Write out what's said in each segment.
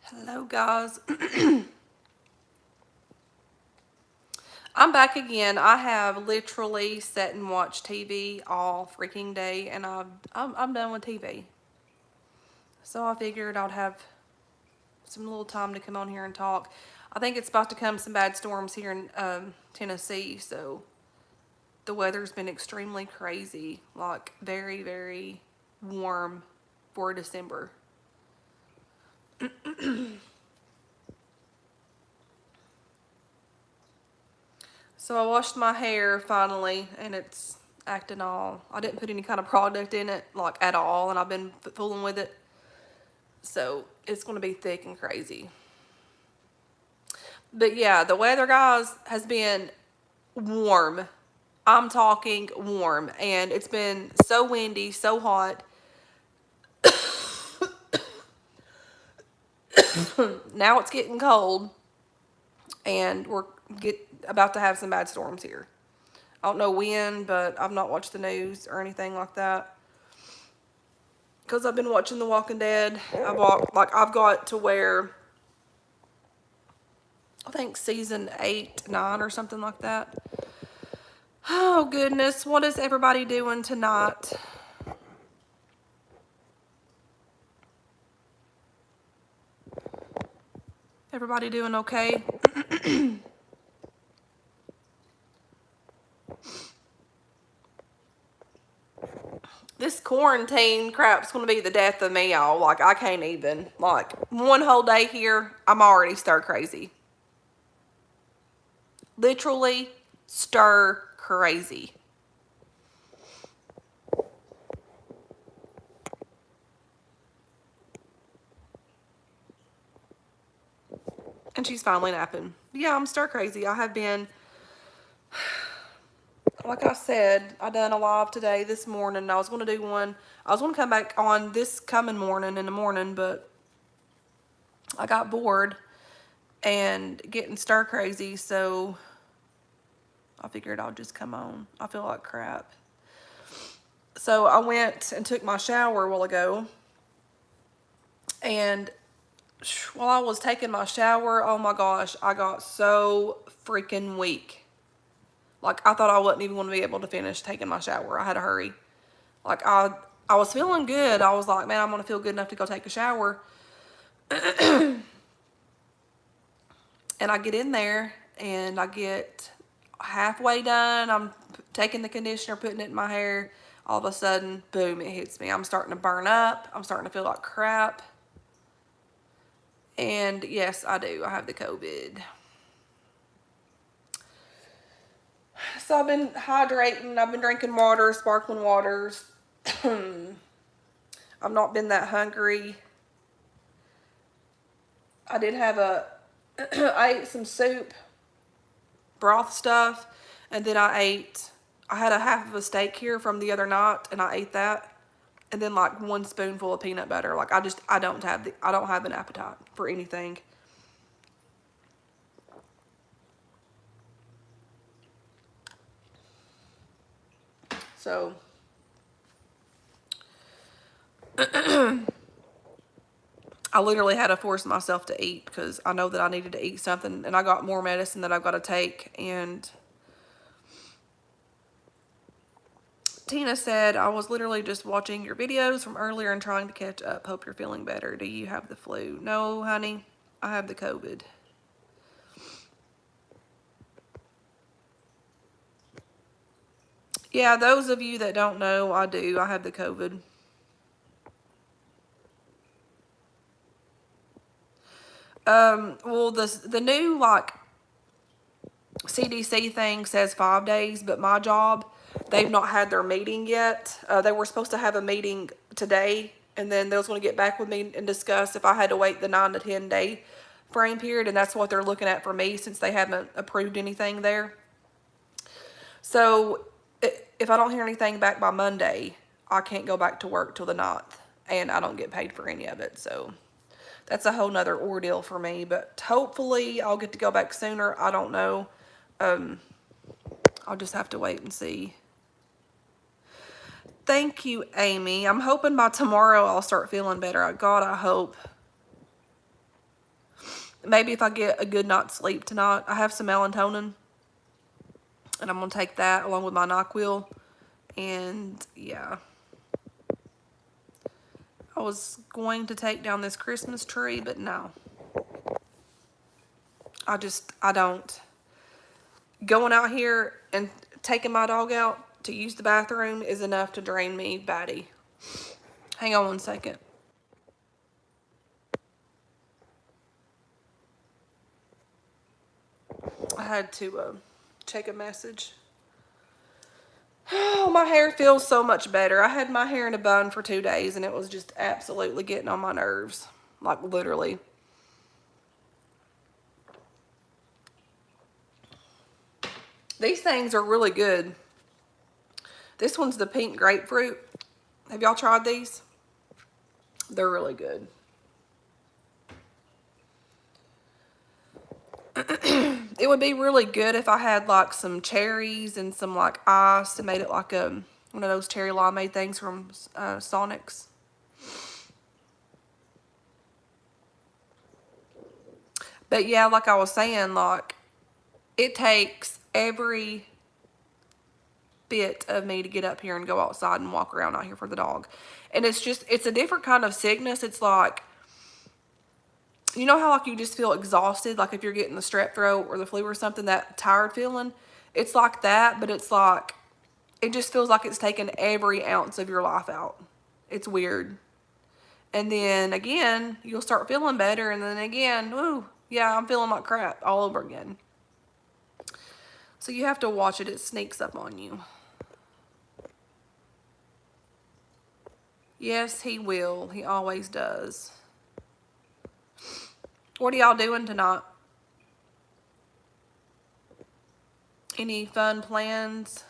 Hello guys. I'm back again. I have literally sat and watched TV all freaking day and I'm done with TV. So I figured I'd have some little time to come on here and talk. I think it's about to come some bad storms here in Tennessee, so the weather's been extremely crazy, like very, very warm for December. So I washed my hair finally, and it's acting all. I didn't put any kind of product in it, like at all, and I've been fooling with it. So it's going to be thick and crazy. But yeah, the weather, guys, has been warm. I'm talking warm, and it's been so windy, so hot. Now it's getting cold, and we're about to have some bad storms here. I don't know when, but I've not watched the news or anything like that. Because I've been watching The Walking Dead. I've got to where I think season 8, 9 or something like that. Oh goodness, what is everybody doing tonight? Everybody doing okay? This quarantine crap's gonna be the death of me, y'all. Like, I can't even. Like, one whole day here, I'm already stir crazy. Literally stir crazy. And she's finally napping. Yeah, I'm stir crazy. I have been, like I said, I done a live today this morning. I was going to do one. I was going to come back on this coming morning in the morning, but I got bored and getting stir crazy, so I figured I'll just come on. I feel like crap. So I went and took my shower a while ago, and while I was taking my shower, oh my gosh, I got so freaking weak. Like, I thought I wasn't even going to be able to finish taking my shower. I had to hurry. Like, I was feeling good. I was like, man, I'm going to feel good enough to go take a shower. And I get in there, and I get halfway done. I'm taking the conditioner, putting it in my hair. All of a sudden, boom, it hits me. I'm starting to burn up. I'm starting to feel like crap. And yes, I do. I have the COVID. So I've been hydrating. I've been drinking water, sparkling waters. I've not been that hungry. I did have I ate some soup, broth stuff, and then I had a half of a steak here from the other night, and I ate that. And then like one spoonful of peanut butter. Like, I don't have an appetite for anything. So I literally had to force myself to eat because I know that I needed to eat something, and I got more medicine that I've got to take. And Tina said, I was literally just watching your videos from earlier and trying to catch up. Hope you're feeling better. Do you have the flu? No, honey, I have the COVID. Yeah, those of you that don't know, I do. I have the COVID. Well, the new, like, CDC thing says 5 days, but my job, they've not had their meeting yet. They were supposed to have a meeting today, and then they was going to get back with me and discuss if I had to wait the 9 to 10 day frame period, and that's what they're looking at for me since they haven't approved anything there. So if I don't hear anything back by Monday, I can't go back to work till the 9th, and I don't get paid for any of it. So that's a whole nother ordeal for me, but hopefully I'll get to go back sooner. I don't know. I'll just have to wait and see. Thank you, Amy. I'm hoping by tomorrow I'll start feeling better. God, I hope. maybe if I get a good night's sleep tonight. I have some melatonin, and I'm going to take that along with my NyQuil. And yeah, I was going to take down this Christmas tree, but no. I don't. Going out here and taking my dog out to use the bathroom is enough to drain me batty. Hang on one second. I had to check a message. Oh, my hair feels so much better. I had my hair in a bun for 2 days and it was just absolutely getting on my nerves. Like, literally. These things are really good. This one's the pink grapefruit. Have y'all tried these? They're really good. It would be really good if I had like some cherries and some like ice and made it like one of those cherry limeade things from Sonic's. But yeah, like I was saying, like it takes every bit of me to get up here and go outside and walk around out here for the dog. And it's a different kind of sickness. It's like, you know how like you just feel exhausted, like if you're getting the strep throat or the flu or something, that tired feeling? It's like that, but it's like, it just feels like it's taken every ounce of your life out. It's weird. And then again, you'll start feeling better, and then again, ooh, yeah, I'm feeling like crap all over again. So you have to watch it. It sneaks up on you. Yes, he will. He always does. What are y'all doing tonight? Any fun plans?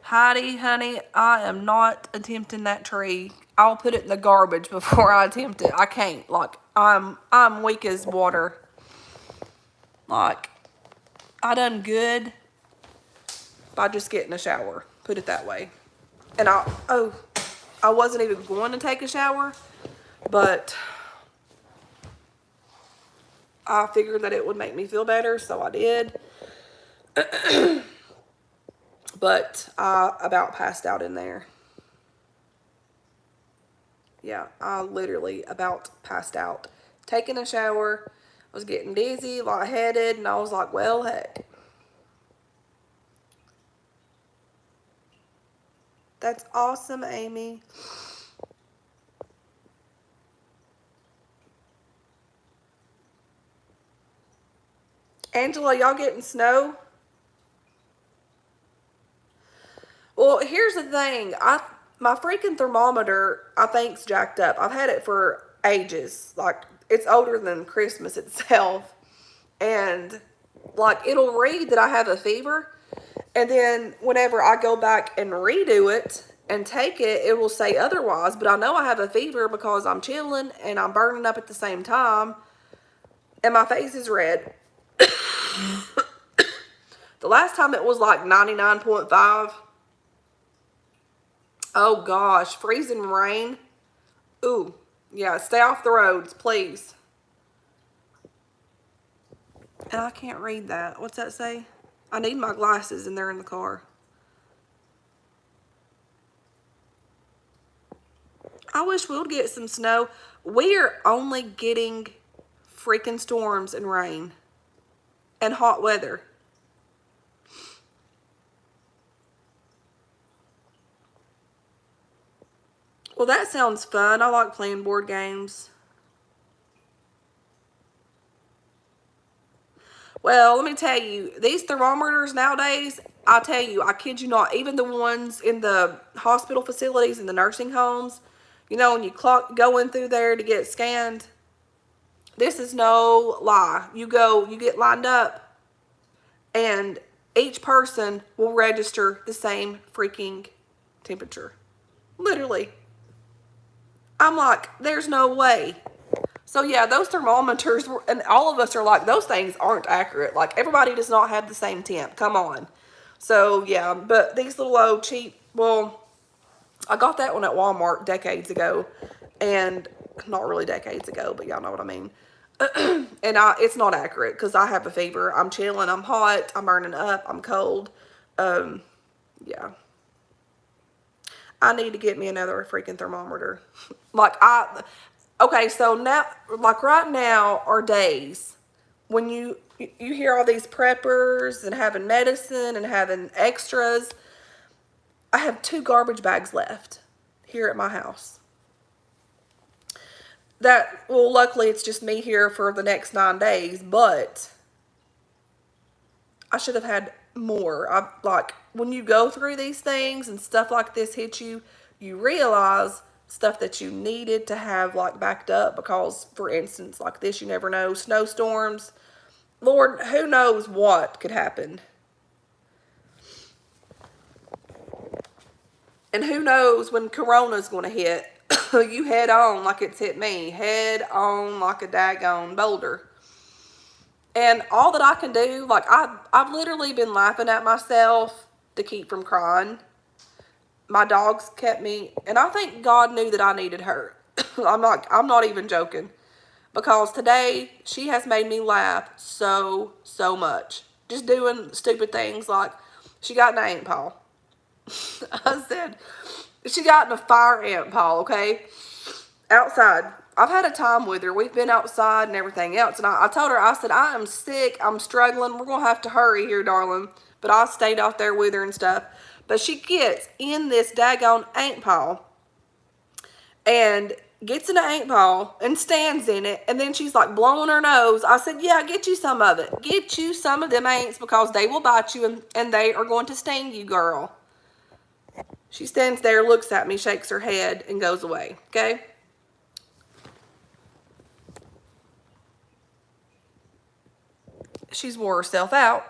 Heidi, honey, I am not attempting that tree. I'll put it in the garbage before I attempt it. I can't. Like, I'm weak as water. Like, I done good by just getting a shower. Put it that way. And I wasn't even going to take a shower, but I figured that it would make me feel better, so I did. But I about passed out in there. Yeah, I literally about passed out. Taking a shower, I was getting dizzy, lightheaded, and I was like, well, heck. That's awesome, Amy. Angela, y'all getting snow? Well, here's the thing. My freaking thermometer, I think's jacked up. I've had it for ages. Like, it's older than Christmas itself. And, like, it'll read that I have a fever. And then whenever I go back and redo it and take it, it will say otherwise. But I know I have a fever because I'm chilling and I'm burning up at the same time. And my face is red. The last time it was like 99.5. Oh gosh, freezing rain. Ooh, yeah, stay off the roads, please. And I can't read that. What's that say? I need my glasses and they're in the car. I wish we'd get some snow. We're only getting freaking storms and rain and hot weather. Well, that sounds fun. I like playing board games. Well, let me tell you, these thermometers nowadays, I tell you, I kid you not, even the ones in the hospital facilities and the nursing homes, you know, when you go in through there to get scanned, this is no lie. You get lined up, and each person will register the same freaking temperature. Literally. I'm like, there's no way. So yeah, those thermometers, and all of us are like, those things aren't accurate. Like, everybody does not have the same temp. Come on. So yeah, but these little old cheap, well, I got that one at Walmart decades ago. And not really decades ago, but y'all know what I mean. And it's not accurate because I have a fever. I'm chilling. I'm hot. I'm burning up. I'm cold. Yeah. I need to get me another freaking thermometer. Okay, so now, like right now are days when you hear all these preppers and having medicine and having extras. I have 2 garbage bags left here at my house. Well, luckily it's just me here for the next 9 days, but I should have had more. Like, when you go through these things and stuff like this hits you, you realize stuff that you needed to have, like, backed up because, for instance, like this, you never know, snowstorms. Lord, who knows what could happen. And who knows when Corona's going to hit you head on like it's hit me. Head on like a daggone boulder. And all that I can do, like I've literally been laughing at myself to keep from crying. My dogs kept me, and I think God knew that I needed her. I'm not even joking. Because today she has made me laugh so much. Just doing stupid things like she got an ant paw. I said, she got in a fire ant paw, okay? Outside. I've had a time with her. We've been outside and everything else. And I told her, I said, I am sick. I'm struggling. We're going to have to hurry here, darling. But I stayed out there with her and stuff. But she gets in this daggone ant paw and gets in the ant paw and stands in it. And then she's like blowing her nose. I said, yeah, get you some of it. Get you some of them ants because they will bite you and they are going to sting you, girl. She stands there, looks at me, shakes her head, and goes away, okay? She's wore herself out,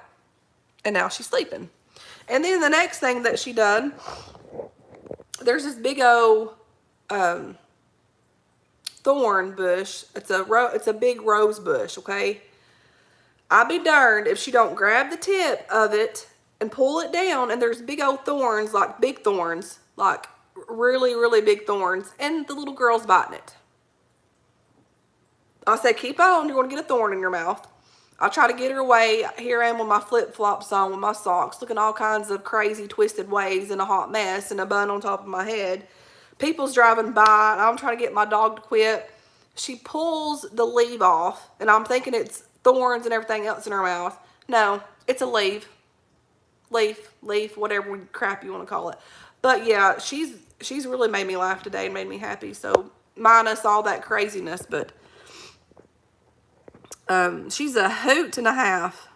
and now she's sleeping. And then the next thing that she done, there's this big old thorn bush. It's a big rose bush, okay? I'll be darned if she don't grab the tip of it and pull it down, and there's big old thorns, like big thorns, like really big thorns, and the little girl's biting it. I said, keep on, you're going to get a thorn in your mouth. I try to get her away. Here I am with my flip-flops on with my socks, looking all kinds of crazy twisted ways in a hot mess and a bun on top of my head. People's driving by, and I'm trying to get my dog to quit. She pulls the leaf off, and I'm thinking it's thorns and everything else in her mouth. No, it's a leaf, whatever crap you want to call it. But yeah, she's really made me laugh today and made me happy. So minus all that craziness, but she's a hoot and a half.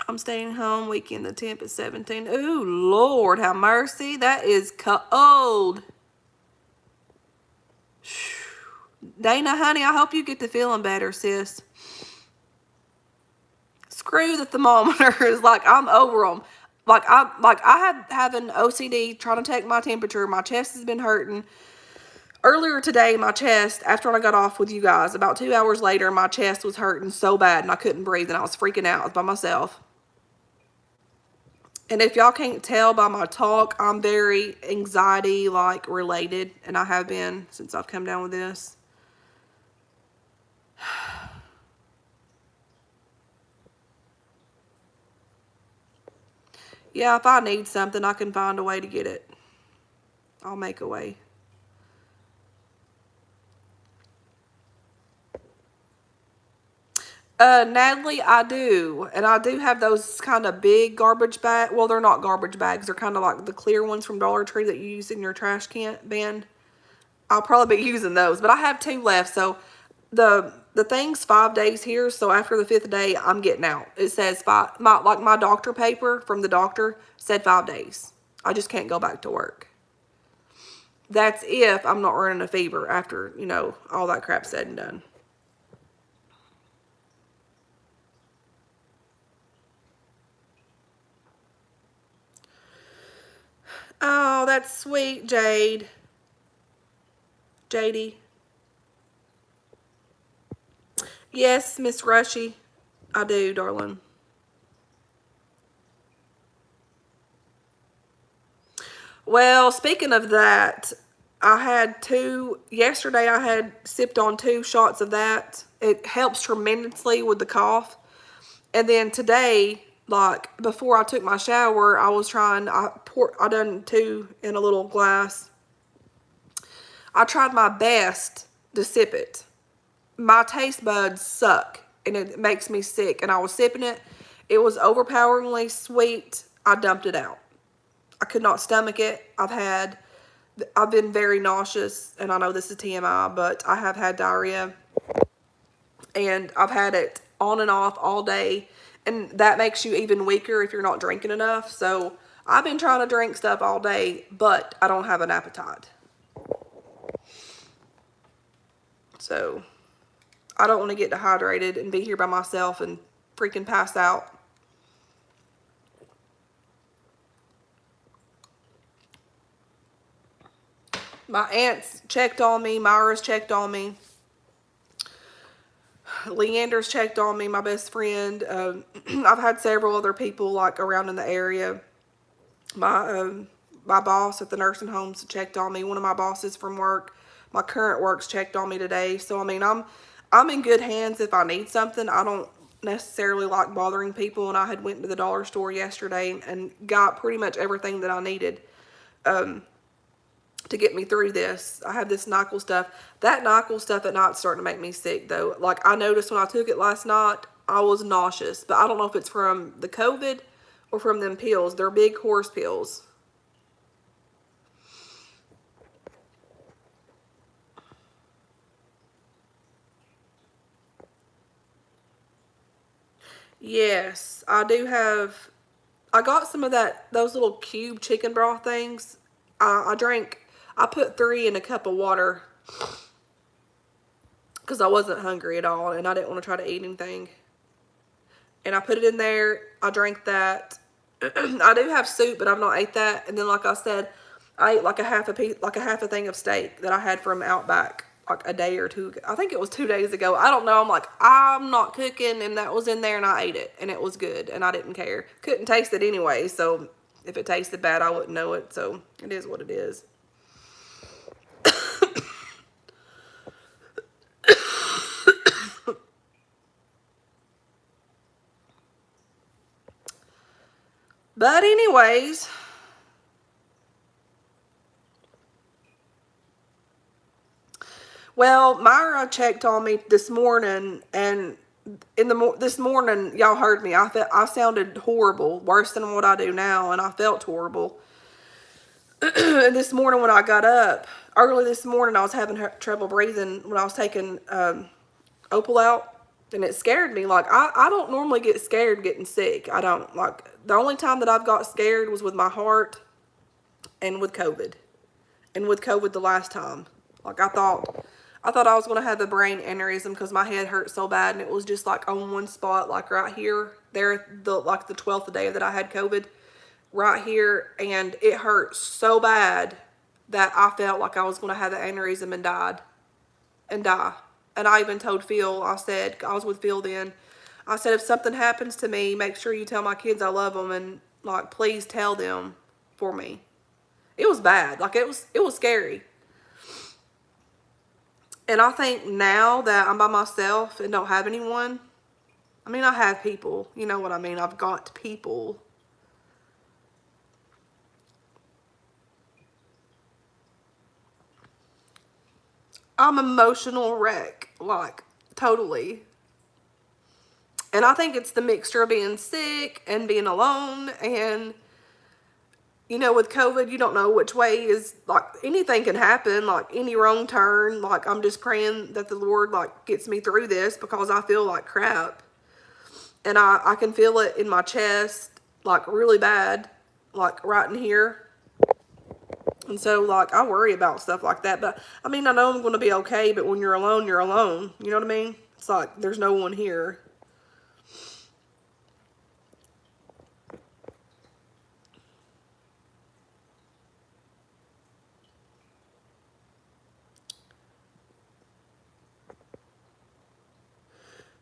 I'm staying home weekend. The temp is 17. Ooh, Lord, have mercy. That is cold. Dana, honey, I hope you get to feeling better, sis. Screw the thermometers. Like, I'm over them. I have an OCD trying to take my temperature. My chest has been hurting. Earlier today, my chest, after I got off with you guys, about 2 hours later, my chest was hurting so bad and I couldn't breathe and I was freaking out. I was by myself. And if y'all can't tell by my talk, I'm very anxiety related, and I have been since I've come down with this. Yeah, if I need something, I can find a way to get it. I'll make a way. Natalie, I do. And I do have those kind of big garbage bags. Well, they're not garbage bags. They're kind of like the clear ones from Dollar Tree that you use in your trash can bin. I'll probably be using those. But I have 2 left. So the thing's 5 days here. So after the 5th day, I'm getting out. It says my doctor paper from the doctor said 5 days. I just can't go back to work. That's if I'm not running a fever after, all that crap said and done. Oh, that's sweet, Jade. JD. Yes, Miss Rushy. I do, darling. Well, speaking of that, I had yesterday I had sipped on 2 shots of that. It helps tremendously with the cough. And then today, like before I took my shower, I done 2 in a little glass. I tried my best to sip it. My taste buds suck and it makes me sick. And I was sipping it. It was overpoweringly sweet. I dumped it out. I could not stomach it. I've been very nauseous, and I know this is TMI, but I have had diarrhea, and I've had it on and off all day, and that makes you even weaker if you're not drinking enough. So I've been trying to drink stuff all day, but I don't have an appetite. So I don't want to get dehydrated and be here by myself and freaking pass out. My aunts checked on me. Myra's checked on me. Leander's checked on me, my best friend. I've had several other people like around in the area. My boss at the nursing homes checked on me. One of my bosses from work, my current work's checked on me today. So I mean, I'm in good hands if I need something. I don't necessarily like bothering people, and I had went to the dollar store yesterday and got pretty much everything that I needed to get me through this. I have this NyQuil stuff. That NyQuil stuff at night's starting to make me sick though. Like I noticed when I took it last night, I was nauseous, but I don't know if it's from the COVID or from them pills. They're big horse pills. Yes, I do have. I got some of those little cube chicken broth things. I put 3 in a cup of water because I wasn't hungry at all and I didn't want to try to eat anything. And I put it in there. I drank that. I do have soup, but I've not ate that. And then, like I said, I ate like a half a thing of steak that I had from Outback like a day or 2. I think it was 2 days ago. I don't know. I'm like, I'm not cooking, and that was in there, and I ate it, and it was good, and I didn't care. Couldn't taste it anyway, so if it tasted bad, I wouldn't know it. So it is what it is. But anyways, well, Myra checked on me this morning, and this morning, y'all heard me. I sounded horrible, worse than what I do now, and I felt horrible. And this morning when I got up, early this morning, I was having trouble breathing when I was taking Opal out, and it scared me. Like I don't normally get scared getting sick. I don't. Like the only time that I've got scared was with my heart and with COVID, the last time. Like I thought I was going to have a brain aneurysm because my head hurt so bad, and it was just like on one spot, like right here, there, like the 12th day that I had COVID, right here, and it hurt so bad that I felt like I was going to have an aneurysm and die. And I even told Phil, I said, I was with Phil then, I said, if something happens to me, make sure you tell my kids I love them, and like, please tell them for me. It was bad. Like it was scary. And I think now that I'm by myself and don't have anyone, I mean, I have people, you know what I mean? I've got people. I'm emotional wreck, like totally. And I think it's the mixture of being sick and being alone, and you know, with COVID, you don't know which way is, like, anything can happen, like any wrong turn. Like I'm just praying that the Lord like gets me through this because I feel like crap. And I can feel it in my chest, like really bad, like right in here. And so, like, I worry about stuff like that. But, I mean, I know I'm going to be okay, but when you're alone, you're alone. You know what I mean? It's like, there's no one here.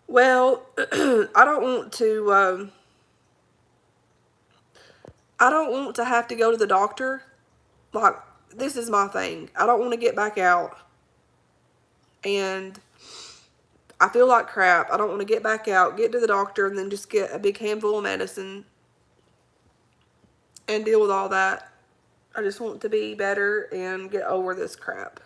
Well, I don't want to have to go to the doctor. Like, this is my thing. I don't want to get back out. And I feel like crap. I don't want to get back out, get to the doctor, and then just get a big handful of medicine and deal with all that. I just want to be better and get over this crap.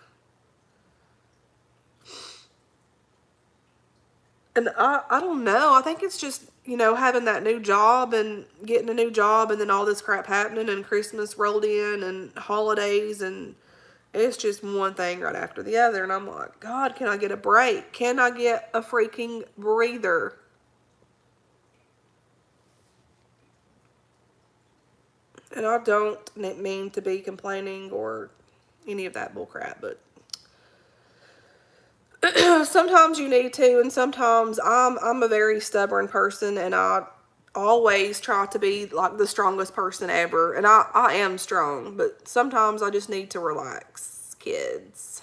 And I don't know. I think it's just, having that new job and getting a new job and then all this crap happening and Christmas rolled in and holidays, and it's just one thing right after the other. And I'm like, God, can I get a break? Can I get a freaking breather? And I don't mean to be complaining or any of that bullcrap, but sometimes you need to, and sometimes I'm a very stubborn person, and I always try to be like the strongest person ever, and I am strong, but sometimes I just need to relax, kids.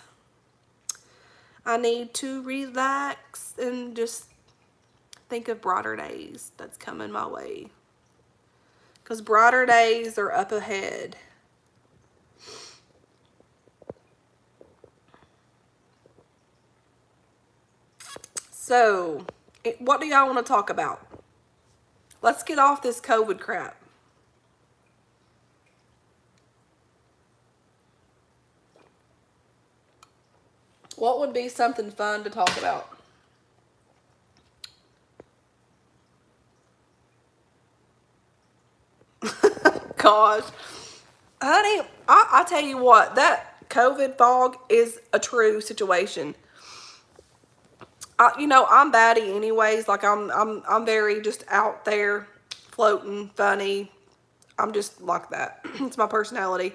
I need to relax and just think of brighter days that's coming my way, because brighter days are up ahead. So, what do y'all want to talk about? Let's get off this COVID crap. What would be something fun to talk about? Gosh. Honey, I tell you what, that COVID fog is a true situation. I'm batty anyways. Like I'm very just out there, floating, funny. I'm just like that. It's my personality.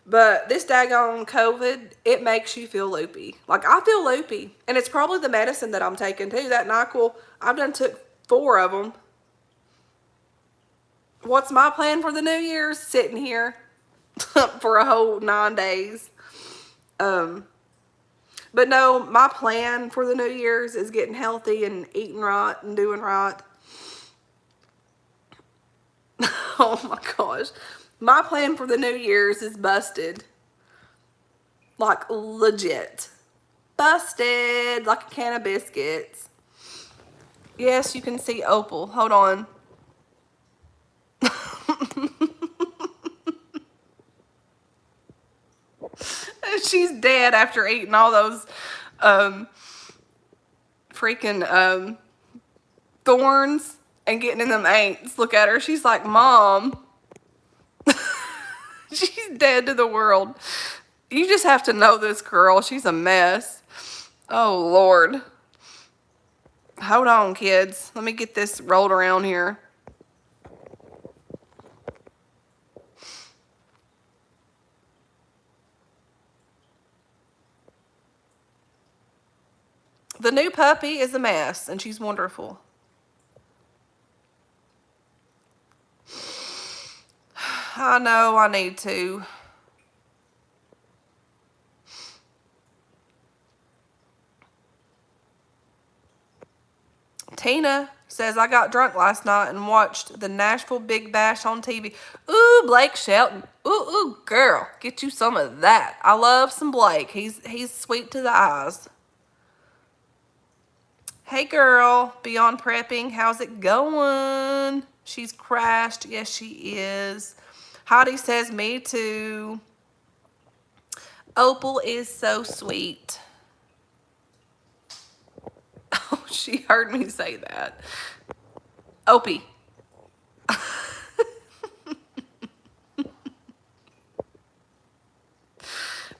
But this daggone COVID, it makes you feel loopy. Like, I feel loopy. And it's probably the medicine that I'm taking, too. That NyQuil, I've done took 4 of them. What's my plan for the New Year's? Sitting here for a whole 9 days. But no, my plan for the New Year's is getting healthy and eating right and doing right. Oh my gosh. My plan for the New Year's is busted. Like, legit. Busted. Like a can of biscuits. Yes, you can see Opal. Hold on. She's dead after eating all those freaking thorns and getting in them ants. Look at her. She's like, Mom. She's dead to the world. You just have to know this girl. She's a mess. Oh, Lord. Hold on, kids. Let me get this rolled around here. The new puppy is a mess, and she's wonderful. I know I need to. Tina says, I got drunk last night and watched the Nashville Big Bash on TV. Ooh, Blake Shelton. Ooh, girl, get you some of that. I love some Blake. He's sweet to the eyes. Hey, girl, Beyond Prepping, how's it going? She's crashed. Yes, she is. Heidi says, me too. Opal is so sweet. Oh, she heard me say that. Opie.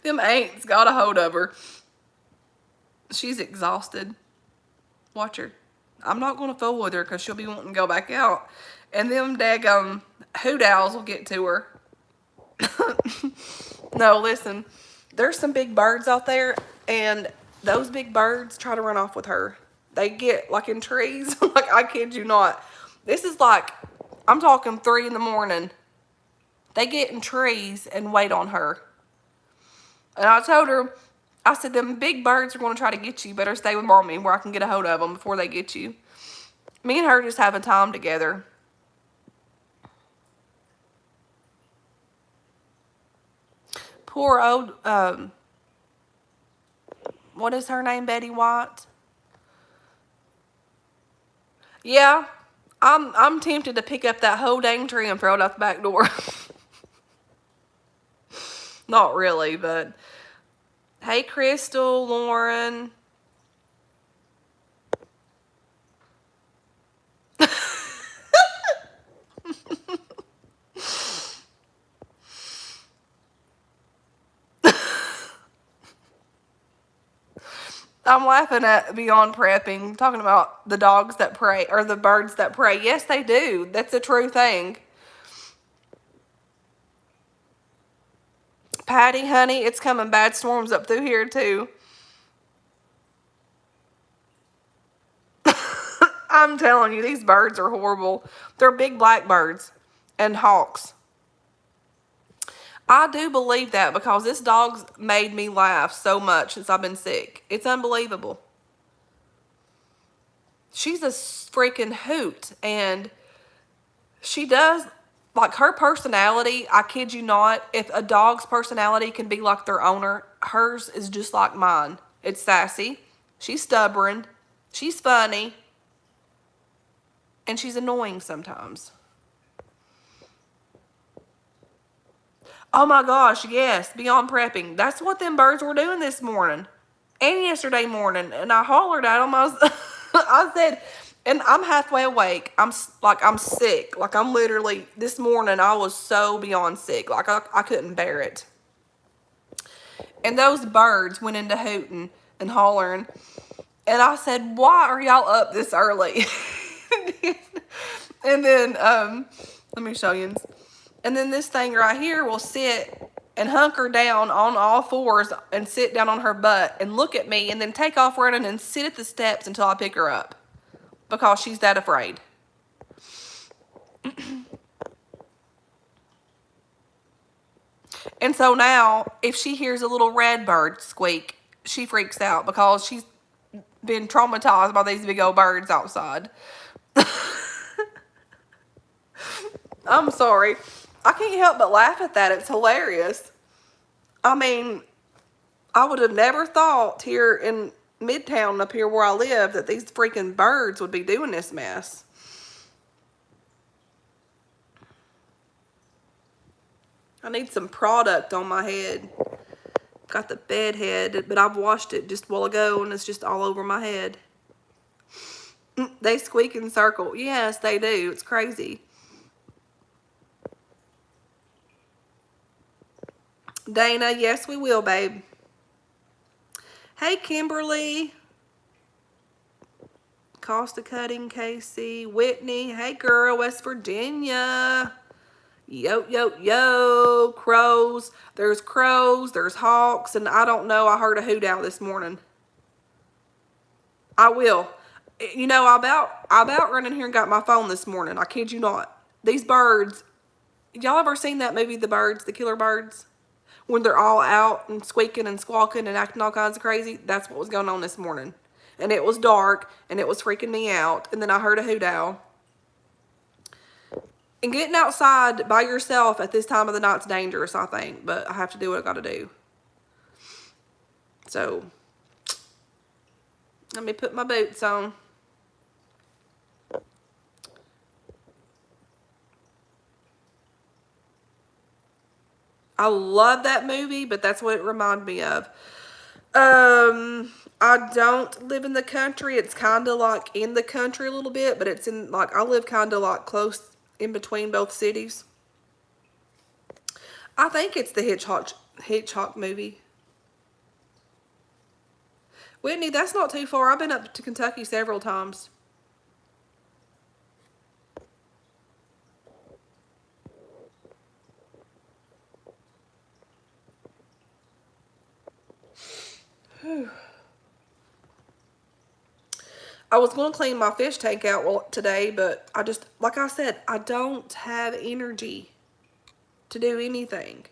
Them ants got a hold of her. She's exhausted. Watch her. I'm not going to fool with her because she'll be wanting to go back out. And them daggum hoot owls will get to her. No, listen. There's some big birds out there, and those big birds try to run off with her. They get, like, in trees. Like, I kid you not. This is like, I'm talking 3 in the morning. They get in trees and wait on her. And I told her, I said, them big birds are going to try to get you. You better stay with Mommy where I can get a hold of them before they get you. Me and her just having time together. Poor old, what is her name, Betty White? Yeah, I'm tempted to pick up that whole dang tree and throw it out the back door. Not really, but hey, Crystal, Lauren. I'm laughing at Beyond Prepping, talking about the dogs that pray, or the birds that pray. Yes, they do. That's a true thing. Patty, honey, it's coming bad storms up through here, too. I'm telling you, these birds are horrible. They're big blackbirds and hawks. I do believe that because this dog's made me laugh so much since I've been sick. It's unbelievable. She's a freaking hoot, and she does, like, her personality, I kid you not, if a dog's personality can be like their owner, hers is just like mine. It's sassy, she's stubborn, she's funny, and she's annoying sometimes. Oh my gosh, yes, Beyond Prepping. That's what them birds were doing this morning and yesterday morning. And I hollered at them. I said, and I'm halfway awake. I'm sick. Like, I'm literally, this morning I was so beyond sick. Like, I couldn't bear it. And those birds went into hooting and hollering. And I said, why are y'all up this early? And then, let me show you. And then this thing right here will sit and hunker down on all fours and sit down on her butt and look at me and then take off running and sit at the steps until I pick her up because she's that afraid. And so now, if she hears a little red bird squeak, she freaks out because she's been traumatized by these big old birds outside. I'm sorry. I can't help but laugh at that. It's hilarious. I mean, I would have never thought here in Midtown up here where I live that these freaking birds would be doing this mess. I need some product on my head. Got the bed head, but I've washed it just a while ago and it's just all over my head. They squeak in circle. Yes, they do. It's crazy. Dana, yes, we will, babe. Hey, Kimberly. Costa Cutting, Casey. Whitney. Hey, girl, West Virginia. Yo, yo, yo. Crows. There's crows. There's hawks. And I don't know. I heard a hoot owl this morning. I will. You know, I about ran in here and got my phone this morning. I kid you not. These birds. Y'all ever seen that movie, The Birds, The Killer Birds? When they're all out and squeaking and squawking and acting all kinds of crazy. That's what was going on this morning. And it was dark and it was freaking me out. And then I heard a hoot owl. And getting outside by yourself at this time of the night's dangerous, I think. But I have to do what I got to do. So, let me put my boots on. I love that movie, but that's what it reminded me of. I don't live in the country. It's kind of like in the country a little bit, but it's in, like, I live kind of like close in between both cities. I think it's the Hitchcock movie. Whitney, that's not too far. I've been up to Kentucky several times. Whew. I was going to clean my fish tank out today, but I just, like I said, I don't have energy to do anything.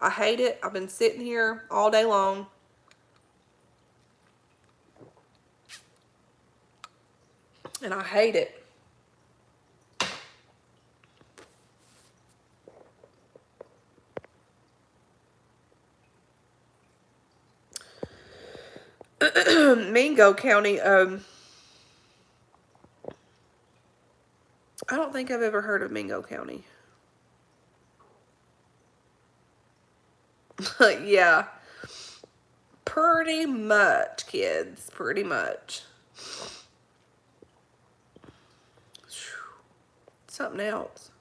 I hate it. I've been sitting here all day long. And I hate it. Mingo County. I don't think I've ever heard of Mingo County. Yeah. Pretty much, kids. Pretty much. Something else.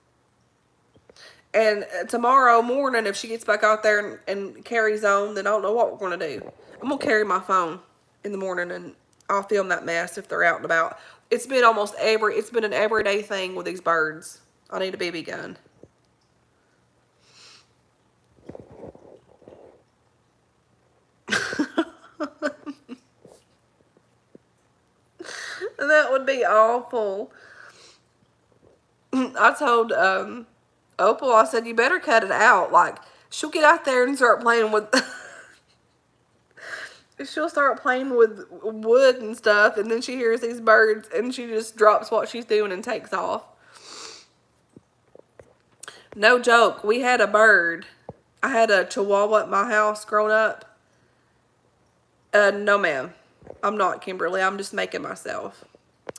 And tomorrow morning, if she gets back out there and carries on, then I don't know what we're going to do. I'm going to carry my phone in the morning and I'll film that mess if they're out and about. It's been it's been an everyday thing with these birds. I need a BB gun. That would be awful. I told Opal, I said, you better cut it out. Like, she'll get out there and start playing with... she'll start playing with wood and stuff, and then she hears these birds, and she just drops what she's doing and takes off. No joke. We had a bird. I had a chihuahua at my house growing up. No, ma'am. I'm not, Kimberly. I'm just making myself.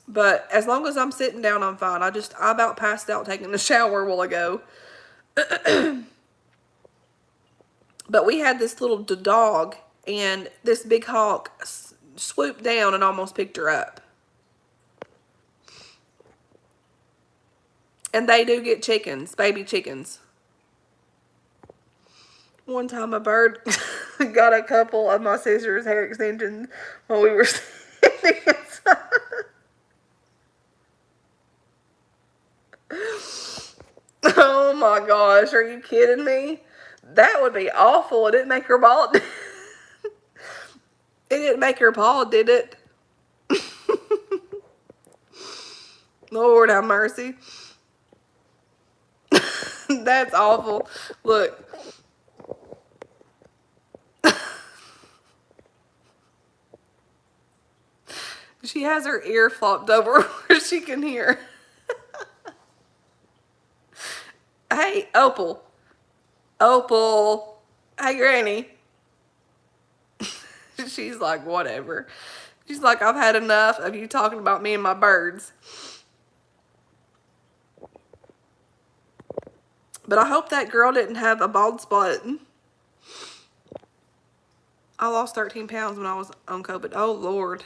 But as long as I'm sitting down, I'm fine. I about passed out taking a shower a while ago. But we had this little dog, and this big hawk swooped down and almost picked her up. And they do get chickens, baby chickens. One time a bird got a couple of my sister's hair extensions while we were standing outside. Oh my gosh, are you kidding me? That would be awful. It didn't make her bald. It didn't make her bald, did it? Lord have mercy. That's awful. Look. She has her ear flopped over where she can hear. Hey, Opal. Opal. Hey, Granny. She's like, whatever. She's like, I've had enough of you talking about me and my birds. But I hope that girl didn't have a bald spot. I lost 13 pounds when I was on COVID. Oh, Lord.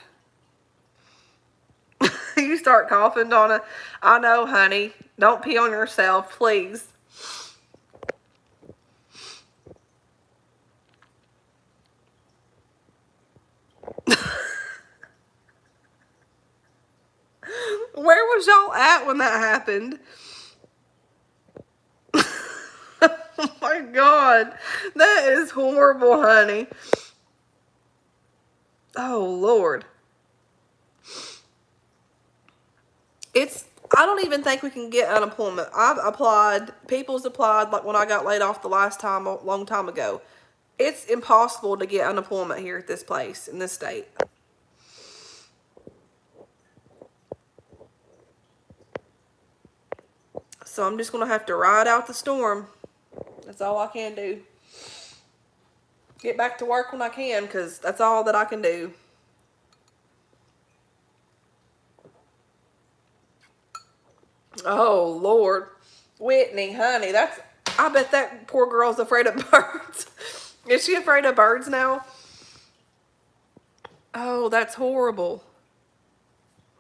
You start coughing, Donna. I know, honey. Don't pee on yourself, please. Where was y'all at when that happened? Oh my God. That is horrible, honey. Oh, Lord. I don't even think we can get unemployment. I've applied, people's applied, like when I got laid off the last time, a long time ago. It's impossible to get unemployment here at this place, in this state. So I'm just going to have to ride out the storm. That's all I can do. Get back to work when I can, because that's all that I can do. Oh, Lord. Whitney, honey, I bet that poor girl's afraid of birds. Is she afraid of birds now? Oh, that's horrible.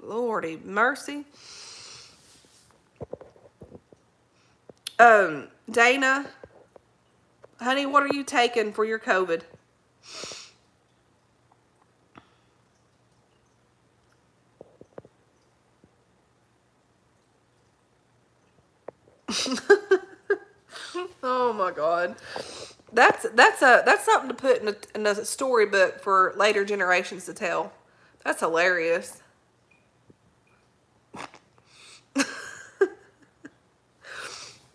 Lordy mercy. Dana, honey, what are you taking for your COVID? Oh my God. That's something to put in a storybook for later generations to tell. That's hilarious.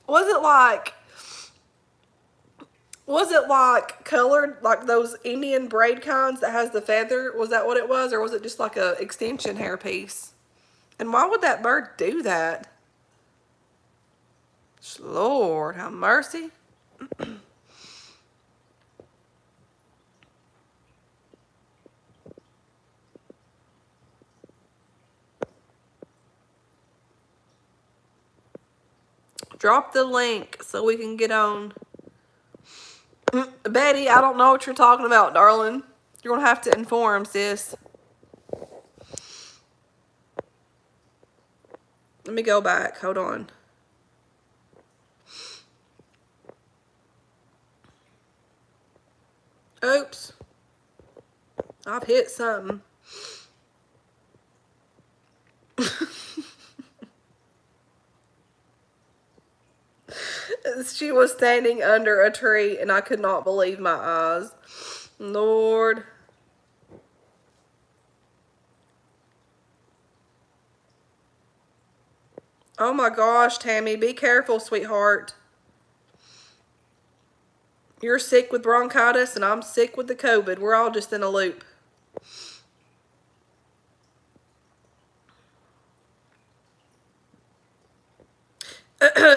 Was it like colored, like those Indian braid kinds that has the feather? Was that what it was? Or was it just like a extension hair piece? And why would that bird do that? Lord, have mercy. Drop the link so we can get on. Betty, I don't know what you're talking about, darling. You're going to have to inform, sis. Let me go back. Hold on. Oops. I've hit something. She was standing under a tree and I could not believe my eyes. Lord. Oh my gosh, Tammy, be careful, sweetheart. You're sick with bronchitis and I'm sick with the COVID. We're all just in a loop.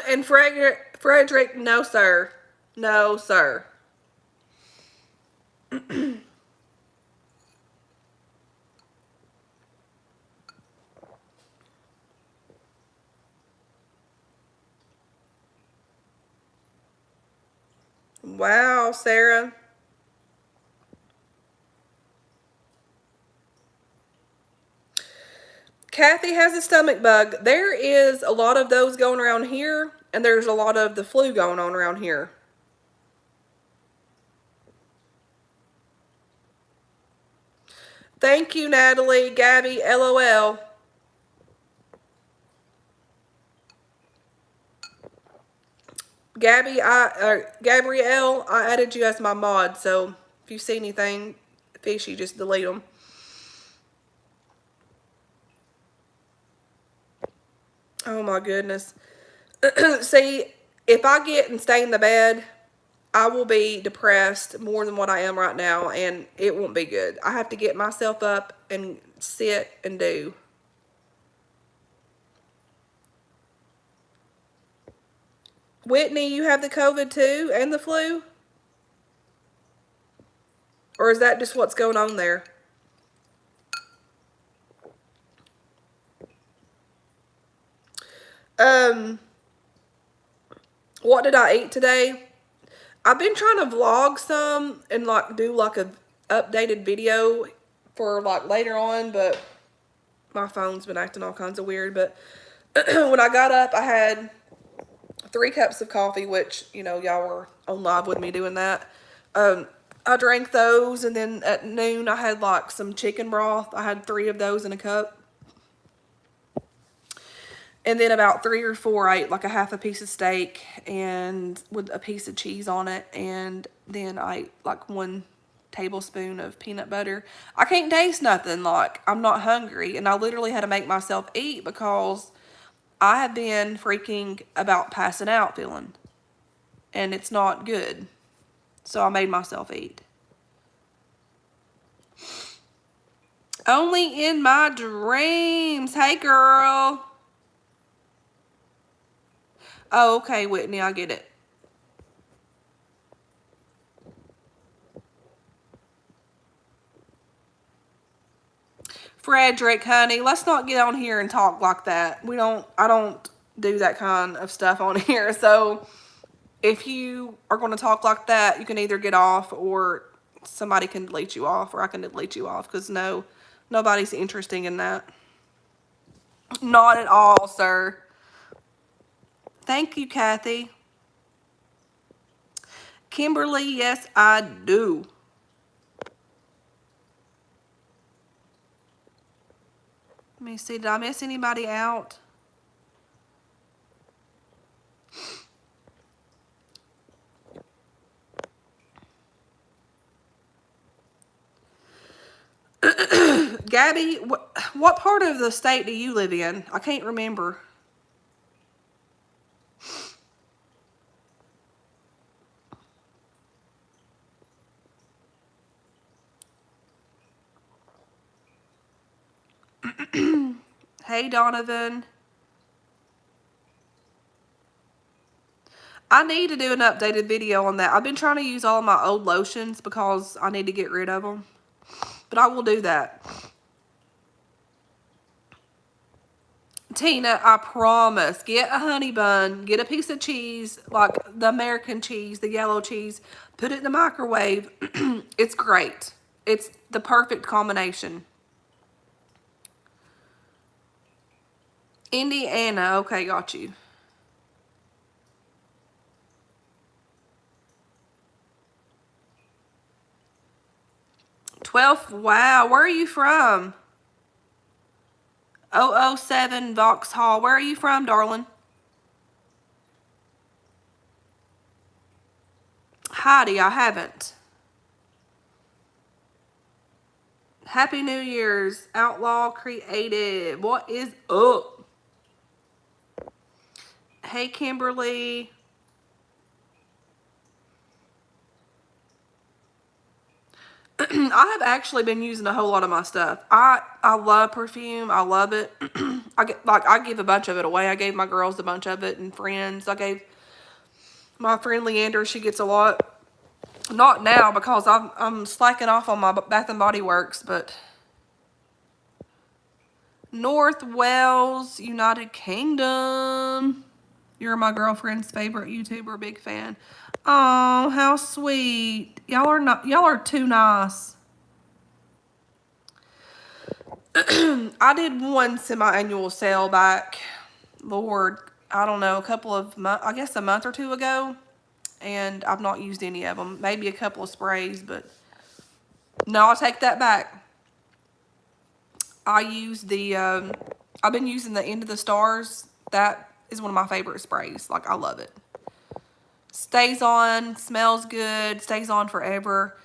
And Frederick, no sir. No sir. Wow, Sarah. Kathy has a stomach bug. There is a lot of those going around here, and there's a lot of the flu going on around here. Thank you, Natalie. Gabby, LOL. Gabby, Gabrielle, I added you as my mod, so if you see anything fishy, just delete them. Oh my goodness. See, if I get and stay in the bed, I will be depressed more than what I am right now, and it won't be good. I have to get myself up and sit and do. Whitney, you have the COVID too and the flu? Or is that just what's going on there? What did I eat today? I've been trying to vlog some and like do like a updated video for like later on, but my phone's been acting all kinds of weird. But when I got up, I had 3 cups of coffee, which, you know, y'all were on live with me doing that. I drank those, and then at noon I had like some chicken broth. I had 3 of those in a cup. And then about 3 or 4, I ate like a half a piece of steak and with a piece of cheese on it. And then I ate like 1 tablespoon of peanut butter. I can't taste nothing. Like, I'm not hungry. And I literally had to make myself eat because I have been freaking about passing out feeling. And it's not good. So I made myself eat. Only in my dreams. Hey, girl. Oh, okay, Whitney, I get it. Frederick, honey, let's not get on here and talk like that. I don't do that kind of stuff on here. So if you are going to talk like that, you can either get off or somebody can delete you off, or I can delete you off, because no, nobody's interested in that. Not at all, sir. Thank you, Kathy. Kimberly, yes, I do. Let me see, did I miss anybody out? Gabby, what part of the state do you live in? I can't remember. Hey, Donovan. I need to do an updated video on that. I've been trying to use all of my old lotions because I need to get rid of them. But I will do that. Tina, I promise, get a honey bun, get a piece of cheese, like the American cheese, the yellow cheese, put it in the microwave. It's great. It's the perfect combination. Indiana, okay, got you. 12th, wow, where are you from? 007 Vauxhall, where are you from, darling? Heidi, I haven't. Happy New Year's, Outlaw Creative. What is up? Hey, Kimberly. I have actually been using a whole lot of my stuff. I love perfume. I love it. I give a bunch of it away. I gave my girls a bunch of it and friends. I gave my friend Leander. She gets a lot. Not now because I'm slacking off on my Bath and Body Works, but North Wales, United Kingdom. You're my girlfriend's favorite YouTuber, big fan. Oh, how sweet. Y'all are too nice. I did one semi-annual sale back, Lord, I don't know, a couple of months, I guess a month or two ago, and I've not used any of them. Maybe a couple of sprays, but no, I'll take that back. I use the, I've been using the End of the Stars. That is one of my favorite sprays. Like, I love it. Stays on, smells good, stays on forever.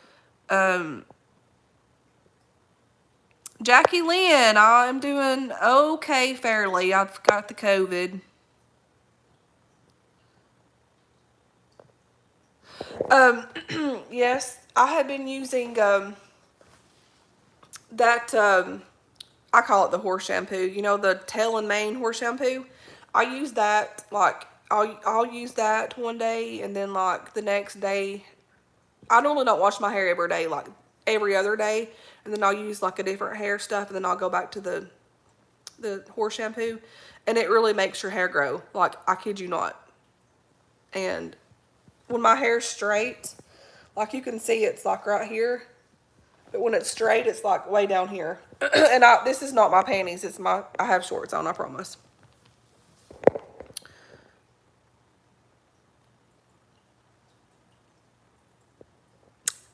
Jackie Lynn, I'm doing okay fairly. I've got the COVID. Yes, I have been using that I call it the horse shampoo. You know, the tail and mane horse shampoo. I use that like I'll use that one day, and then like the next day, I normally don't wash my hair every day, like every other day, and then I'll use like a different hair stuff, and then I'll go back to the horse shampoo, and it really makes your hair grow. Like, I kid you not. And when my hair's straight, like you can see, it's like right here. But when it's straight, it's like way down here. And this is not my panties. I have shorts on, I promise.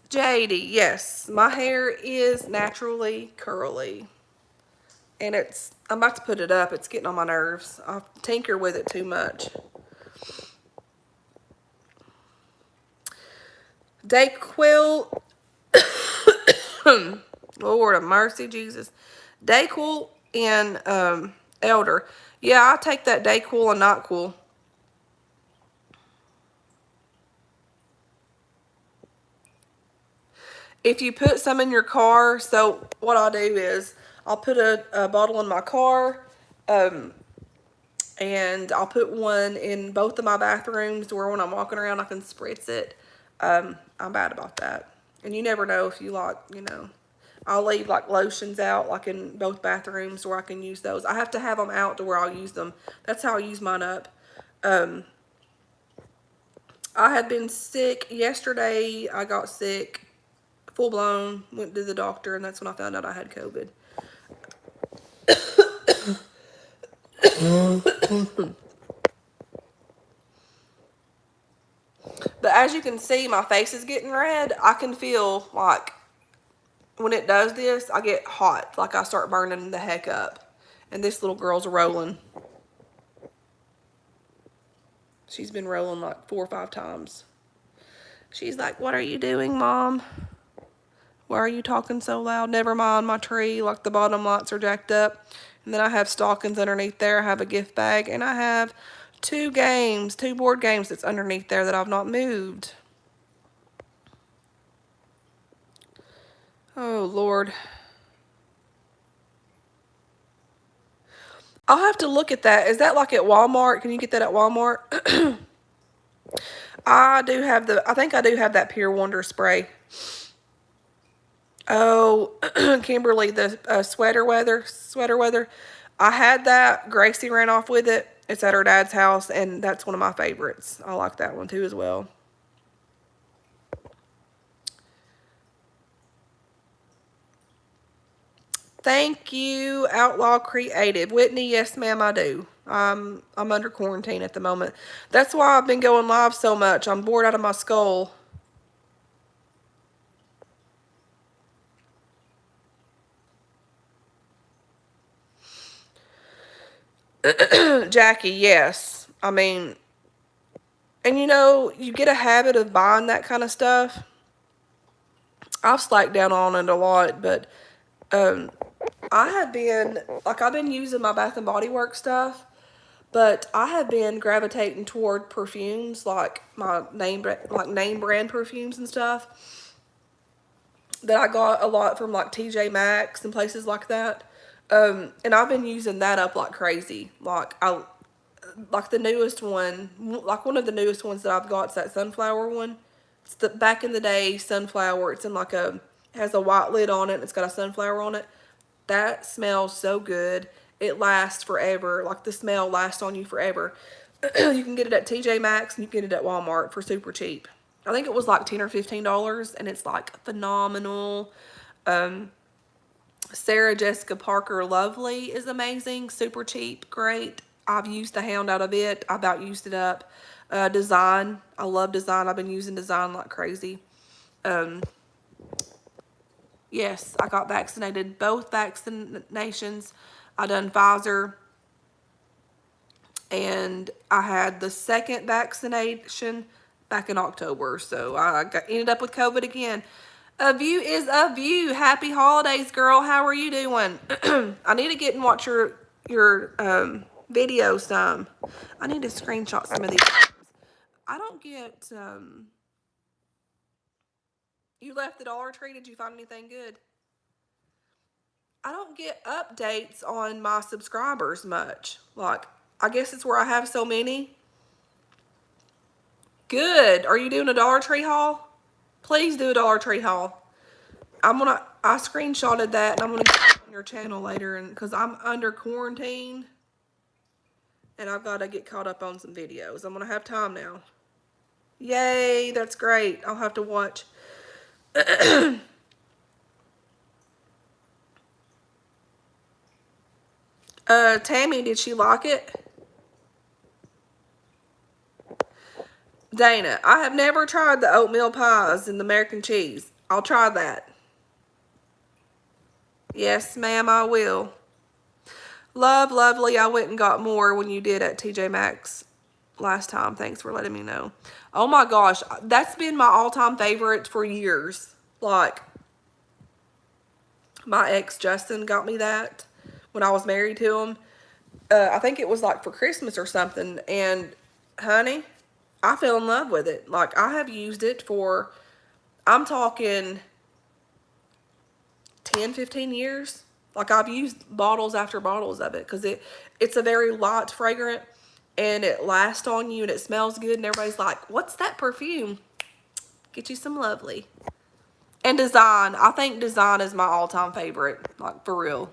JD, yes, my hair is naturally curly. And I'm about to put it up. It's getting on my nerves. I tinker with it too much. Dayquil, Lord of mercy, Jesus. Dayquil and Elder. Yeah, I take that Dayquil and NyQuil. If you put some in your car, so what I'll do is I'll put a bottle in my car, and I'll put one in both of my bathrooms where when I'm walking around I can spritz it. I'm bad about that. And you never know if you like, you know, I'll leave like lotions out like in both bathrooms where I can use those. I have to have them out to where I'll use them. That's how I use mine up. I had been sick yesterday. I got sick full blown, went to the doctor, and that's when I found out I had COVID. But as you can see, my face is getting red. I can feel like when it does this, I get hot. Like I start burning the heck up. And this little girl's rolling. She's been rolling like 4 or 5 times. She's like, "What are you doing, Mom? Why are you talking so loud? Never mind my tree. Like the bottom lights are jacked up." And then I have stockings underneath there. I have a gift bag. And I have 2 board games that's underneath there that I've not moved. Oh, Lord. I'll have to look at that. Is that like at Walmart? Can you get that at Walmart? I think I do have that Pure Wonder spray. Oh, Kimberly, the sweater weather. I had that. Gracie ran off with it. It's at her dad's house, and that's one of my favorites. I like that one too as well. Thank you, Outlaw Creative. Whitney, yes ma'am, I do. I'm under quarantine at the moment. That's why I've been going live so much. I'm bored out of my skull. Jackie, yes. I mean, and you know, you get a habit of buying that kind of stuff. I've slacked down on it a lot, but I have been, like, I've been using my Bath and Body Works stuff, but I have been gravitating toward perfumes, like my name brand perfumes and stuff that I got a lot from like TJ Maxx and places like that. And I've been using that up like crazy. Like the newest one, like one of the newest ones that I've got is that sunflower one. It's the back in the day sunflower. It's in like it has a white lid on it. And it's got a sunflower on it. That smells so good. It lasts forever. Like the smell lasts on you forever. You can get it at TJ Maxx and you can get it at Walmart for super cheap. I think it was like $10 or $15 and it's like phenomenal. Sarah Jessica Parker Lovely is amazing. Super cheap. Great. I've used the hound out of it. I about used it up. Design. I love Design. I've been using Design like crazy. Yes, I got vaccinated. Both vaccinations. I done Pfizer. And I had the second vaccination back in October. So ended up with COVID again. A view is a view. Happy holidays, girl. How are you doing? I need to get and watch your video some. I need to screenshot some of these. I don't get you left the Dollar Tree. Did you find anything good? I don't get updates on my subscribers much. Like, I guess it's where I have so many. Good. Are you doing a Dollar Tree haul? Please do a Dollar Tree haul. I screenshotted that and I'm gonna get it on your channel later, and because I'm under quarantine and I've got to get caught up on some videos. I'm gonna have time now. Yay, that's great. I'll have to watch. Tammy, did she like it? Dana, I have never tried the oatmeal pies and the American cheese. I'll try that. Yes, ma'am, I will. Lovely. I went and got more when you did at TJ Maxx last time. Thanks for letting me know. Oh my gosh, that's been my all-time favorite for years. Like, my ex Justin got me that when I was married to him. I think it was like for Christmas or something. And honey, I fell in love with it. Like, I have used it for, I'm talking 10, 15 years. Like, I've used bottles after bottles of it because it's a very light fragrant and it lasts on you and it smells good and everybody's like, what's that perfume? Get you some Lovely. And Design. I think Design is my all-time favorite. Like, for real.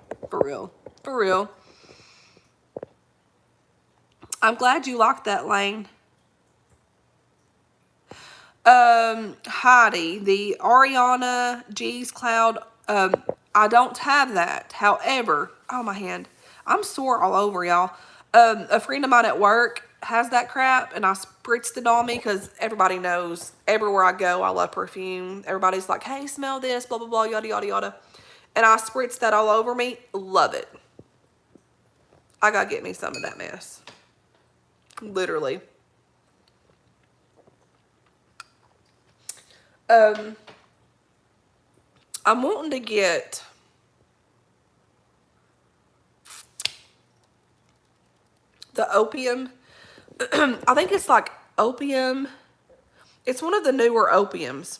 I'm glad you liked that, Lane. Heidi, the Ariana G's Cloud. I don't have that. However, oh, my hand. I'm sore all over, y'all. A friend of mine at work has that crap, and I spritzed it on me because everybody knows everywhere I go, I love perfume. Everybody's like, hey, smell this, blah, blah, blah, yada, yada, yada. And I spritzed that all over me. Love it. I gotta get me some of that mess. Literally. I'm wanting to get the Opium. I think it's like Opium. It's one of the newer Opiums.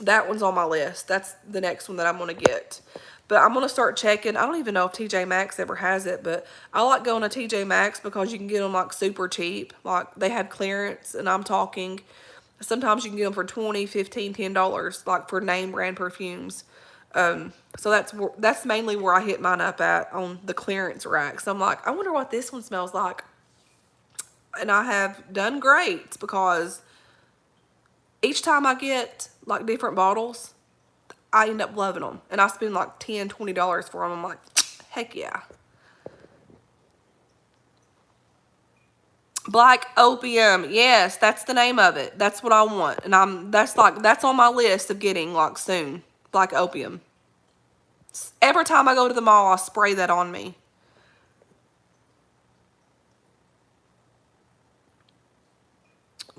That one's on my list. That's the next one that I'm going to get. But I'm going to start checking. I don't even know if TJ Maxx ever has it, but I like going to TJ Maxx because you can get them like super cheap. Like, they have clearance, and I'm talking, sometimes you can get them for $20, $15, $10, like for name brand perfumes. So that's mainly where I hit mine up at, on the clearance rack. So I'm like, I wonder what this one smells like. And I have done great, because each time I get like different bottles, I end up loving them. And I spend like $10, $20 for them. I'm like, heck yeah. Black Opium. Yes, that's the name of it. That's what I want. And that's on my list of getting like soon. Black Opium. Every time I go to the mall, I spray that on me.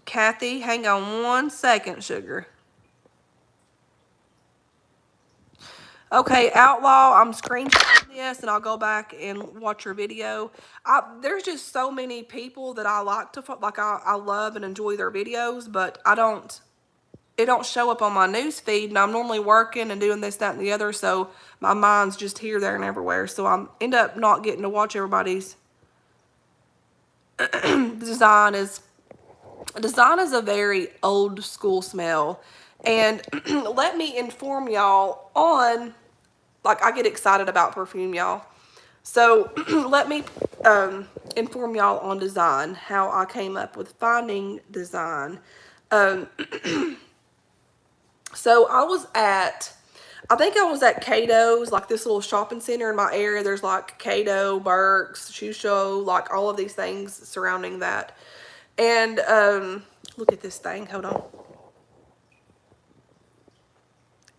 Kathy, hang on 1 second, sugar. Okay, Outlaw, I'm screenshotting this and I'll go back and watch your video. There's just so many people that I like to, like, I love and enjoy their videos, but it don't show up on my news feed, and I'm normally working and doing this, that, and the other, so my mind's just here, there, and everywhere. So I end up not getting to watch everybody's. Design is a very old school smell. And let me inform y'all on, like, I get excited about perfume, y'all. So let me inform y'all on Design, how I came up with finding Design. So I think I was at Cato's, like this little shopping center in my area. There's like Cato, Burke's, Shoe Show, like all of these things surrounding that. And look at this thing. Hold on.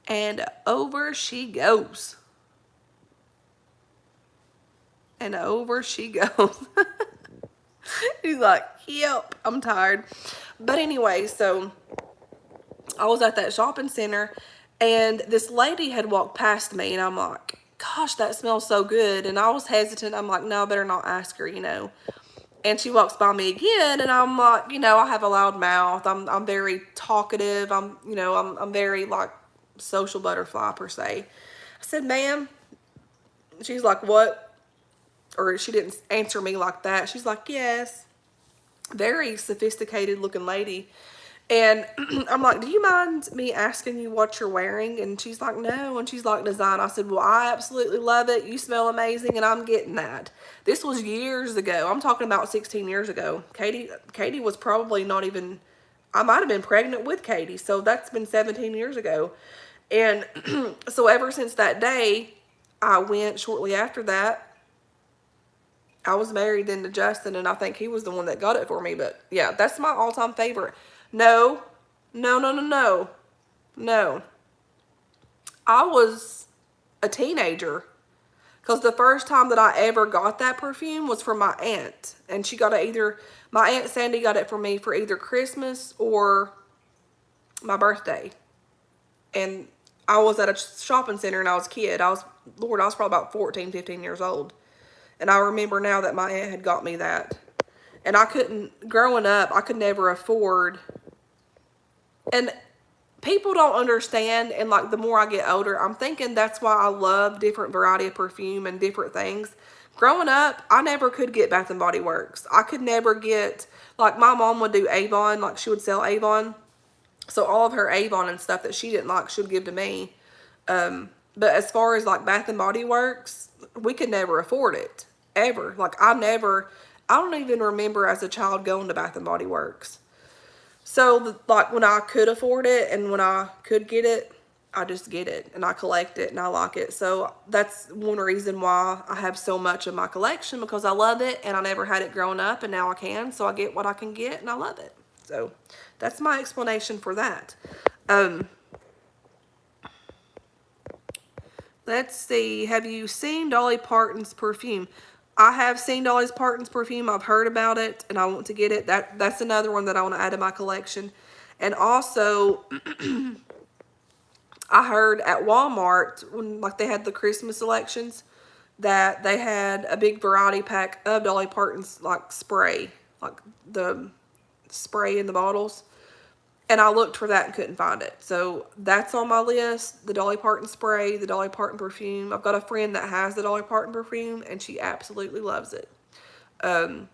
And over she goes. And over she goes. He's like, yep, I'm tired. But anyway, so I was at that shopping center, and this lady had walked past me, and I'm like, gosh, that smells so good. And I was hesitant. I'm like, no, I better not ask her, you know. And she walks by me again, and I'm like, you know, I have a loud mouth. I'm very talkative. I'm very like social butterfly per se. I said, ma'am. She's like, what? Or she didn't answer me like that. She's like, yes. Very sophisticated looking lady. And I'm like, do you mind me asking you what you're wearing? And she's like, no. And she's like, Design. I said, well, I absolutely love it. You smell amazing, and I'm getting that. This was years ago. I'm talking about 16 years ago. Katie was probably not even, I might have been pregnant with Katie. So that's been 17 years ago. And so ever since that day, I went shortly after that. I was married then to Justin, and I think he was the one that got it for me. But yeah, that's my all-time favorite. No. I was a teenager, because the first time that I ever got that perfume was from my aunt. And she got it my Aunt Sandy got it for me for either Christmas or my birthday. And I was at a shopping center, and I was a kid. I was probably about 14, 15 years old. And I remember now that my aunt had got me that. And growing up, I could never afford. And people don't understand, and like the more I get older, I'm thinking that's why I love different variety of perfume and different things. Growing up, I never could get Bath & Body Works. I could never get, like my mom would do Avon, like she would sell Avon. So all of her Avon and stuff that she didn't like, she would give to me. But as far as like Bath & Body Works, we could never afford it. Ever. Like I don't even remember as a child going to Bath & Body Works. So like when I could afford it and when I could get it, I just get it and I collect it and I like it. So that's one reason why I have so much of my collection, because I love it and I never had it growing up, and now I can. So I get what I can get and I love it. So that's my explanation for that. Let's see. Have you seen Dolly Parton's perfume? I have seen Dolly Parton's perfume. I've heard about it, and I want to get it. That's another one that I want to add to my collection. And also, I heard at Walmart, when like they had the Christmas selections, that they had a big variety pack of Dolly Parton's like spray, like the spray in the bottles. And I looked for that and couldn't find it. So that's on my list. The Dolly Parton spray, the Dolly Parton perfume. I've got a friend that has the Dolly Parton perfume, and she absolutely loves it. So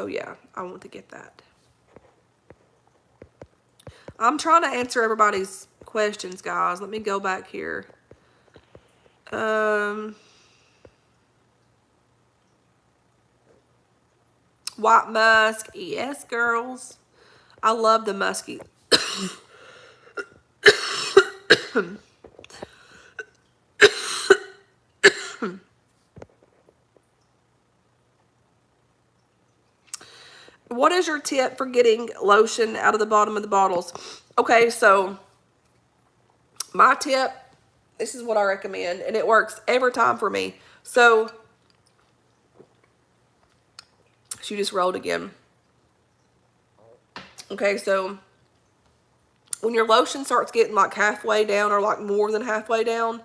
yeah, I want to get that. I'm trying to answer everybody's questions, guys. Let me go back here. White musk. Yes, girls. I love the musky. What is your tip for getting lotion out of the bottom of the bottles? Okay, so my tip, this is what I recommend, and it works every time for me. So, she just rolled again. Okay, so when your lotion starts getting like halfway down or like more than halfway down,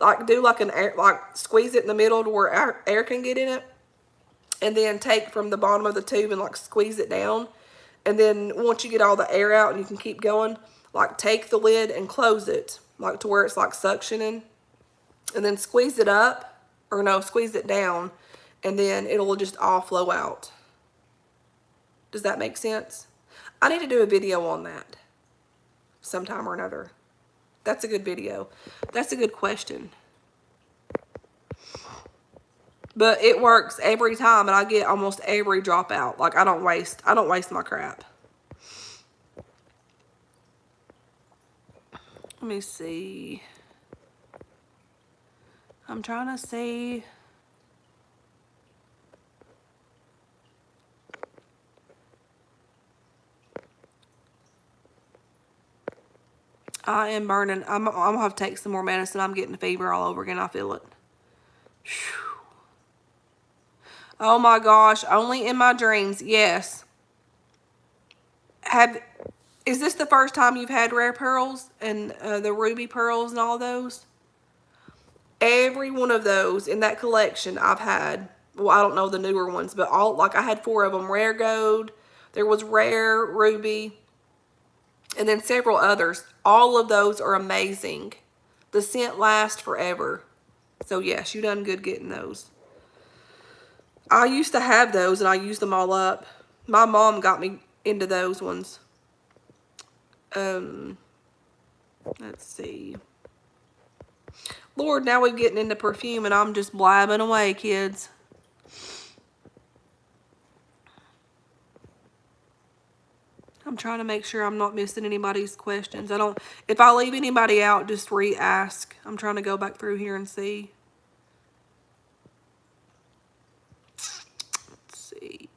like do like an air, like squeeze it in the middle to where air can get in it, and then take from the bottom of the tube and like squeeze it down. And then once you get all the air out and you can keep going, like take the lid and close it, like to where it's like suctioning, and then squeeze it up, or no, squeeze it down, and then it'll just all flow out. Does that make sense? I need to do a video on that sometime or another. That's a good video. That's a good question. But it works every time, and I get almost every drop out. Like I don't waste my crap. Let me see. I'm trying to see. I am burning. I'm gonna have to take some more medicine. I'm getting a fever all over again. I feel it. Whew. Oh my gosh, only in my dreams. Yes. Is this the first time you've had rare pearls and the ruby pearls and all those? Every one of those in that collection I've had. Well, I don't know the newer ones, but all, like I had 4 of them. Rare gold, there was rare ruby, and then several others. All of those are amazing. The scent lasts forever. So yes, you done good getting those. I used to have those and I used them all up. My mom got me into those ones. Let's see. Lord, now we're getting into perfume and I'm just blabbing away, kids. I'm trying to make sure I'm not missing anybody's questions. If I leave anybody out, just re-ask. I'm trying to go back through here and see. Let's see.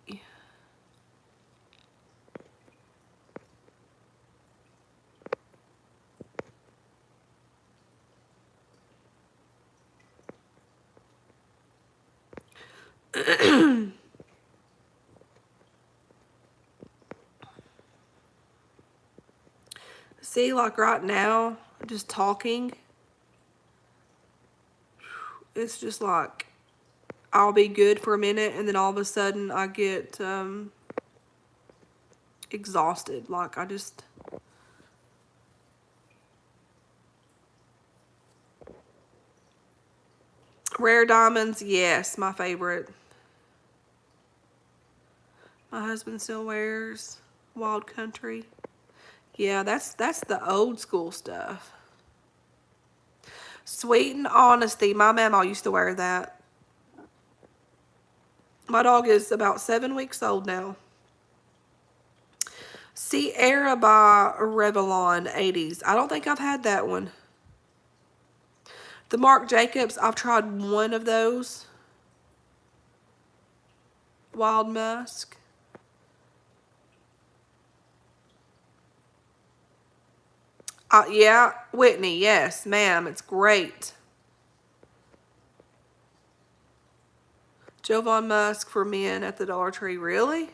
See, like right now, just talking, it's just like I'll be good for a minute and then all of a sudden I get exhausted. Like I just... Rare diamonds, yes, my favorite. My husband still wears Wild Country. Yeah, that's the old school stuff. Sweet and Honesty. My mama used to wear that. My dog is about 7 weeks old now. Sierra by Revlon 80s. I don't think I've had that one. The Marc Jacobs, I've tried one of those. Wild Musk. Yeah, Whitney, yes, ma'am, it's great. Jovan Musk for men at the Dollar Tree, really?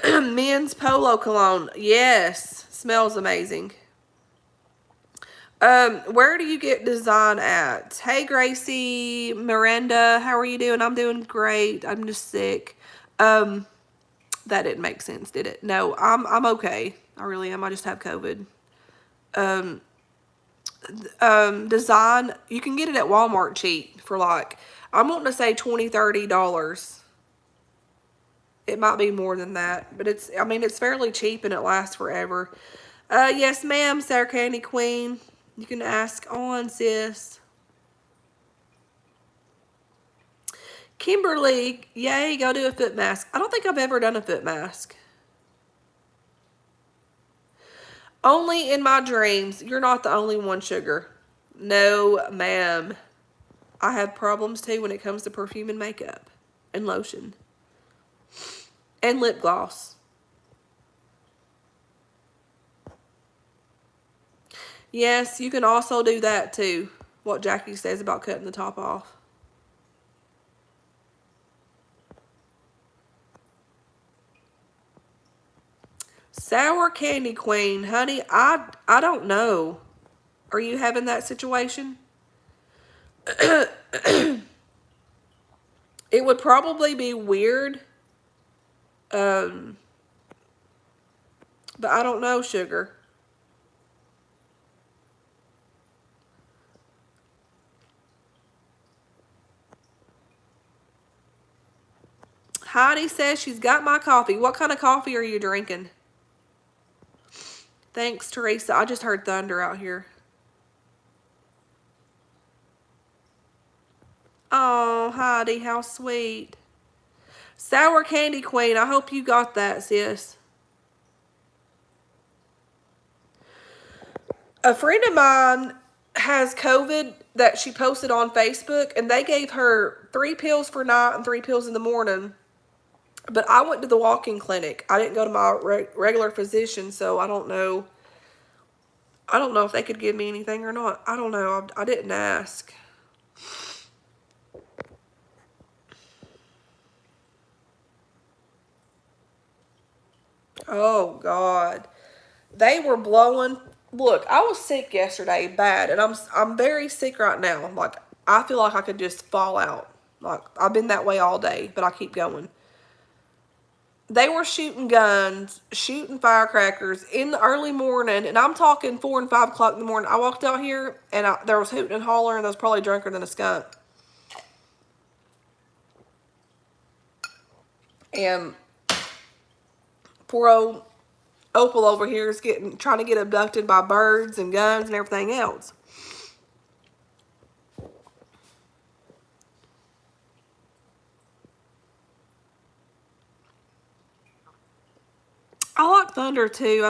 Men's Polo Cologne, yes, smells amazing. Where do you get design at? Hey, Gracie, Miranda, how are you doing? I'm doing great. I'm just sick. That didn't make sense, did it? No, I'm okay. I really am. I just have COVID. Design, you can get it at Walmart cheap for like, I'm wanting to say $20, $30. It might be more than that, but I mean, it's fairly cheap and it lasts forever. Yes, ma'am, Sour Candy Queen. You can ask on, sis. Kimberly, yay, go do a foot mask. I don't think I've ever done a foot mask. Only in my dreams. You're not the only one, sugar. No, ma'am. I have problems too when it comes to perfume and makeup and lotion and lip gloss. Yes, you can also do that too. What Jackie says about cutting the top off. Sour Candy Queen, honey, I don't know. Are you having that situation? It would probably be weird. But I don't know, sugar. Heidi says she's got my coffee. What kind of coffee are you drinking? Thanks, Teresa. I just heard thunder out here. Oh, Heidi, how sweet. Sour Candy Queen, I hope you got that, sis. A friend of mine has COVID that she posted on Facebook, and they gave her 3 pills for night and 3 pills in the morning. But I went to the walk-in clinic. I didn't go to my regular physician, so I don't know. I don't know if they could give me anything or not. I don't know. I didn't ask. Oh, God. They were blowing. Look, I was sick yesterday, bad, and I'm very sick right now. Like, I feel like I could just fall out. Like, I've been that way all day, but I keep going. They were shooting guns, shooting firecrackers in the early morning, and I'm talking 4 and 5 o'clock in the morning. I walked out here, and there was hooting and hollering, and I was probably drunker than a skunk. And poor old Opal over here is trying to get abducted by birds and guns and everything else. I like thunder too.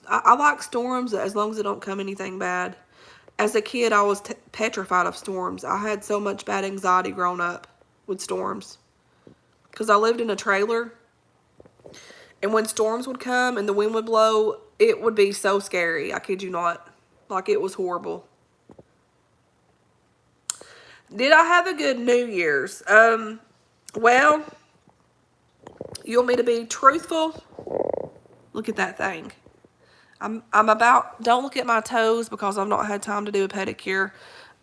I like storms as long as it don't come anything bad. As a kid, I was petrified of storms. I had so much bad anxiety growing up with storms. Because I lived in a trailer. And when storms would come and the wind would blow, it would be so scary. I kid you not. Like, it was horrible. Did I have a good New Year's? Well, you want me to be truthful? Look at that thing. I'm about, don't look at my toes because I've not had time to do a pedicure.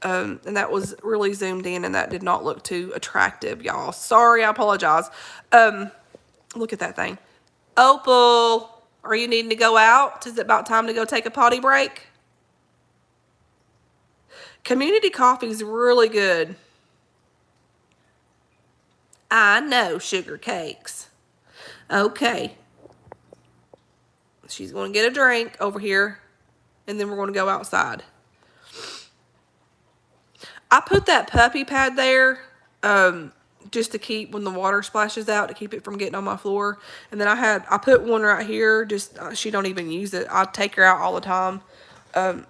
And that was really zoomed in and that did not look too attractive, y'all. Sorry, I apologize. Look at that thing. Opal, are you needing to go out? Is it about time to go take a potty break? Community coffee is really good. I know, sugar cakes. Okay. She's going to get a drink over here, and then we're going to go outside. I put that puppy pad there just to keep, when the water splashes out, to keep it from getting on my floor. And then I put one right here, just she don't even use it. I take her out all the time. Oh,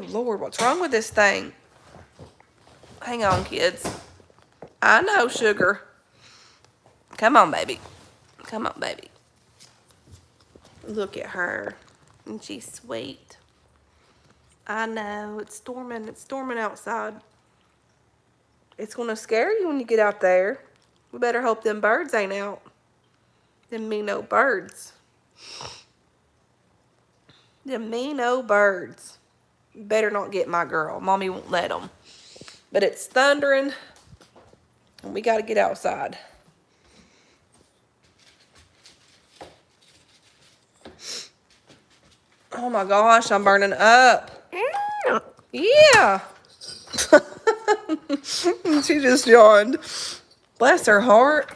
Lord, what's wrong with this thing? Hang on, kids. I know, sugar. Come on, baby. Come on, baby. Look at her. And she's sweet. I know. It's storming. It's storming outside. It's going to scare you when you get out there. We better hope them birds ain't out. Them mean old birds. Them mean old birds. Better not get my girl. Mommy won't let them. But it's thundering. And we got to get outside. Oh my gosh, I'm burning up. Yeah. She just yawned. Bless her heart.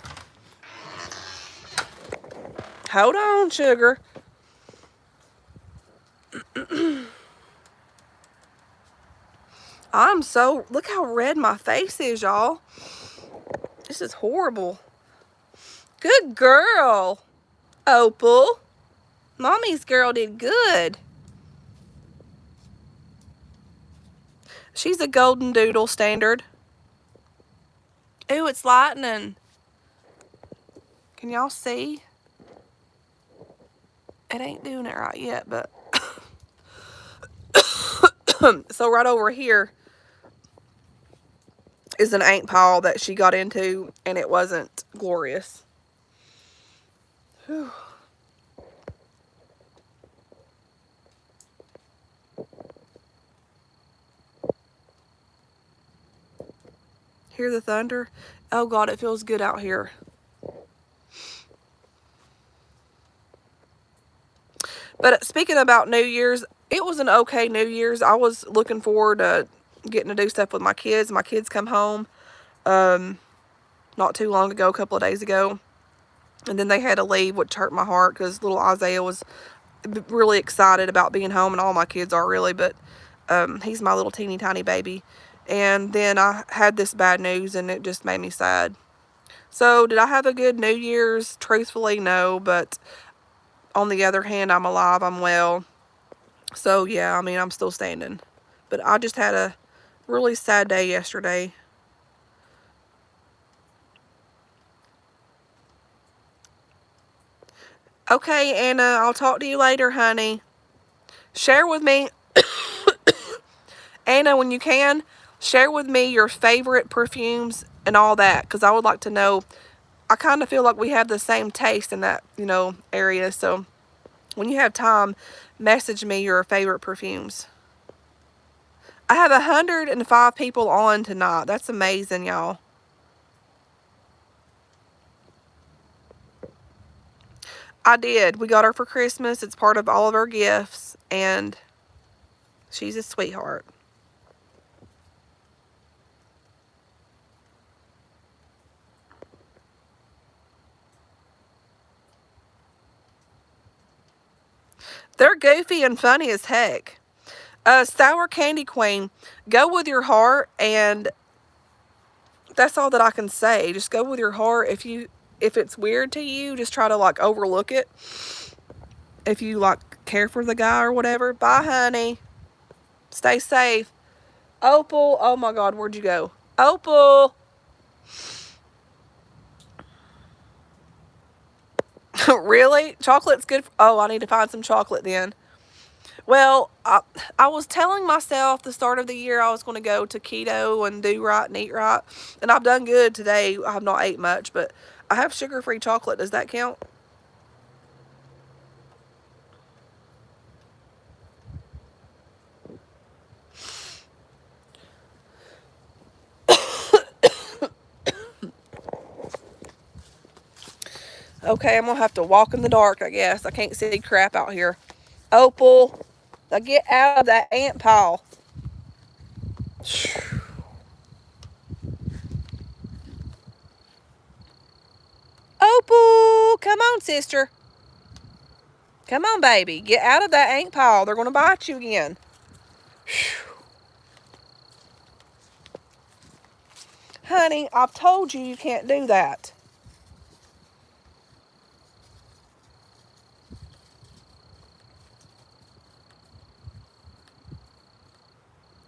Hold on, sugar. Look how red my face is, y'all. This is horrible. Good girl, Opal. Mommy's girl did good. She's a golden doodle standard. Ooh, it's lightning. Can y'all see? It ain't doing it right yet, but... So right over here is an ant pile that she got into, and it wasn't glorious. Whew. Hear the thunder? Oh God, it feels good out here. But speaking about New Year's, it was an okay New Year's. I was looking forward to getting to do stuff with my kids. My kids come home not too long ago, a couple of days ago. And then they had to leave, which hurt my heart because little Isaiah was really excited about being home, and all my kids are really, but he's my little teeny tiny baby. And then I had this bad news, and it just made me sad. So did I have a good New Year's? Truthfully, no, but on the other hand, I'm alive, I'm well. So yeah, I mean, I'm still standing. But I just had a really sad day yesterday. Okay, Anna, I'll talk to you later, honey. Share with me, Anna, when you can, share with me your favorite perfumes and all that, because I would like to know. I kind of feel like we have the same taste in that, area. So when you have time, message me your favorite perfumes. I have 105 people on tonight. That's amazing, y'all. I did. We got her for Christmas. It's part of all of our gifts, and she's a sweetheart. They're goofy and funny as heck. Sour Candy Queen, go with your heart, and that's all that I can say. Just go with your heart. If it's weird to you, just try to overlook it. If you care for the guy or whatever. Bye, honey. Stay safe. Opal, oh my God, where'd you go? Opal. Really? Chocolate's good. Oh, I need to find some chocolate then. Well, I was telling myself the start of the year I was going to go to keto and do right and eat right. And I've done good today. I have not ate much, but I have sugar-free chocolate. Does that count? Okay, I'm going to have to walk in the dark, I guess. I can't see crap out here. Opal, now get out of that ant pile. Opal, come on, sister. Come on, baby. Get out of that ant pile. They're going to bite you again. Honey, I've told you can't do that.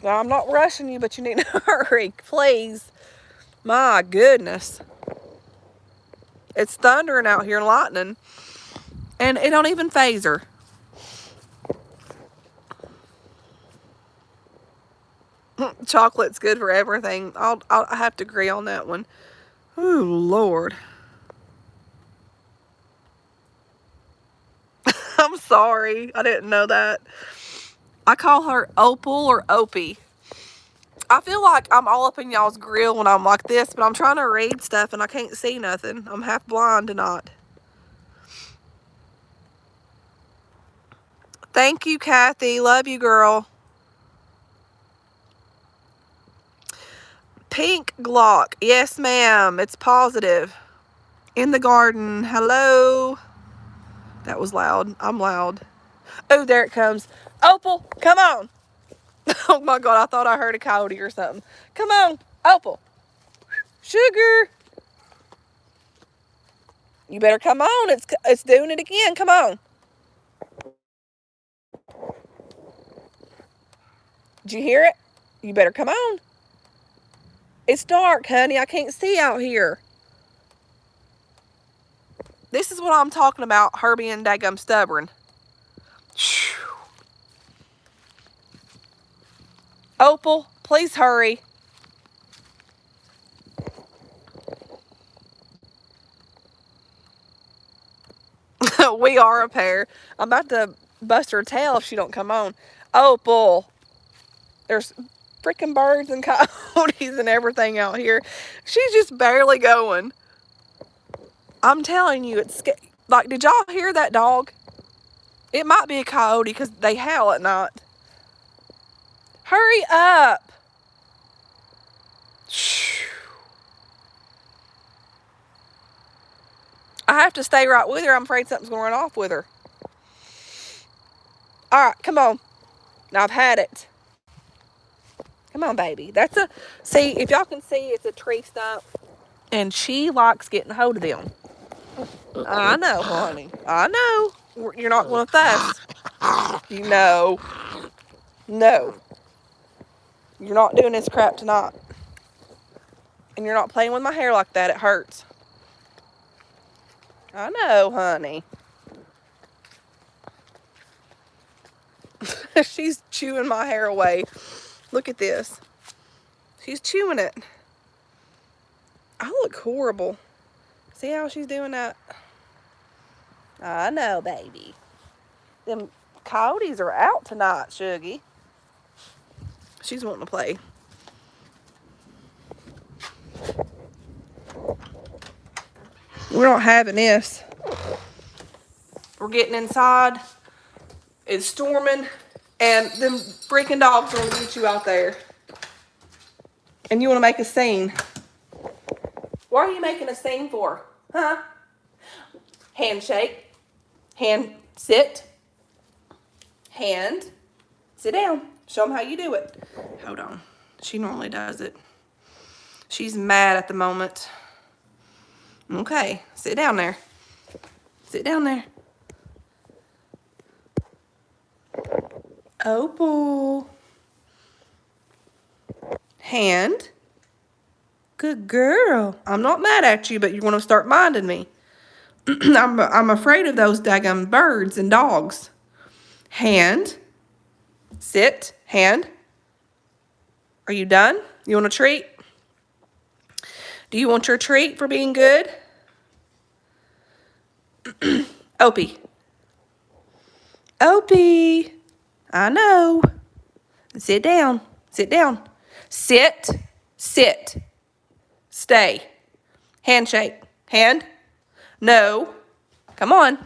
Now, I'm not rushing you, but you need to hurry, please. My goodness. It's thundering out here and lightning. And it don't even phase her. Chocolate's good for everything. I'll have to agree on that one. Oh, Lord. I'm sorry. I didn't know that. I call her Opal or Opie. I feel like I'm all up in y'all's grill when I'm like this, but I'm trying to read stuff and I can't see nothing. I'm half blind tonight. Thank you, Kathy. Love you, girl. Pink Glock. Yes, ma'am. It's positive. In the garden. Hello. That was loud. I'm loud. Oh, there it comes. Opal, come on. Oh my God, I thought I heard a coyote or something. Come on, Opal. Sugar. You better come on. It's doing it again. Come on. Did you hear it? You better come on. It's dark, honey. I can't see out here. This is what I'm talking about, her being daggum stubborn. Opal, please hurry. We are a pair. I'm about to bust her tail if she don't come on. Opal. There's freaking birds and coyotes and everything out here. She's just barely going. I'm telling you, it's like, did y'all hear that dog? It might be a coyote because they howl at night. Hurry up. I have to stay right with her. I'm afraid something's going to run off with her. All right, come on. Now I've had it. Come on, baby. See, if y'all can see, it's a tree stump. And she likes getting a hold of them. I know, honey. I know. You're not going to fuss. You know. No. You're not doing this crap tonight. And you're not playing with my hair like that. It hurts. I know, honey. She's chewing my hair away. Look at this. She's chewing it. I look horrible. See how she's doing that? I know, baby. Them coyotes are out tonight, Shuggy. She's wanting to play. We're not having this. We're getting inside. It's storming. And them freaking dogs are going to get you out there. And you want to make a scene. What are you making a scene for? Huh? Handshake. Hand sit. Hand. Sit down. Show them how you do it. Hold on. She normally does it. She's mad at the moment. Okay. Sit down there. Sit down there. Opal. Hand. Good girl. I'm not mad at you, but you're going to start minding me. I'm afraid of those daggum birds and dogs. Hand. Sit. Hand. Are you done? You want a treat? Do you want your treat for being good? Opie. Opie. I know. Sit down. Sit down. Sit. Sit. Stay. Handshake. Hand. No. Come on.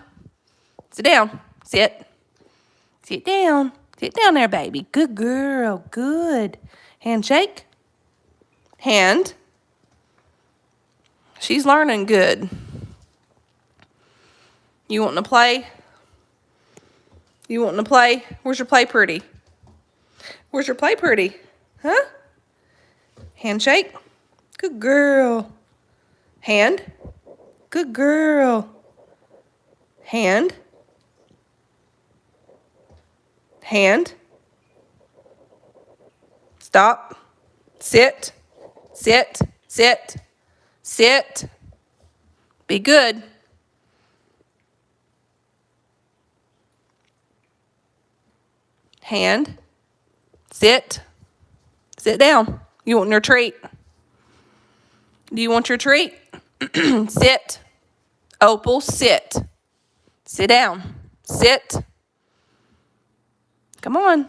Sit down. Sit. Sit down. Sit down there, baby. Good girl. Good. Handshake. Hand. She's learning good. You wanting to play? You wanting to play? Where's your play pretty? Where's your play pretty? Huh? Handshake. Good girl. Hand. Good girl. Hand. Hand. Stop. Sit. Sit. Sit. Sit. Be good. Hand. Sit. Sit down. You want your treat? Do you want your treat? Sit. Opal, sit. Sit down. Sit. Come on.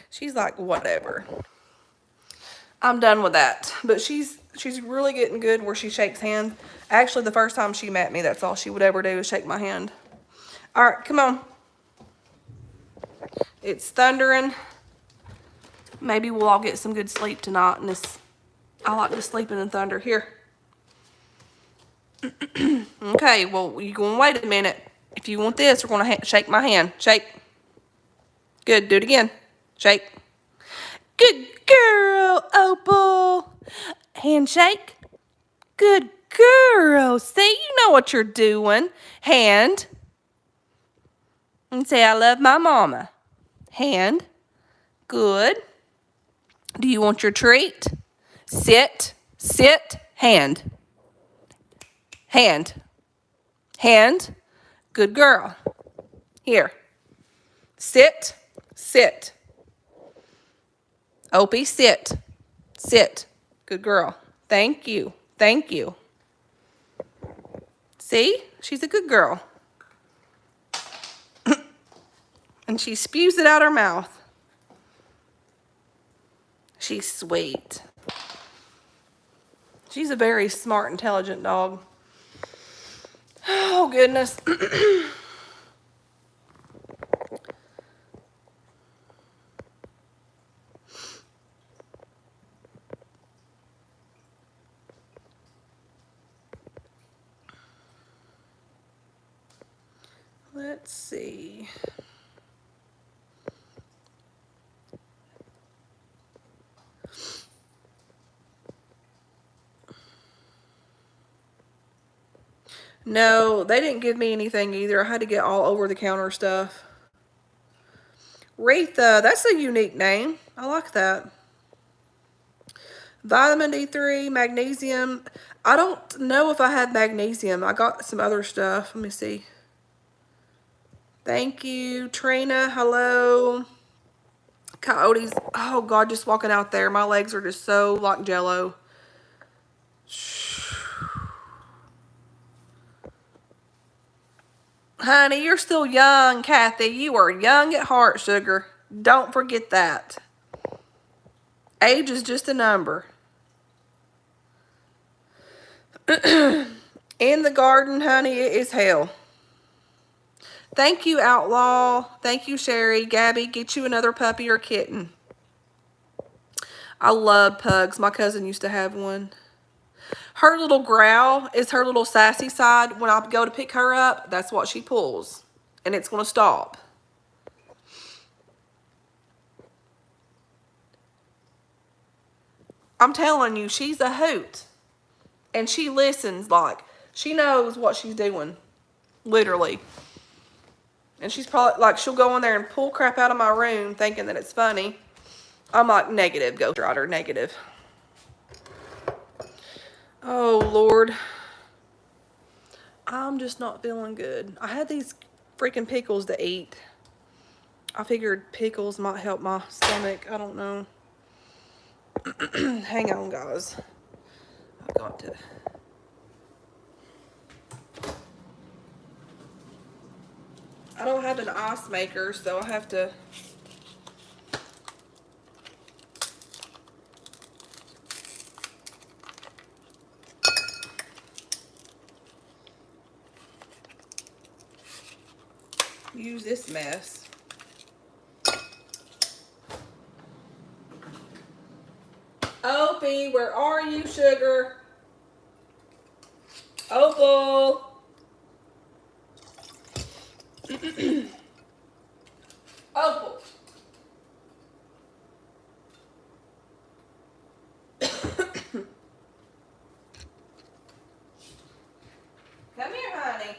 She's like, whatever. I'm done with that. But she's really getting good where she shakes hands. Actually, the first time she met me, that's all she would ever do is shake my hand. All right, come on. It's thundering. Maybe we'll all get some good sleep tonight. And I like to sleep in the thunder. Here. Okay, well, you're going to wait a minute. If you want this, we're going to shake my hand. Shake. Good. Do it again. Shake. Good girl, Opal. Handshake. Good girl. See, you know what you're doing. Hand. And say, I love my mama. Hand. Good. Do you want your treat? Sit. Sit. Hand. Hand. Hand. Good girl. Here. Sit. Sit. Opie, sit. Sit. Good girl. Thank you. Thank you. See? She's a good girl. And she spews it out her mouth. She's sweet. She's a very smart, intelligent dog. Oh, goodness. Let's see. No, they didn't give me anything either. I had to get all over-the-counter stuff. Retha, that's a unique name. I like that. Vitamin D3, magnesium. I don't know if I had magnesium. I got some other stuff. Let me see. Thank you. Trina, hello. Coyotes. Oh, God, just walking out there. My legs are just so like jello. Honey, you're still young, Kathy. You are young at heart, sugar. Don't forget that. Age is just a number. In the garden, honey, it is hell. Thank you, Outlaw. Thank you, Sherry. Gabby, get you another puppy or kitten. I love pugs. My cousin used to have one. Her little growl is her little sassy side. When I go to pick her up, that's what she pulls. And it's going to stop. I'm telling you, she's a hoot. And she listens like, she knows what she's doing. Literally. And she's probably, like, she'll go in there and pull crap out of my room thinking that it's funny. I'm like, negative, Ghost Rider, negative. Oh, Lord. I'm just not feeling good. I had these freaking pickles to eat. I figured pickles might help my stomach. I don't know. Hang on, guys. I've got to... I don't have an ice maker, so I have to... use this mess. Opie, where are you, sugar? Opal. Opal. Come here, honey.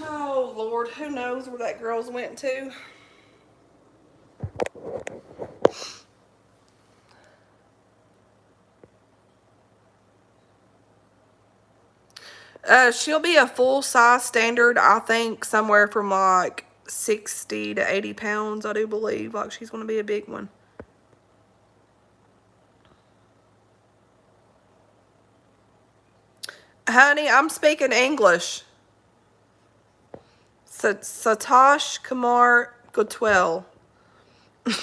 Oh, Lord, who knows where that girl's went to? She'll be a full-size standard, I think, somewhere from like 60 to 80 pounds, I do believe. Like, she's going to be a big one. Honey, I'm speaking English. Satosh Kumar Gotwell. I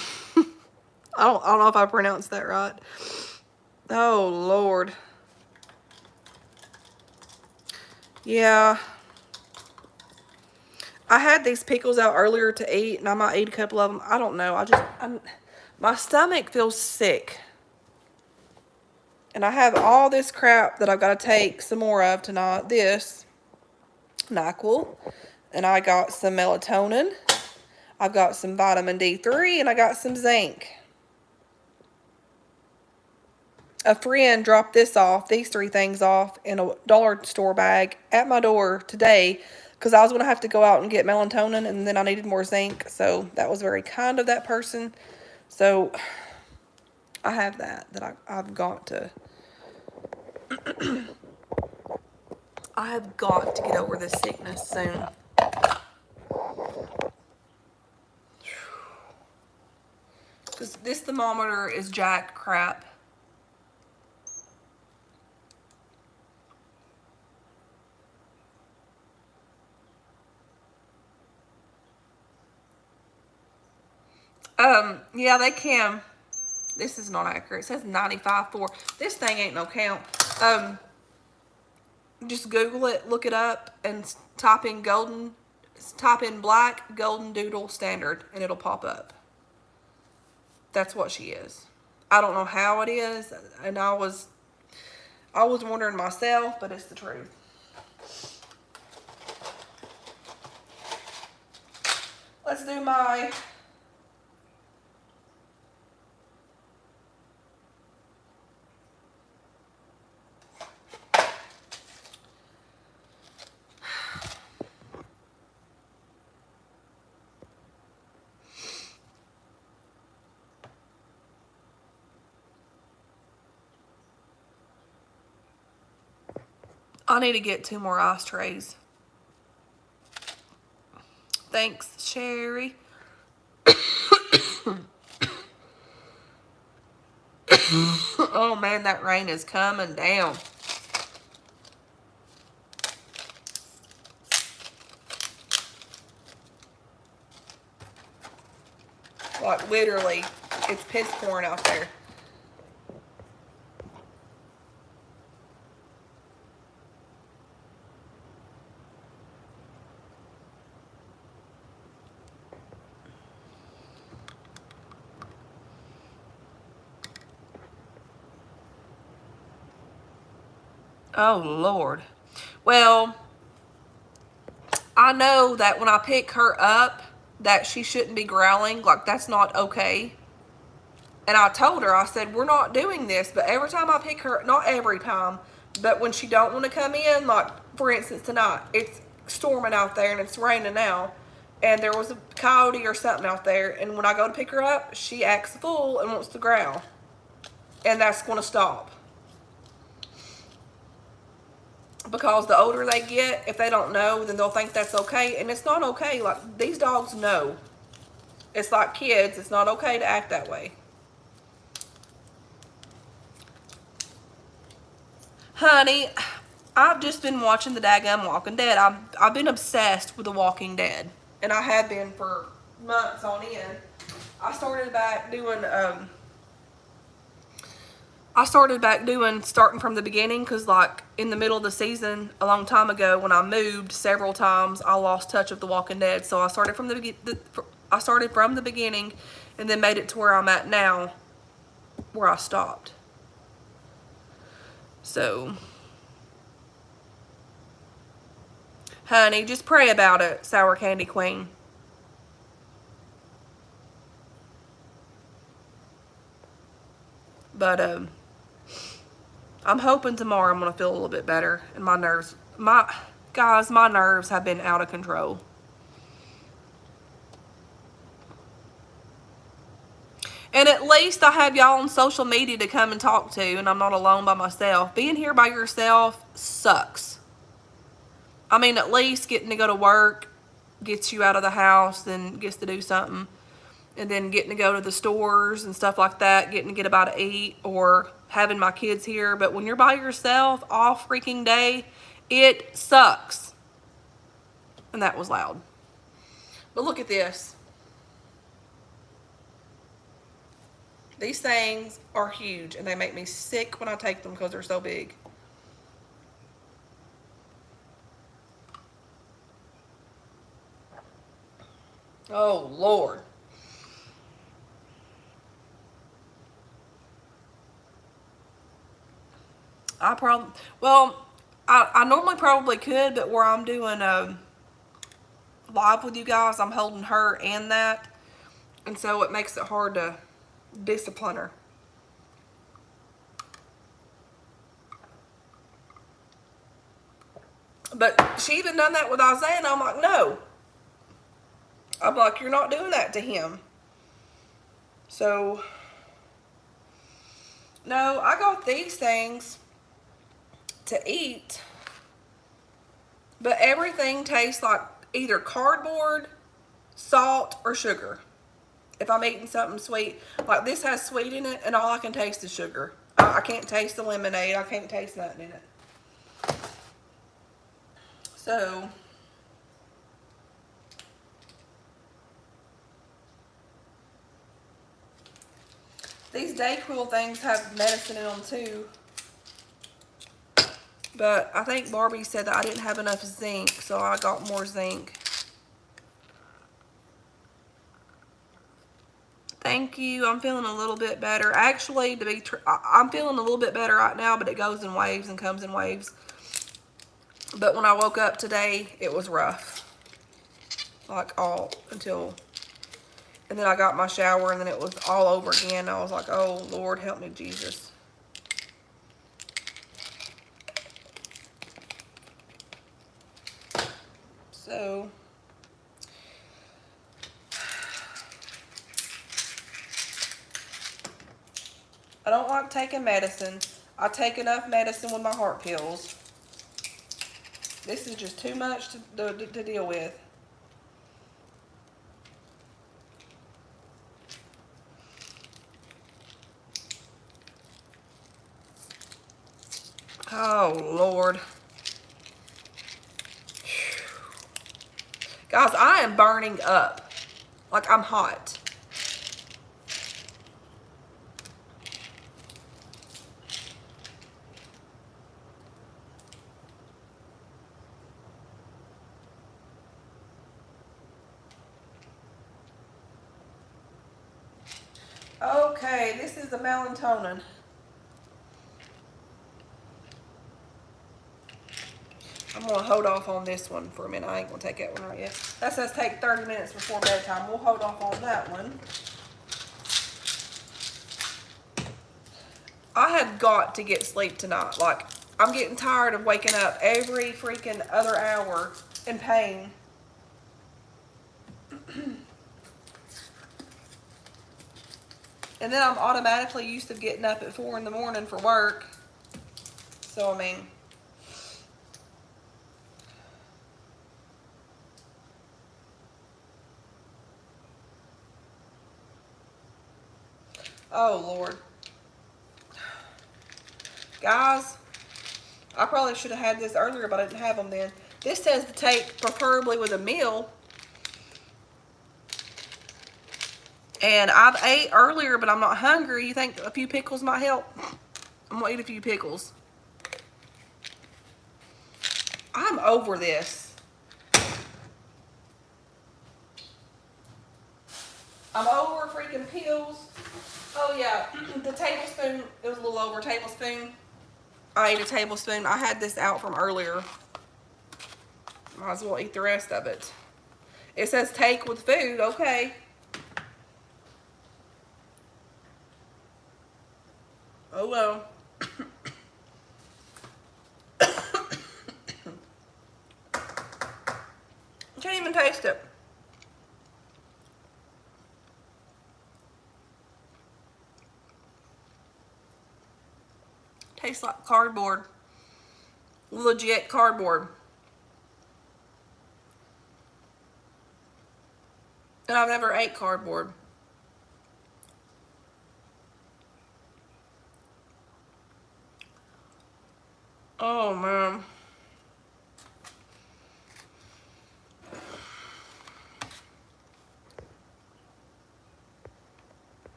don't know if I pronounced that right. Oh, Lord. Yeah. I had these pickles out earlier to eat, and I might eat a couple of them. I don't know. My stomach feels sick. And I have all this crap that I've got to take some more of tonight. This, NyQuil. And I got some melatonin. I've got some vitamin D3, and I got some zinc. A friend dropped these 3 things off in a dollar store bag at my door today because I was going to have to go out and get melatonin, and then I needed more zinc. So that was very kind of that person. So I have that I've got to. I have got to get over this sickness soon. Because this thermometer is jack crap. Yeah, they can. This is not accurate. It says 95.4. This thing ain't no count. Just Google it, look it up, and type in black golden doodle standard, and it'll pop up. That's what she is. I don't know how it is, and I was wondering myself, but it's the truth. Let's do my I need to get 2 more ice trays. Thanks, Sherry. Oh man, that rain is coming down. Like literally, it's piss pouring out there. Oh Lord. Well, I know that when I pick her up that she shouldn't be growling. Like, that's not okay. And I told her, I said, we're not doing this. But every time I pick her, not every time, but when she don't want to come in, like for instance tonight, it's storming out there and it's raining now, and there was a coyote or something out there, and when I go to pick her up, she acts a fool and wants to growl. And that's going to stop. Because the older they get, if they don't know, then they'll think that's okay. And it's not okay. Like, these dogs know. It's like kids. It's not okay to act that way. Honey, I've just been watching the daggum Walking Dead. I've been obsessed with The Walking Dead. And I have been for months on end. I started back doing starting from the beginning because, like, in the middle of the season a long time ago when I moved several times, I lost touch of The Walking Dead. So I started from the beginning and then made it to where I'm at now, where I stopped. So, honey, just pray about it, Sour Candy Queen. But I'm hoping tomorrow I'm going to feel a little bit better. And my nerves have been out of control. And at least I have y'all on social media to come and talk to, and I'm not alone by myself. Being here by yourself sucks. I mean, at least getting to go to work gets you out of the house, then gets to do something. And then getting to go to the stores and stuff like that, getting to get about to eat, or having my kids here. But when you're by yourself all freaking day, it sucks. And that was loud. But look at this. These things are huge, and they make me sick when I take them because they're so big. Oh, Lord. I probably, well, I normally probably could, but where I'm doing live with you guys, I'm holding her and that. And so it makes it hard to discipline her. But she even done that with Isaiah, and I'm like, no. I'm like, you're not doing that to him. So, no, I got these things to eat, but everything tastes like either cardboard, salt, or sugar. If I'm eating something sweet, like this has sweet in it, and all I can taste is sugar. I can't taste the lemonade. I can't taste nothing in it. So, these DayQuil things have medicine in them too. But I think Barbie said that I didn't have enough zinc, so I got more zinc. Thank you. I'm feeling a little bit better. Actually, I'm feeling a little bit better right now, but it goes in waves and comes in waves. But when I woke up today, it was rough. Like all until, and then I got my shower, and then it was all over again. I was like, oh, Lord, help me, Jesus. So, I don't like taking medicine. I take enough medicine with my heart pills. This is just too much to deal with. Oh, Lord. Guys, I am burning up. Like I'm hot. Okay, this is the melatonin. I'm going to hold off on this one for a minute. I ain't going to take that one right yet. That says take 30 minutes before bedtime. We'll hold off on that one. I have got to get sleep tonight. Like, I'm getting tired of waking up every freaking other hour in pain. And then I'm automatically used to getting up at 4 in the morning for work. So, I mean, oh, Lord. Guys, I probably should have had this earlier, but I didn't have them then. This says to take preferably with a meal. And I've ate earlier, but I'm not hungry. You think a few pickles might help? I'm going to eat a few pickles. I'm over this. I'm over freaking pills. Oh, yeah. The tablespoon, it was a little over a tablespoon. I ate a tablespoon. I had this out from earlier. Might as well eat the rest of it. It says take with food. Okay. Oh, well. Can't even taste it. Tastes like cardboard. Legit cardboard. And I've never ate cardboard. Oh, man.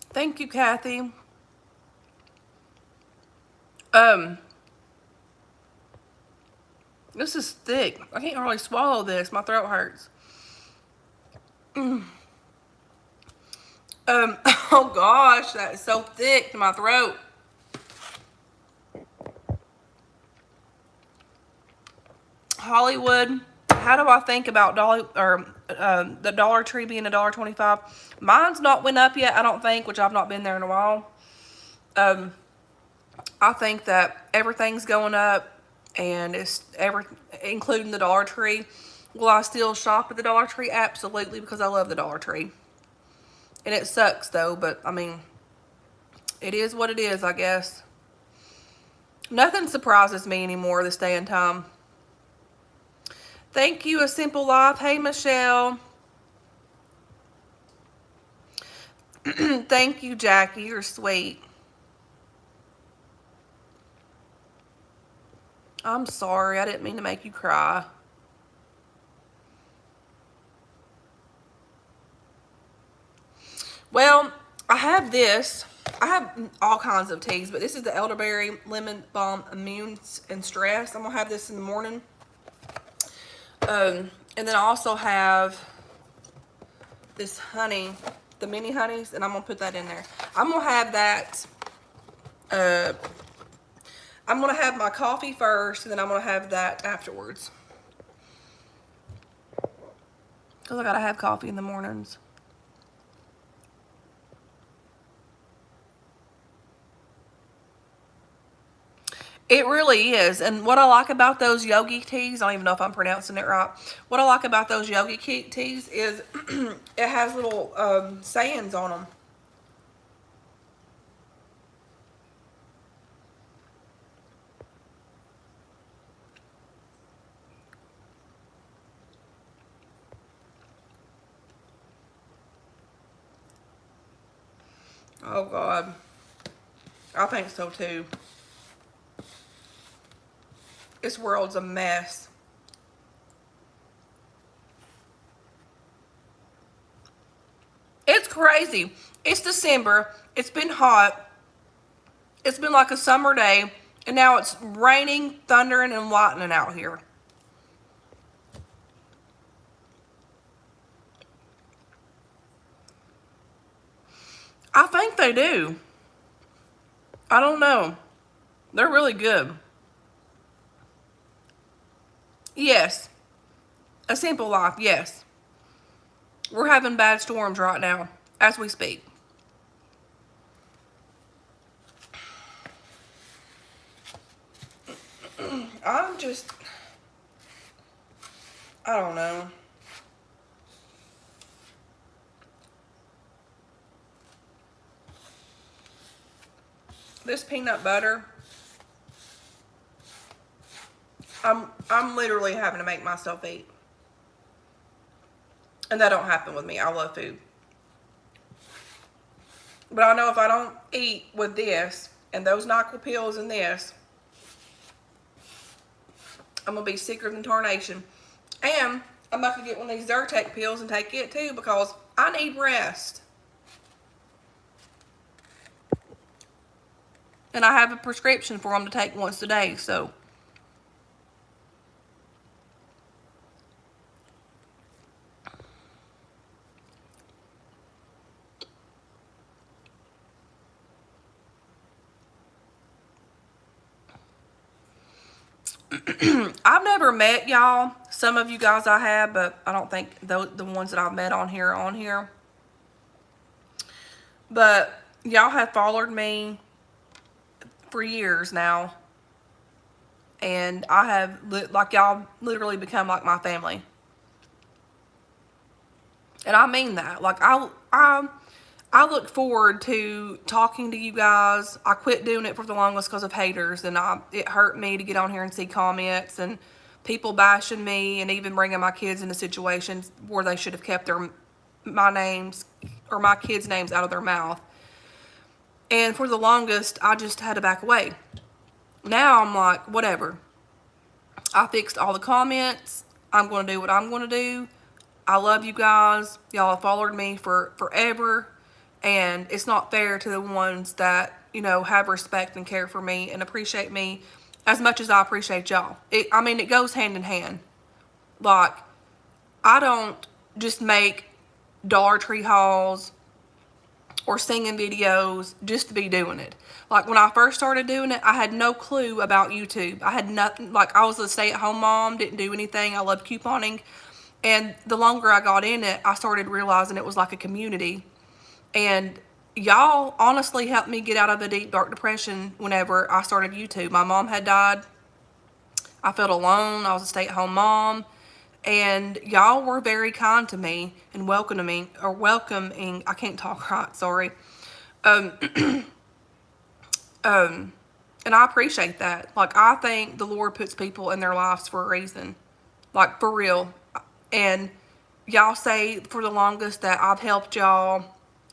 Thank you, Kathy. This is thick. I can't hardly swallow this. My throat hurts. Oh gosh, that is so thick to my throat. Hollywood. How do I think about the Dollar Tree being $1.25? Mine's not went up yet, I don't think, which I've not been there in a while. I think that everything's going up, and including the Dollar Tree. Will I still shop at the Dollar Tree? Absolutely, because I love the Dollar Tree. And it sucks though, but I mean, it is what it is, I guess. Nothing surprises me anymore this day and time. Thank you, A Simple Life. Hey, Michelle. Thank you, Jackie. You're sweet. I'm sorry. I didn't mean to make you cry. Well, I have this. I have all kinds of teas, but this is the elderberry lemon balm immune and stress. I'm gonna have this in the morning. And then I also have this honey, the mini honeys, and I'm gonna put that in there. I'm gonna have that. I'm gonna have my coffee first, and then I'm gonna have that afterwards. Cause I gotta have coffee in the mornings. It really is. And what I like about those yogi teas, I don't even know if I'm pronouncing it right. What I like about those yogi teas is it has little sayings on them. Oh God. I think so too. This world's a mess. It's crazy. It's December. It's been hot. It's been like a summer day. And now it's raining, thundering, and lightning out here. I think they do. I don't know. They're really good. Yes. A Simple Life, yes. We're having bad storms right now, as we speak. I'm just, I don't know. This peanut butter, I'm literally having to make myself eat. And that don't happen with me. I love food. But I know if I don't eat with this and those NyQuil pills and this, I'm going to be sicker than tarnation. And I'm about to get one of these Zyrtec pills and take it too because I need rest. And I have a prescription for them to take once a day, so. I've never met y'all. Some of you guys I have, but I don't think the ones that I've met on here are on here. But y'all have followed me for years now. And I have, like, y'all literally become like my family. And I mean that. Like, I look forward to talking to you guys. I quit doing it for the longest because of haters, and it hurt me to get on here and see comments and people bashing me and even bringing my kids into situations where they should have kept my names or my kids' names out of their mouth. And for the longest, I just had to back away. Now I'm like, whatever. I fixed all the comments. I'm going to do what I'm going to do. I love you guys. Y'all have followed me for forever. And it's not fair to the ones that, you know, have respect and care for me and appreciate me as much as I appreciate y'all. I mean, it goes hand in hand. Like, I don't just make Dollar Tree hauls or singing videos just to be doing it. Like, when I first started doing it, I had no clue about YouTube. I had nothing. Like, I was a stay-at-home mom, didn't do anything. I loved couponing. And the longer I got in it, I started realizing it was like a community. And y'all honestly helped me get out of a deep, dark depression whenever I started YouTube. My mom had died. I felt alone. I was a stay-at-home mom. And y'all were very kind to me and welcoming. I can't talk right, sorry. Um, and I appreciate that. Like, I think the Lord puts people in their lives for a reason. Like, for real. And y'all say for the longest that I've helped y'all.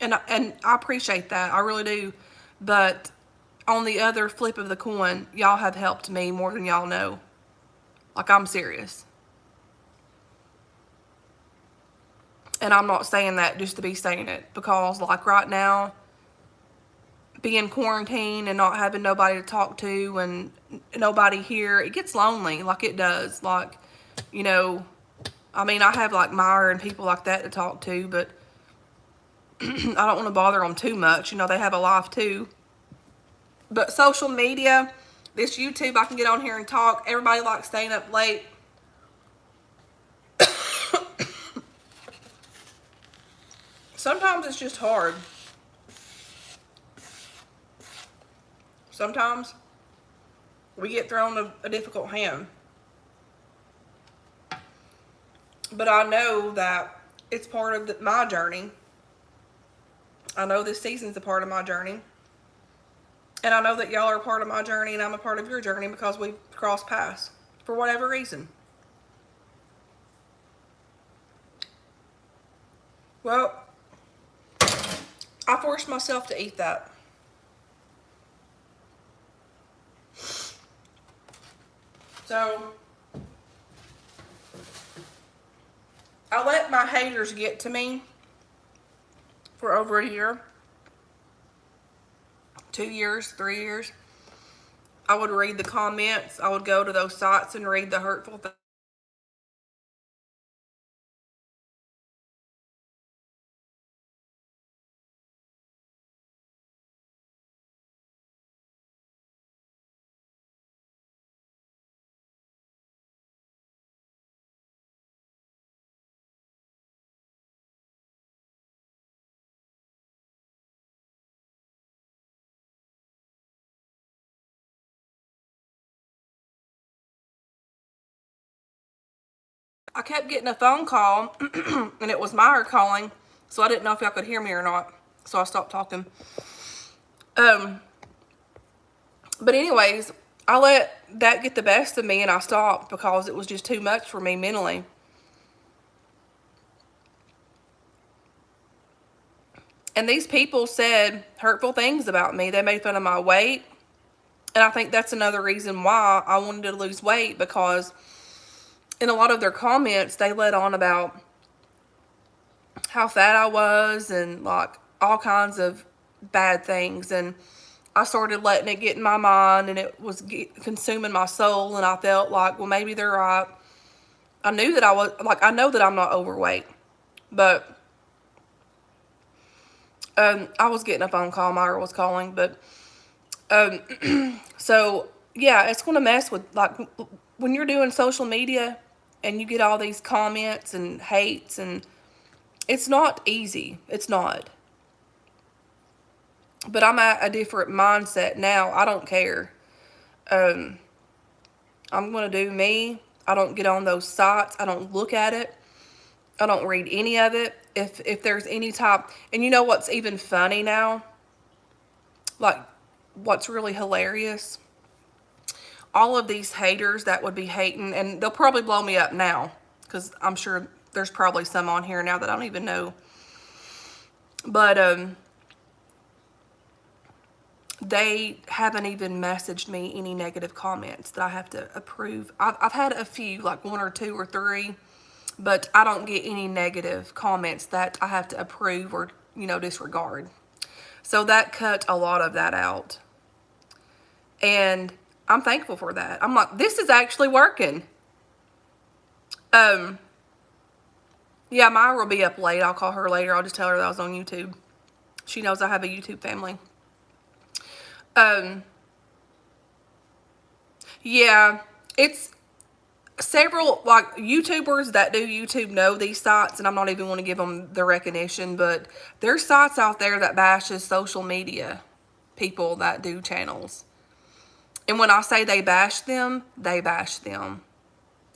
And I appreciate that. I really do. But on the other flip of the coin, y'all have helped me more than y'all know. Like, I'm serious. And I'm not saying that just to be saying it, because like right now, being quarantined and not having nobody to talk to and nobody here, it gets lonely. Like, it does. Like, you know, I mean, I have like Myra and people like that to talk to, but I don't want to bother them too much. You know, they have a life too. But social media, this YouTube, I can get on here and talk. Everybody likes staying up late. Sometimes it's just hard. Sometimes we get thrown a difficult hand. But I know that it's part of my journey. I know this season's a part of my journey. And I know that y'all are a part of my journey and I'm a part of your journey because we crossed paths for whatever reason. Well, I forced myself to eat that. So, I let my haters get to me for over a year, 2 years, 3 years. I would read the comments. I would go to those sites and read the hurtful things. I kept getting a phone call, and it was Myra calling, so I didn't know if y'all could hear me or not, so I stopped talking. But anyways, I let that get the best of me, and I stopped because it was just too much for me mentally. And these people said hurtful things about me. They made fun of my weight. And I think that's another reason why I wanted to lose weight, because in a lot of their comments, they let on about how fat I was and like all kinds of bad things. And I started letting it get in my mind, and it was consuming my soul. And I felt like, well, maybe they're right. I knew that I was, like, I know that I'm not overweight, but I was getting a phone call. Myra was calling, but so yeah, it's going to mess with, like, when you're doing social media and you get all these comments and hates, and it's not easy. It's not. But I'm at a different mindset now. I don't care. I'm going to do me. I don't get on those sites. I don't look at it. I don't read any of it. If there's any type, and you know what's even funny now? Like, what's really hilarious? All of these haters that would be hating, and they'll probably blow me up now, because I'm sure there's probably some on here now that I don't even know. But they haven't even messaged me any negative comments that I have to approve. I've had a few, like 1 or 2 or 3, but I don't get any negative comments that I have to approve or disregard. So that cut a lot of that out. And I'm thankful for that. I'm like, this is actually working. Yeah, Myra will be up late. I'll call her later. I'll just tell her that I was on YouTube. She knows I have a YouTube family. Yeah, it's several, like, YouTubers that do YouTube know these sites, and I'm not even want to give them the recognition, but there's sites out there that bashes social media people that do channels. And when I say they bash them, they bash them.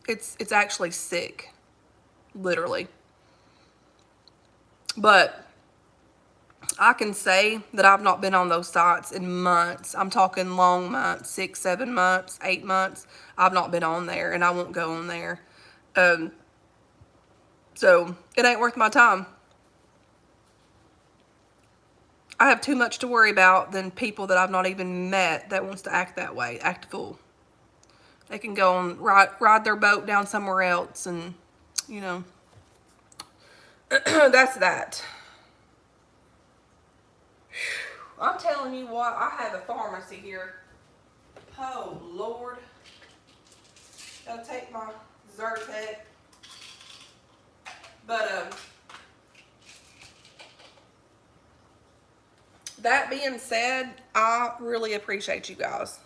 It's actually sick, literally. But I can say that I've not been on those sites in months. I'm talking long months, 6, 7 months, 8 months. I've not been on there, and I won't go on there. So it ain't worth my time. I have too much to worry about than people that I've not even met that wants to act that way, act a fool. They can go and ride their boat down somewhere else, and, that's that. I'm telling you what, I have a pharmacy here. Oh, Lord. Gotta take my Zyrtec. But, that being said, I really appreciate you guys.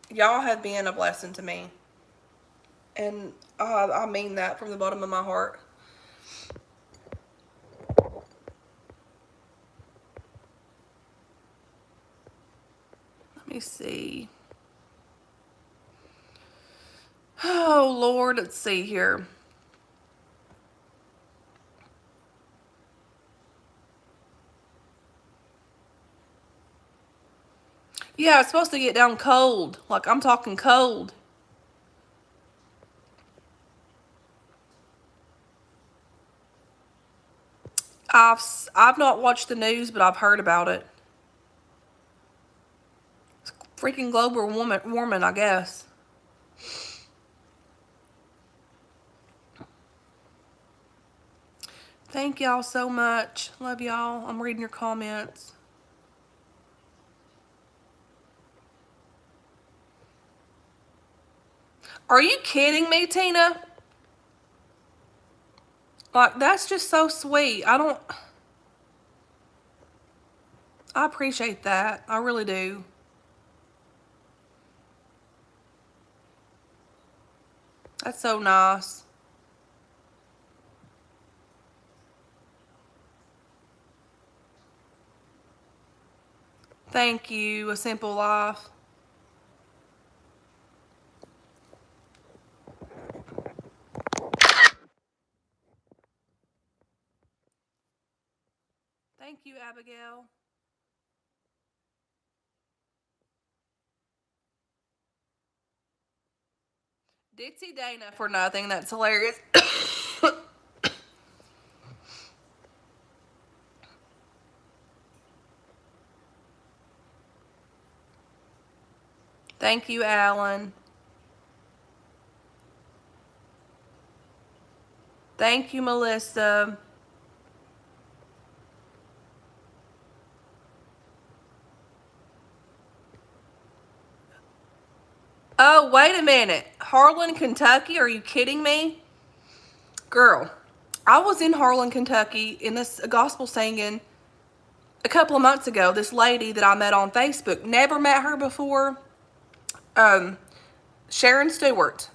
Y'all have been a blessing to me. And I mean that from the bottom of my heart. Let me see. Oh, Lord, let's see here. Yeah, it's supposed to get down cold. Like, I'm talking cold. I've not watched the news, but I've heard about it. It's freaking global warming, I guess. Thank y'all so much. Love y'all. I'm reading your comments. Are you kidding me, Tina? Like, that's just so sweet. I appreciate that. I really do. That's so nice. Thank you, A Simple Life. Thank you, Abigail. Ditsy Dana for nothing. That's hilarious. Thank you, Alan. Thank you, Melissa. Oh, wait a minute. Harlan, Kentucky? Are you kidding me? Girl, I was in Harlan, Kentucky in this gospel singing a couple of months ago. This lady that I met on Facebook, never met her before, Sharon Stewart.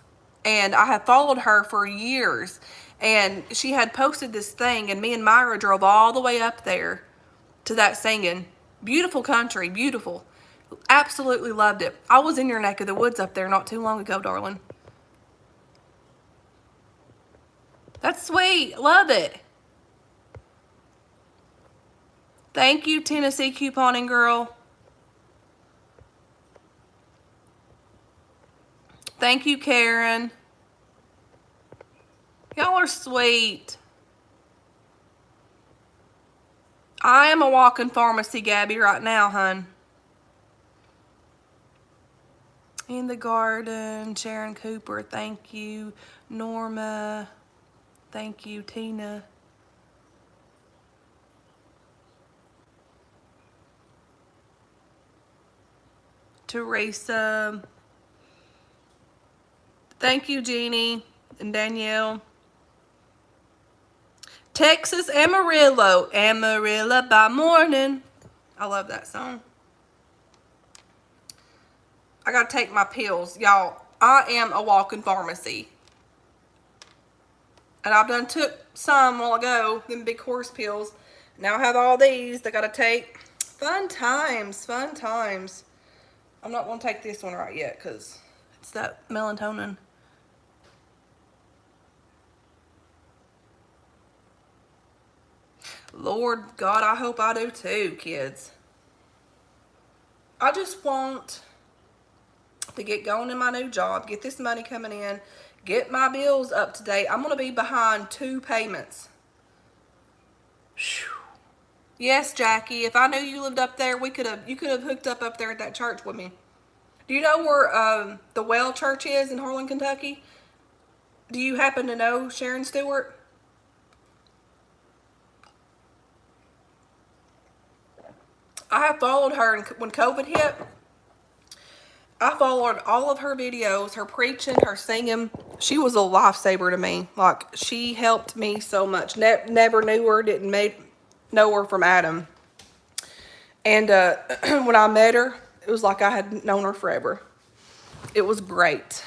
And I have followed her for years. And she had posted this thing, and me and Myra drove all the way up there to that singing. Beautiful country, beautiful. Absolutely loved it. I was in your neck of the woods up there not too long ago, darling. That's sweet. Love it. Thank you, Tennessee couponing girl. Thank you, Karen. Y'all are sweet. I am a walking pharmacy, Gabby, right now, hun. In the garden, Sharon Cooper, thank you. Norma, thank you. Tina. Teresa. Thank you, Jeannie and Danielle. Texas Amarillo. Amarillo by morning. I love that song. I gotta take my pills. Y'all, I am a walking pharmacy. And I've done took some while ago, them big horse pills. Now I have all these that gotta take. Fun times, fun times. I'm not gonna take this one right yet because it's that melatonin. Lord God, I hope I do too, kids. I just want to get going in my new job, get this money coming in, get my bills up to date. I'm gonna be behind 2 payments. Whew. Yes, Jackie, if I knew you lived up there, you could have hooked up there at that church with me. Do you know where the Well Church is in Harlan, Kentucky? Do you happen to know Sharon Stewart? I have followed her, and when COVID hit, I followed all of her videos, her preaching, her singing. She was a lifesaver to me. Like, she helped me so much. Never knew her, didn't know her from Adam. And when I met her, it was like I had known her forever. It was great.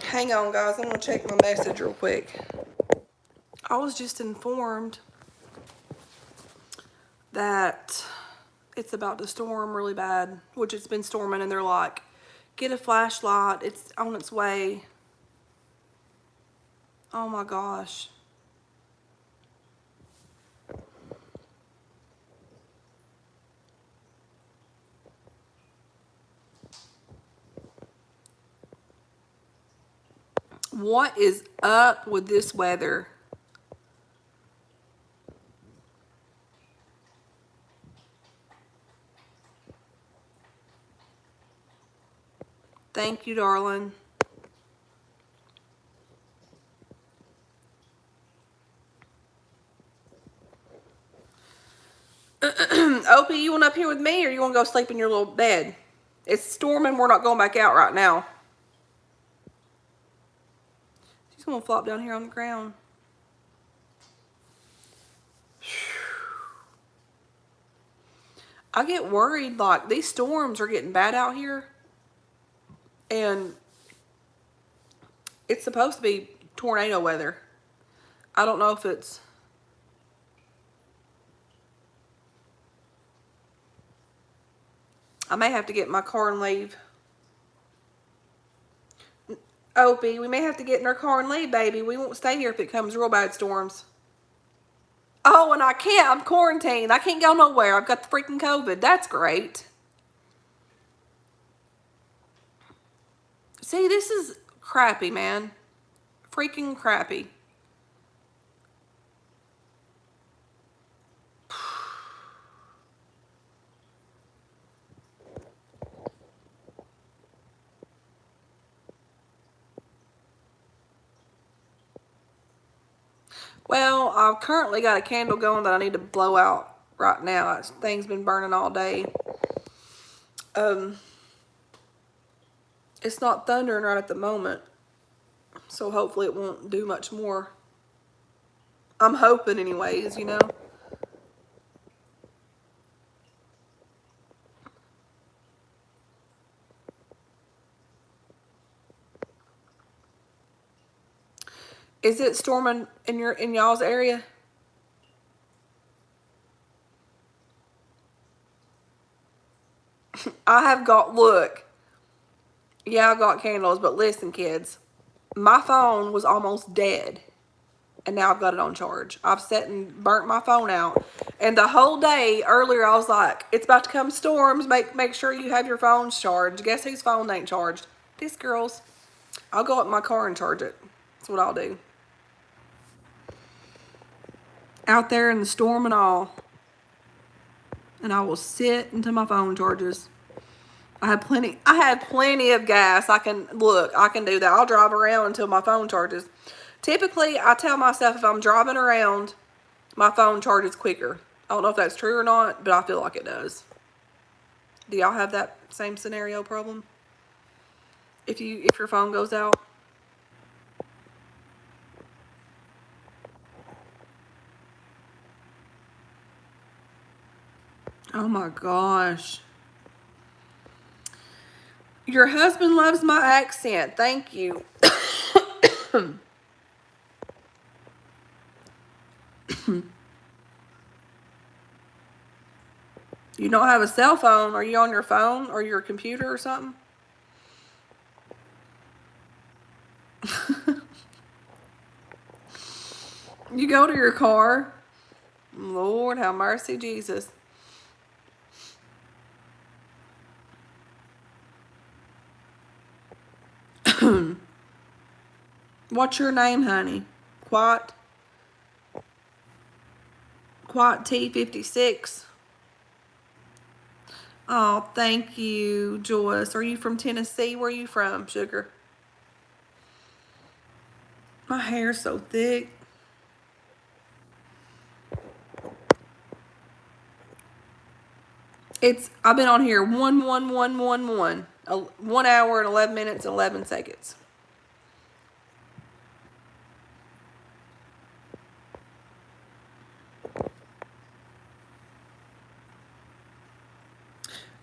Hang on, guys. I'm going to check my message real quick. I was just informed that it's about to storm really bad, which it's been storming, and they're like, get a flashlight, it's on its way. Oh my gosh. What is up with this weather? Thank you, darling. Opie, you want up here with me, or you want to go sleep in your little bed? It's storming. We're not going back out right now. She's going to flop down here on the ground. I get worried, like, these storms are getting bad out here. And it's supposed to be tornado weather. I don't know if it's... I may have to get in my car and leave. Opie, we may have to get in our car and leave, baby. We won't stay here if it comes real bad storms. Oh, and I can't. I'm quarantined. I can't go nowhere. I've got the freaking COVID. That's great. See, this is crappy, man. Freaking crappy. Well, I've currently got a candle going that I need to blow out right now. That thing's been burning all day. It's not thundering right at the moment, so hopefully it won't do much more. I'm hoping anyways, you know. Is it storming in y'all's area? I have got, look, yeah, I got candles, but listen, kids, my phone was almost dead, and now I've got it on charge. I've sat and burnt my phone out, and the whole day earlier I was like, it's about to come storms, make sure you have your phones charged. Guess whose phone ain't charged? This girl's. I'll go up in my car and charge it. That's what I'll do. Out there in the storm and all, and I will sit until my phone charges. I had plenty of gas. I can do that. I'll drive around until my phone charges. Typically, I tell myself if I'm driving around, my phone charges quicker. I don't know if that's true or not, but I feel like it does. Do y'all have that same scenario problem? If your phone goes out? Oh my gosh. Your husband loves my accent. Thank you. You don't have a cell phone? Are you on your phone or your computer or something? You go to your car? Lord have mercy, Jesus. What's your name, honey? Quat T56. Oh, thank you, Joyce. Are you from Tennessee? Where are you from, sugar? My hair's so thick. I've been on here 1 hour and 11 minutes and 11 seconds.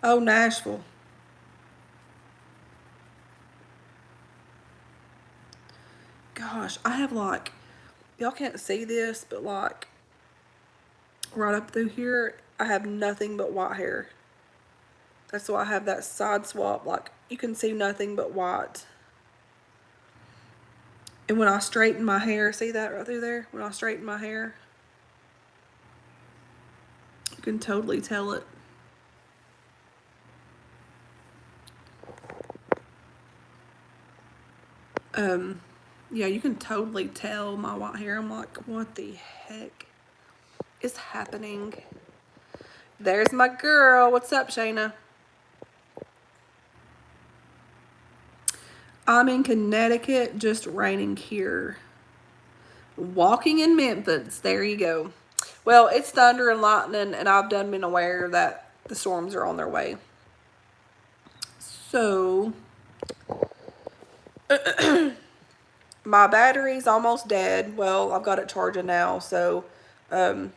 Oh, Nashville. Gosh, I have like, y'all can't see this, but like right up through here, I have nothing but white hair. That's why I have that side swap. Like, you can see nothing but white. And when I straighten my hair, see that right through there? When I straighten my hair, you can totally tell it. Yeah, you can totally tell my white hair. I'm like, what the heck is happening? There's my girl. What's up, Shayna? I'm in Connecticut, just raining here. Walking in Memphis. There you go. Well, it's thunder and lightning, and I've done been aware that the storms are on their way. So, my battery's almost dead. Well, I've got it charging now, so it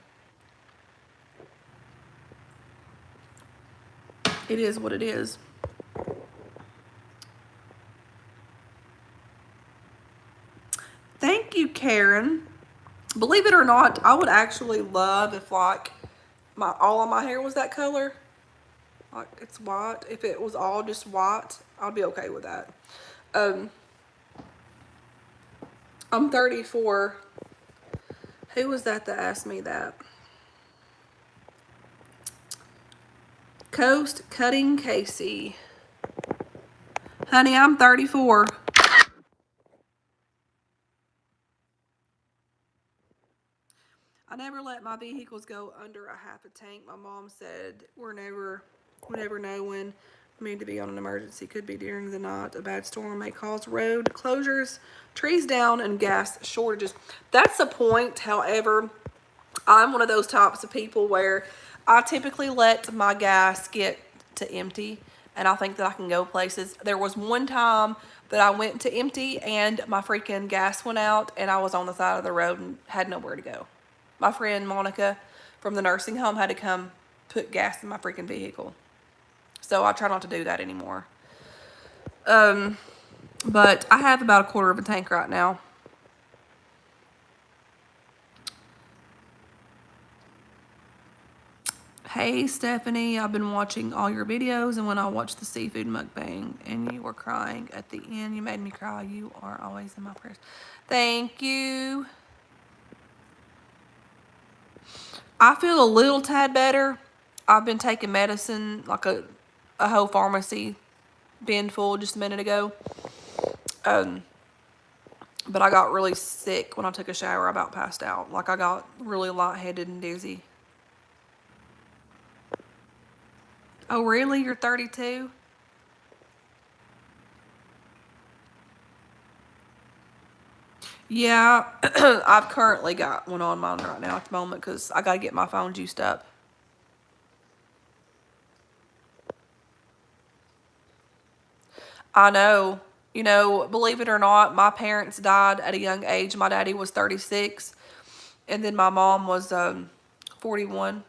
is what it is. Thank you, Karen. Believe it or not, I would actually love if like all of my hair was that color. Like it's white. If it was all just white, I'd be okay with that. I'm 34. Who was that asked me that? Coast Cutting Casey. Honey, I'm 34. I never let my vehicles go under a half a tank. My mom said we never know when we need to be on an emergency. Could be during the night. A bad storm may cause road closures, trees down, and gas shortages. That's the point. However, I'm one of those types of people where I typically let my gas get to empty, and I think that I can go places. There was one time that I went to empty and my freaking gas went out, and I was on the side of the road and had nowhere to go. My friend Monica from the nursing home had to come put gas in my freaking vehicle. So I try not to do that anymore. But I have about a quarter of a tank right now. Hey Stephanie, I've been watching all your videos, and when I watched the seafood mukbang and you were crying at the end, you made me cry. You are always in my prayers. Thank you. I feel a little tad better. I've been taking medicine, like a whole pharmacy bin full just a minute ago. But I got really sick when I took a shower. I about passed out. Like I got really lightheaded and dizzy. Oh, really? You're 32? Yeah, I've currently got one on mine right now at the moment because I got to get my phone juiced up. I know. You know, believe it or not, my parents died at a young age. My daddy was 36, and then my mom was 41.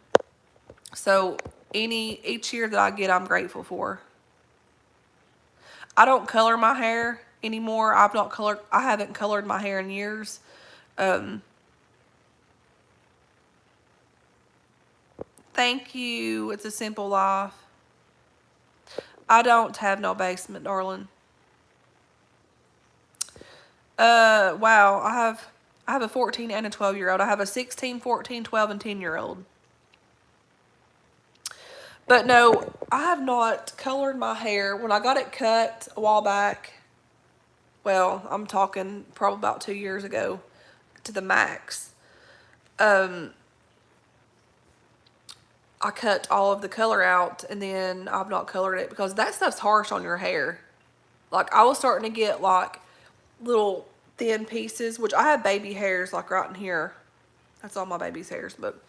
So each year that I get, I'm grateful for. I don't color my hair anymore. I haven't colored my hair in years. Um, Thank you. It's a simple life. I don't have no basement, darling. Wow. I have a 14 and a 12-year-old. I have a 16, 14, 12, and 10-year-old. But no, I have not colored my hair. When I got it cut a while back, well, I'm talking probably about 2 years ago to the max. Um, I cut all of the color out and then I've not colored it because that stuff's harsh on your hair. Like I was starting to get like little thin pieces, which I have baby hairs like right in here. That's all my baby's hairs, but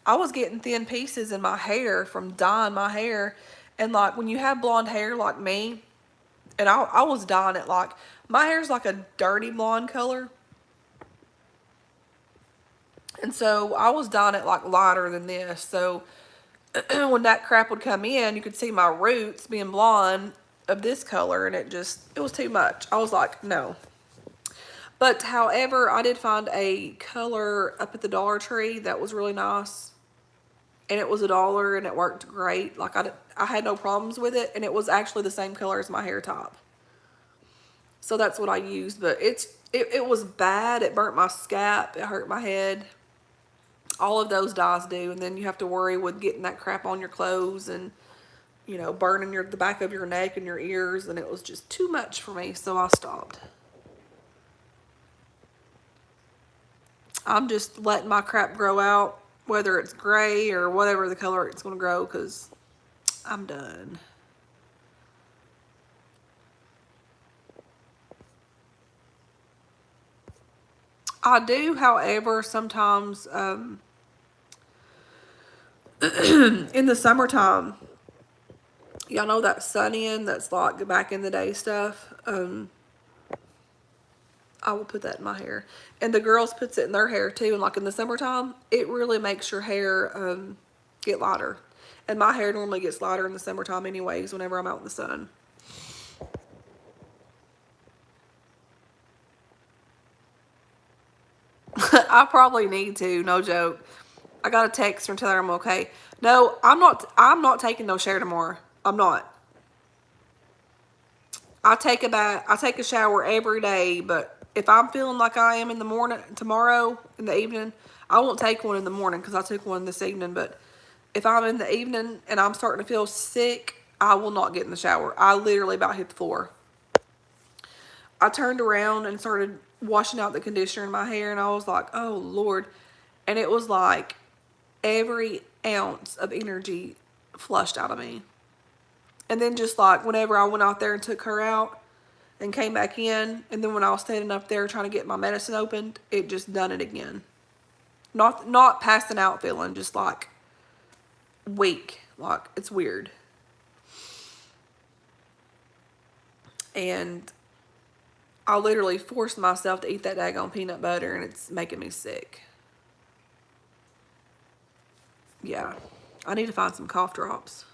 I was getting thin pieces in my hair from dyeing my hair. And like when you have blonde hair like me, and I was dyeing it like, my hair's like a dirty blonde color. And so I was dyeing it like lighter than this. So when that crap would come in, you could see my roots being blonde of this color, and it was too much. I was like, no. But however, I did find a color up at the Dollar Tree that was really nice, and it was $1 and it worked great. Like I had no problems with it, and it was actually the same color as my hair top. So that's what I used, but it was bad. It burnt my scalp. It hurt my head. All of those dyes do, and then you have to worry with getting that crap on your clothes and burning the back of your neck and your ears, and it was just too much for me, so I stopped. I'm just letting my crap grow out, whether it's gray or whatever the color it's going to grow, because I'm done. I do, however, sometimes in the summertime, y'all know that sun-in that's like back in the day stuff. I will put that in my hair. And the girls puts it in their hair too. And like in the summertime, it really makes your hair get lighter. And my hair normally gets lighter in the summertime anyways whenever I'm out in the sun. I probably need to, no joke. I got a text her and tell her I'm okay. No, I'm not taking no shower tomorrow. I'm not. I take a bath, I take a shower every day, but if I'm feeling like I am in the morning, tomorrow in the evening, I won't take one in the morning because I took one this evening. But if I'm in the evening and I'm starting to feel sick, I will not get in the shower. I literally about hit the floor. I turned around and started washing out the conditioner in my hair, and I was like, oh Lord. And it was like every ounce of energy flushed out of me. And then just like whenever I went out there and took her out and came back in, and then when I was standing up there trying to get my medicine opened, it just done it again. Not passing out feeling, just like weak. Like it's weird. And I literally forced myself to eat that daggone peanut butter, and it's making me sick. Yeah. I need to find some cough drops.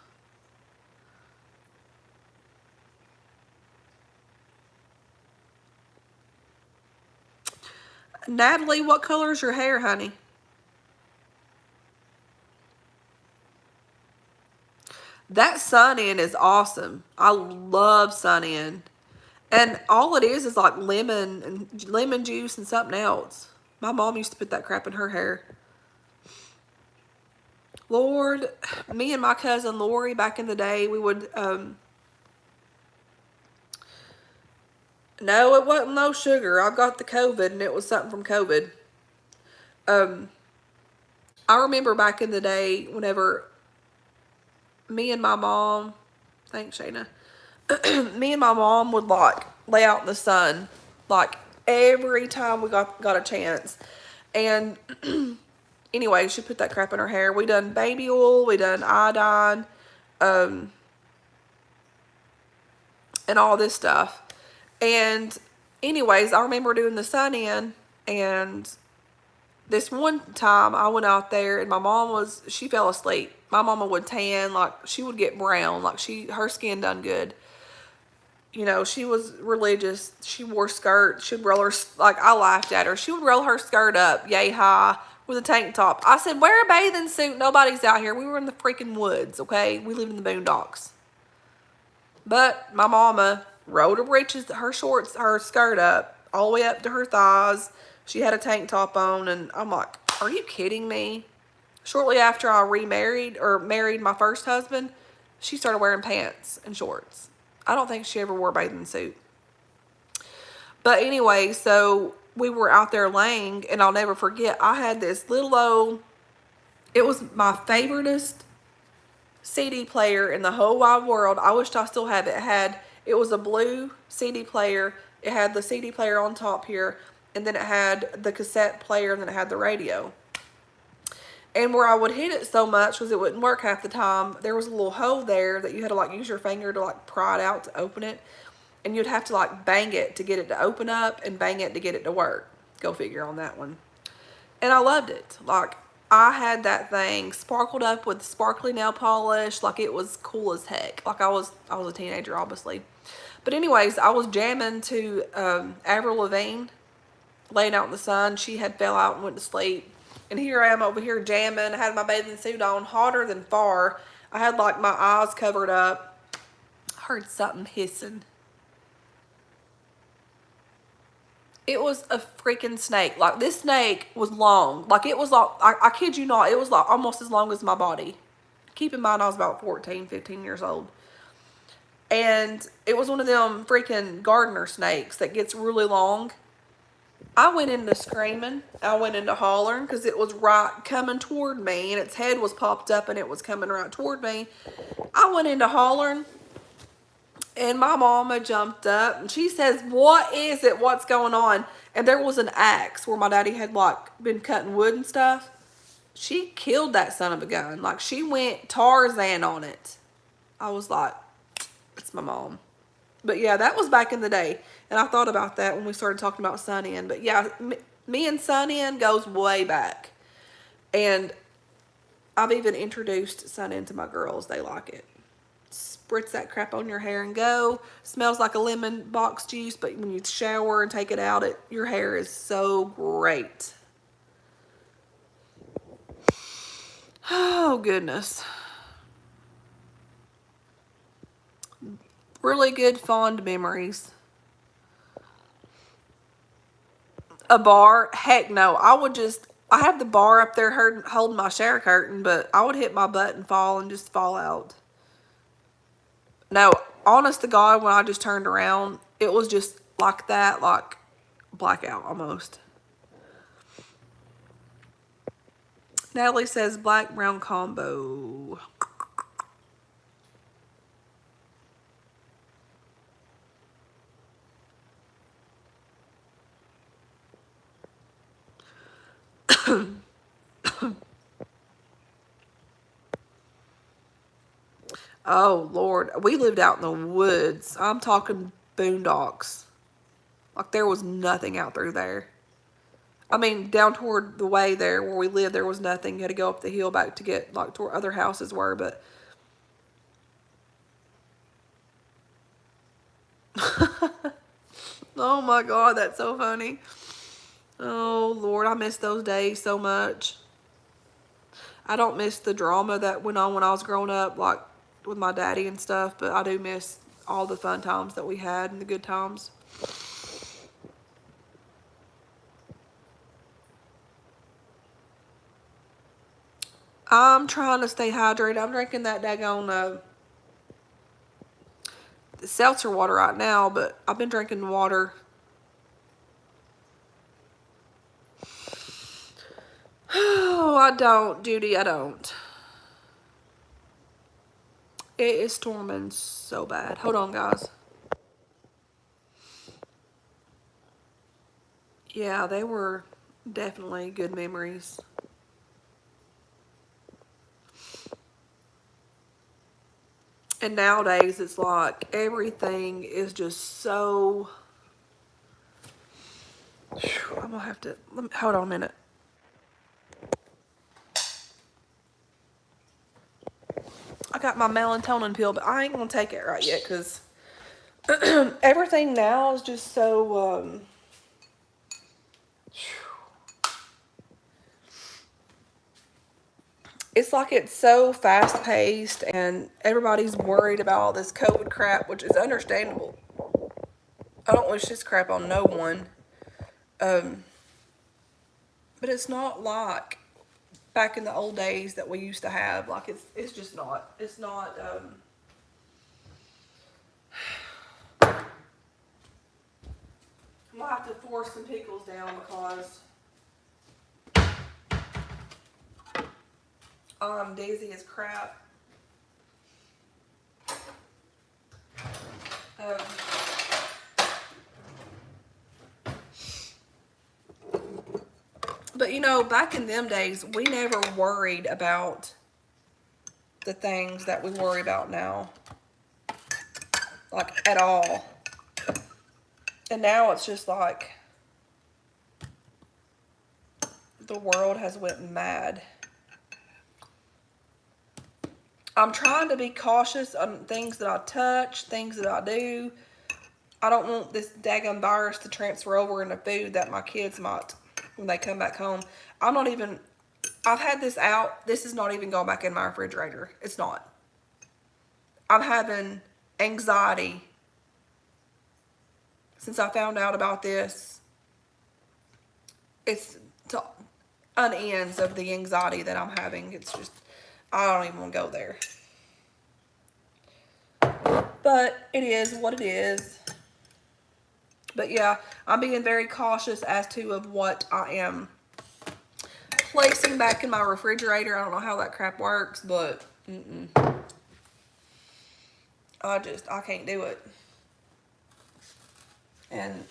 Natalie, what color is your hair, honey? That sun-in is awesome. I love sun-in. And all it is like lemon and lemon juice and something else. My mom used to put that crap in her hair. Lord, me and my cousin Lori back in the day, we would, no, it wasn't no sugar. I got the COVID and it was something from COVID. Um, I remember back in the day whenever me and my mom, thanks Shayna, me and my mom would like lay out in the sun, like every time we got a chance. And anyway, she put that crap in her hair. We done baby oil, we done iodine, and all this stuff. And anyways, I remember doing the sun in, and this one time I went out there and my mom she fell asleep. My mama would tan, like she would get brown, like her skin done good. You know, she was religious. She wore skirts. She'd roll her, like I laughed at her. She would roll her skirt up yay high with a tank top. I said, wear a bathing suit. Nobody's out here. We were in the freaking woods, okay? We lived in the boondocks. But my mama rolled her breeches, her shorts, her skirt up all the way up to her thighs. She had a tank top on, and I'm like, are you kidding me? Shortly after I remarried or married my first husband, she started wearing pants and shorts. I don't think she ever wore a bathing suit. But anyway, so we were out there laying, and I'll never forget, I had this little old, it was my favoriteest CD player in the whole wide world. I wished I still had it. It was a blue CD player. It had the CD player on top here, and then it had the cassette player, and then it had the radio. And where I would hit it so much was it wouldn't work half the time. There was a little hole there that you had to like use your finger to like pry it out to open it. And you'd have to like bang it to get it to open up and bang it to get it to work. Go figure on that one. And I loved it. Like, I had that thing sparkled up with sparkly nail polish. Like, it was cool as heck. Like, I was a teenager, obviously. But anyways, I was jamming to Avril Lavigne, laying out in the sun. She had fell out and went to sleep. And here I am over here jamming. I had my bathing suit on, hotter than far. I had like my eyes covered up. I heard something hissing. It was a freaking snake. Like, this snake was long. Like, it was like, I kid you not, it was like almost as long as my body. Keep in mind, I was about 14, 15 years old. And it was one of them freaking gardener snakes that gets really long. I went into screaming. I went into hollering because it was right coming toward me, and its head was popped up and it was coming right toward me. I went into hollering, and my mama jumped up and she says, what is it? What's going on? And there was an axe where my daddy had like been cutting wood and stuff. She killed that son of a gun. Like, she went Tarzan on it. I was like, it's my mom. But yeah, that was back in the day. And I thought about that when we started talking about Sun In. But yeah, me and Sun In goes way back. And I've even introduced Sun In to my girls. They like it. Spritz that crap on your hair and go. Smells like a lemon box juice, but when you shower and take it out, your hair is so great. Oh, goodness. Really good, fond memories. A bar? Heck no. I have the bar up there holding my shower curtain, but I would hit my butt and fall and just fall out. No, honest to God, when I just turned around, it was just like that, like blackout almost. Natalie says black brown combo. Oh, Lord. We lived out in the woods. I'm talking boondocks. Like, there was nothing out through there. I mean, down toward the way there where we lived, there was nothing. You had to go up the hill back to get, like, to where other houses were, but... Oh, my God, that's so funny. Oh, Lord, I miss those days so much. I don't miss the drama that went on when I was growing up, like, with my daddy and stuff, but I do miss all the fun times that we had and the good times. I'm trying to stay hydrated. I'm drinking that daggone seltzer water right now, but I've been drinking water. Oh, I don't, Judy, I don't. It is storming so bad. Hold on, guys. Yeah, they were definitely good memories. And nowadays, it's like everything is just so. I'm gonna have to hold on a minute. I got my melatonin pill, but I ain't gonna take it right yet because everything now is just so. It's like it's so fast paced, and everybody's worried about all this COVID crap, which is understandable. I don't wish this crap on no one. Um, but it's not like back in the old days that we used to have. Like it's just not. It's not. I'm gonna have to force some pickles down because I'm dizzy as crap. Um, but you know, back in them days, we never worried about the things that we worry about now, like at all. And now it's just like the world has went mad. I'm trying to be cautious on things that I touch, things that I do. I don't want this daggone virus to transfer over into food that my kids might when they come back home. I'm not even, I've had this out. This is not even going back in my refrigerator. It's not. I'm having anxiety since I found out about this. It's to unends of the anxiety that I'm having. It's just, I don't even want to go there. But it is what it is. But yeah, I'm being very cautious as to of what I am placing back in my refrigerator. I don't know how that crap works, but I can't do it. And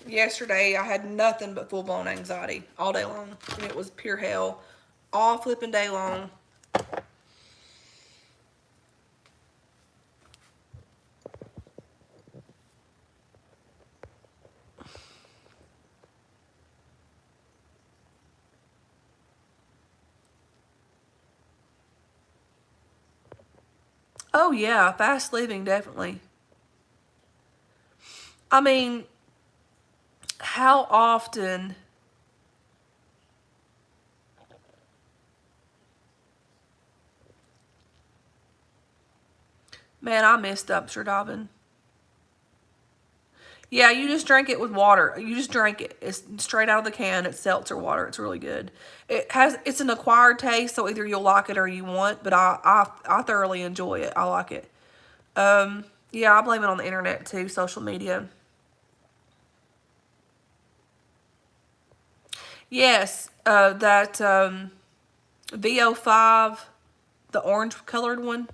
yesterday I had nothing but full-blown anxiety all day long. And it was pure hell all flipping day long. Oh yeah, fast living, definitely. I mean, how often, man, I miss dumpster diving. Yeah, you just drink it with water. You just drink it. It's straight out of the can. It's seltzer water. It's really good. It's an acquired taste, so either you'll like it or you won't. But I thoroughly enjoy it. I like it. Yeah, I blame it on the internet too, social media. Yes, that VO5, the orange colored one.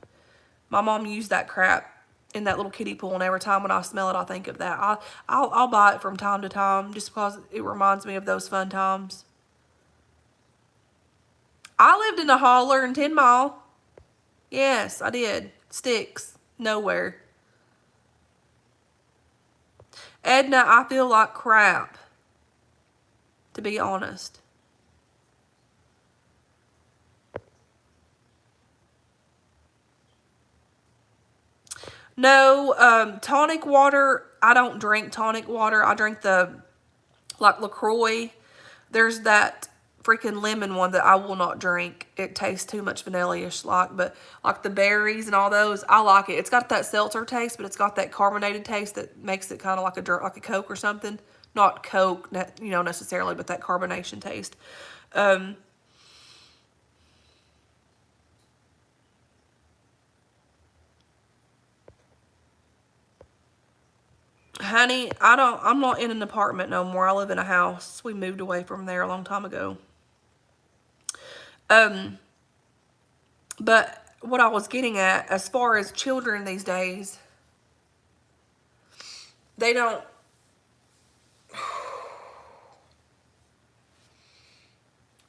My mom used that crap in that little kiddie pool, and every time when I smell it, I think of that. I'll buy it from time to time just because it reminds me of those fun times. I lived in a holler in 10 Mile. Yes, I did. Sticks. Nowhere. Edna, I feel like crap, to be honest. No, tonic water, I don't drink tonic water. I drink the, like, LaCroix. There's that freaking lemon one that I will not drink. It tastes too much vanilla-ish, like, but like the berries and all those, I like it. It's got that seltzer taste, but it's got that carbonated taste that makes it kind of like a Coke or something. Not Coke, you know, necessarily, but that carbonation taste. Um, Honey, I'm not in an apartment no more. I live in a house. We moved away from there a long time ago. Um, but what I was getting at, as far as children these days, they don't,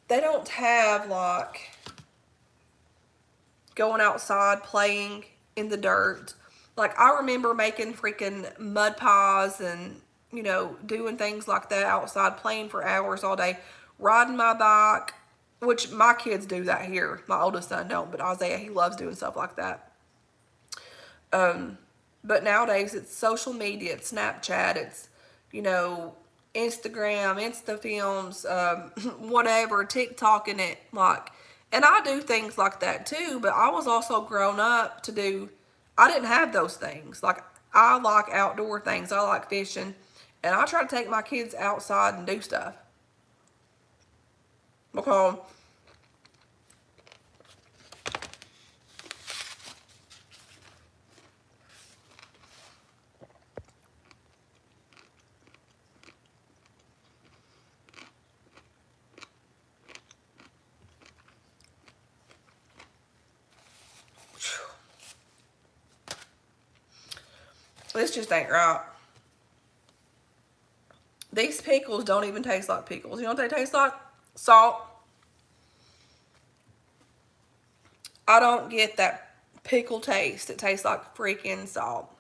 they don't have like going outside playing in the dirt. Like I remember making freaking mud pies and, you know, doing things like that outside, playing for hours all day, riding my bike, which my kids do that here. My oldest son don't, but Isaiah, he loves doing stuff like that. But nowadays it's social media, it's Snapchat, it's, you know, Instagram, Insta films, whatever, TikTok and it like, and I do things like that too, but I was also grown up to do, I didn't have those things. Like I like outdoor things, I like fishing, and I try to take my kids outside and do stuff. Because this just ain't right. These pickles don't even taste like pickles. You know what they taste like? Salt. I don't get that pickle taste. It tastes like freaking salt.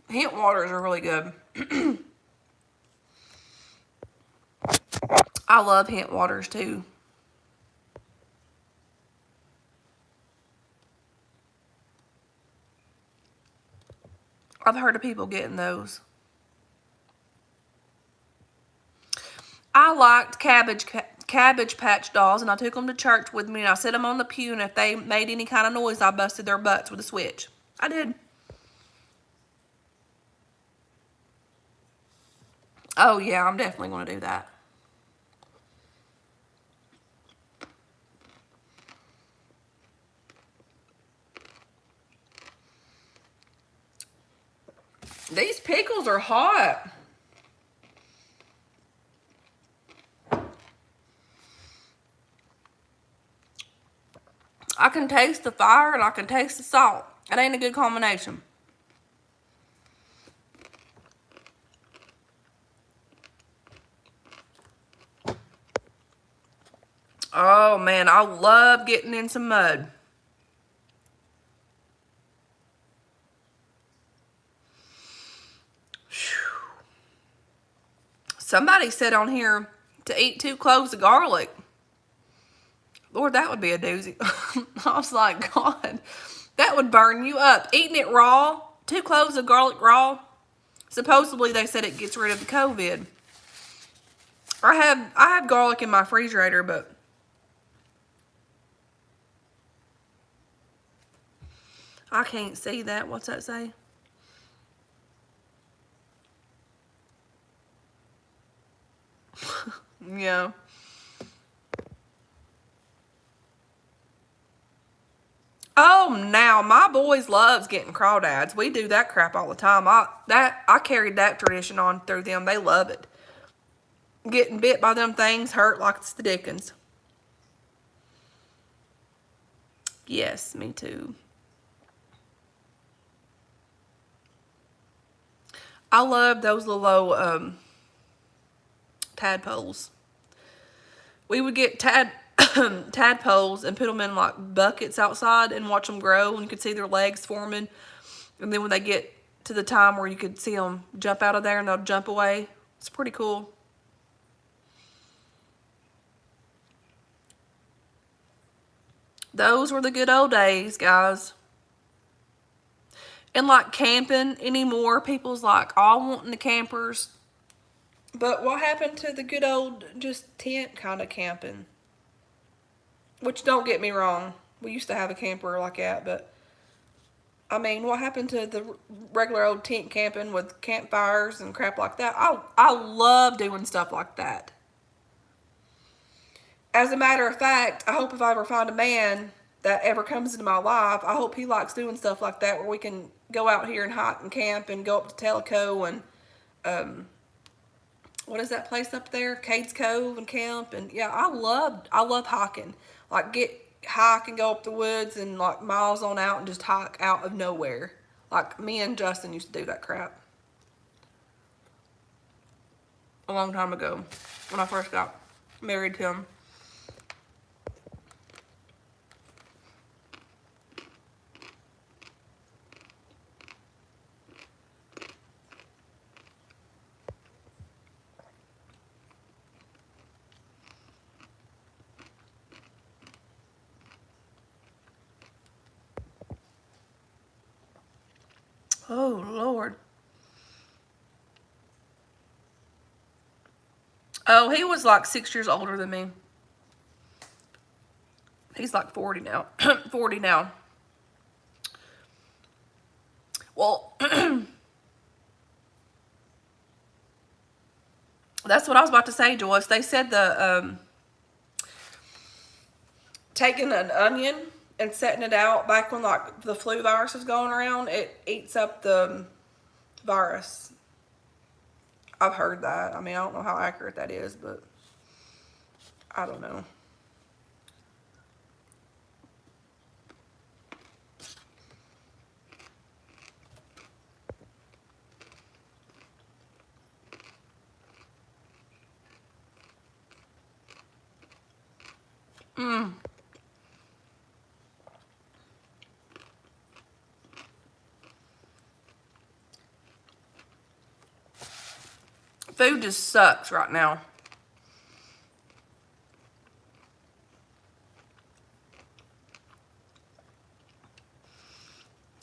Hint waters are really good. I love hint waters too. I've heard of people getting those. I liked Cabbage Patch Dolls, and I took them to church with me, and I set them on the pew, and if they made any kind of noise, I busted their butts with a switch. I did. Oh, yeah, I'm definitely going to do that. These pickles are hot. I can taste the fire and I can taste the salt. It ain't a good combination. Oh man, I love getting in some mud. Somebody said on here to eat 2 cloves of garlic. Lord, that would be a doozy. I was like, God, that would burn you up. Eating it raw, 2 cloves of garlic raw. Supposedly they said it gets rid of the COVID. I have garlic in my refrigerator, but I can't see that. What's that say? Yeah. Oh, now my boys loves getting crawdads. We do that crap all the time. I carried that tradition on through them. They love it. Getting bit by them things hurt like it's the dickens. Yes, me too. I love those little tadpoles. We would get tadpoles and put them in like buckets outside and watch them grow, and you could see their legs forming. And then when they get to the time where you could see them jump out of there and they'll jump away, it's pretty cool. Those were the good old days, guys. And like camping anymore, people's like all wanting the campers. But what happened to the good old just tent kind of camping? Which, don't get me wrong, we used to have a camper like that, but I mean, what happened to the regular old tent camping with campfires and crap like that? I love doing stuff like that. As a matter of fact, I hope if I ever find a man that ever comes into my life, I hope he likes doing stuff like that where we can go out here and hike and camp and go up to Tellico and what is that place up there? Cades Cove and camp. And yeah, I love hiking. Like hike and go up the woods and like miles on out and just hike out of nowhere. Like me and Justin used to do that crap a long time ago when I first got married to him. Oh, Lord. Oh, he was like 6 years older than me. He's like 40 now. 40 now. Well, that's what I was about to say, Joyce. They said taking an onion and setting it out back when like the flu virus was going around, it eats up the virus. I've heard that. I mean, I don't know how accurate that is, but I don't know. Food just sucks right now.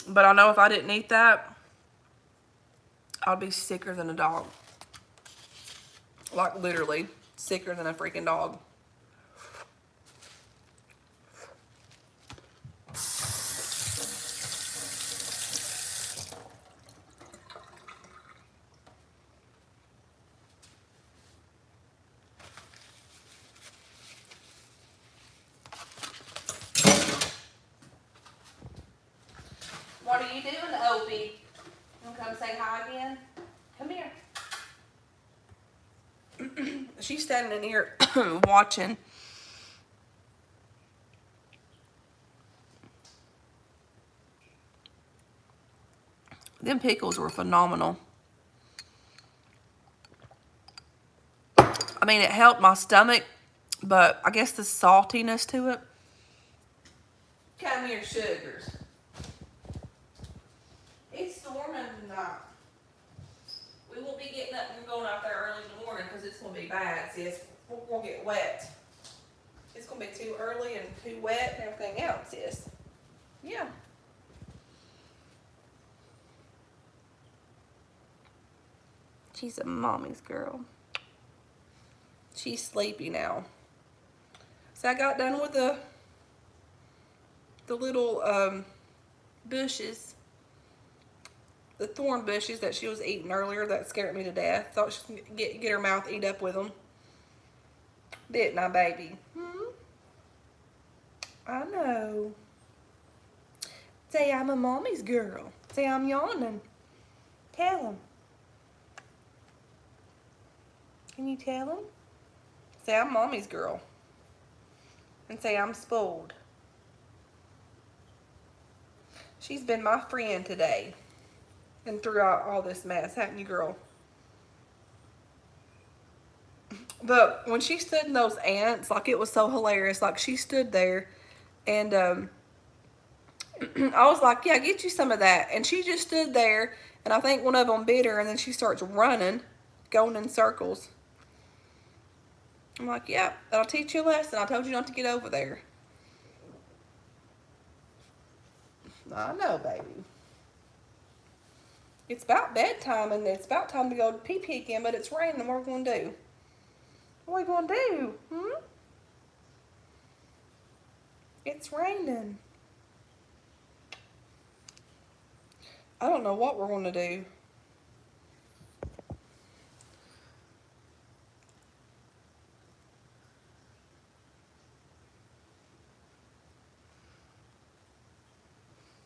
But I know if I didn't eat that, I'd be sicker than a dog. Like literally sicker than a freaking dog. What are you doing, Opie? You want to come say hi again? Come here. She's standing in here watching. Them pickles were phenomenal. I mean, it helped my stomach, but I guess the saltiness to it. Come here, sugars. It's storming tonight. We won't be getting up and going out there early in the morning because it's going to be bad, sis. We're going to get wet. It's going to be too early and too wet and everything else, sis. Yeah. She's a mommy's girl. She's sleepy now. So I got done with the little bushes, the thorn bushes that she was eating earlier that scared me to death. Thought she was going to get her mouth eat up with them. Didn't I, baby? I know. Say I'm a mommy's girl. Say I'm yawning. Tell him. Can you tell him? Say I'm mommy's girl. And say I'm spoiled. She's been my friend today. And throughout all this mess, haven't you, girl? But when she stood in those ants, like it was so hilarious. Like she stood there and I was like, yeah, get you some of that. And she just stood there and I think one of them bit her and then she starts running, going in circles. I'm like, yeah, that'll teach you a lesson. I told you not to get over there. I know, baby. It's about bedtime and it's about time to go to pee-pee again, but it's raining. What are we going to do? What are we going to do? It's raining. I don't know what we're going to do.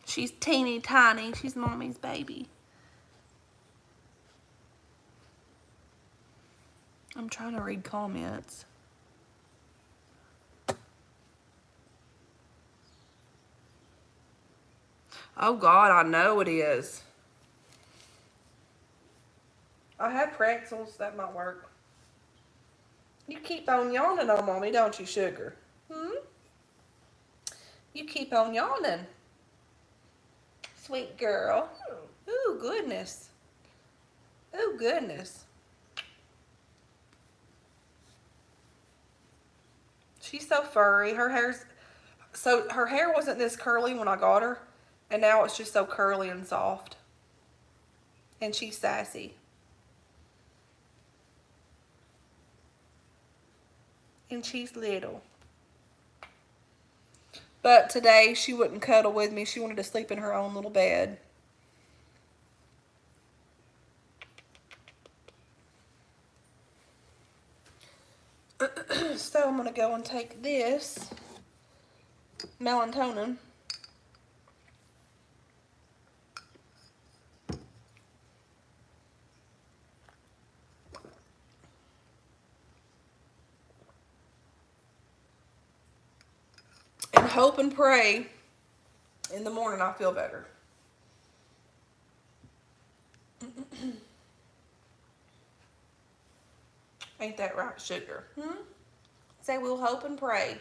She's teeny tiny. She's mommy's baby. I'm trying to read comments. Oh God, I know it is. I had pretzels. That might work. You keep on yawning on mommy, don't you, sugar? Hmm? You keep on yawning. Sweet girl. Ooh, goodness. Ooh, goodness. She's so furry. Her hair wasn't this curly when I got her, and now it's just so curly and soft. And she's sassy. And she's little. But today she wouldn't cuddle with me. She wanted to sleep in her own little bed. So I'm going to go and take this melatonin. And hope and pray in the morning I feel better. Ain't that right, sugar? Say we'll hope and pray.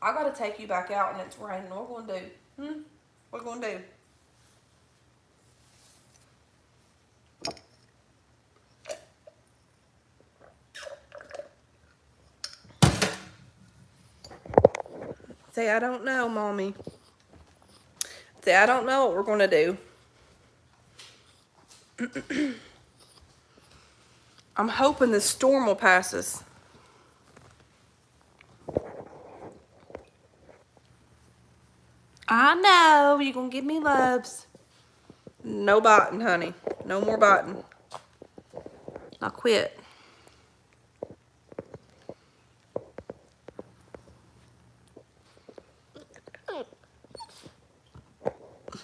I gotta take you back out and it's raining. What we gonna do? What we gonna do? Say I don't know, mommy. Say I don't know what we're gonna do. I'm hoping this storm will pass us. I know you're gonna give me loves. No biting, honey. No more biting. I quit.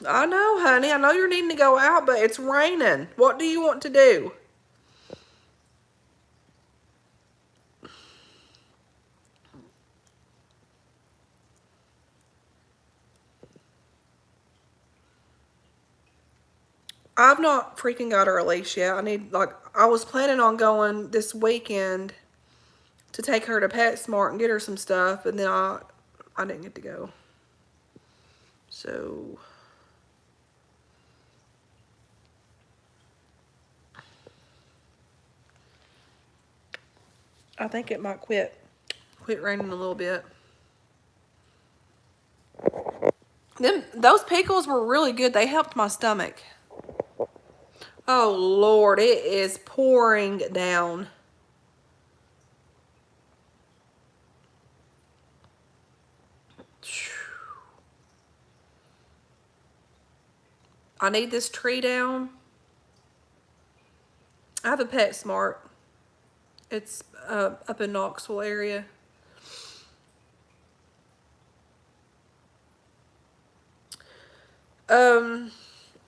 I know, honey. I know you're needing to go out, but it's raining. What do you want to do? I've not freaking got her a leash yet. I was planning on going this weekend to take her to PetSmart and get her some stuff, and then I didn't get to go. So I think it might quit raining a little bit. Those pickles were really good. They helped my stomach. Oh Lord, it is pouring down. I need this tree down. I have a PetSmart. It's up in Knoxville area.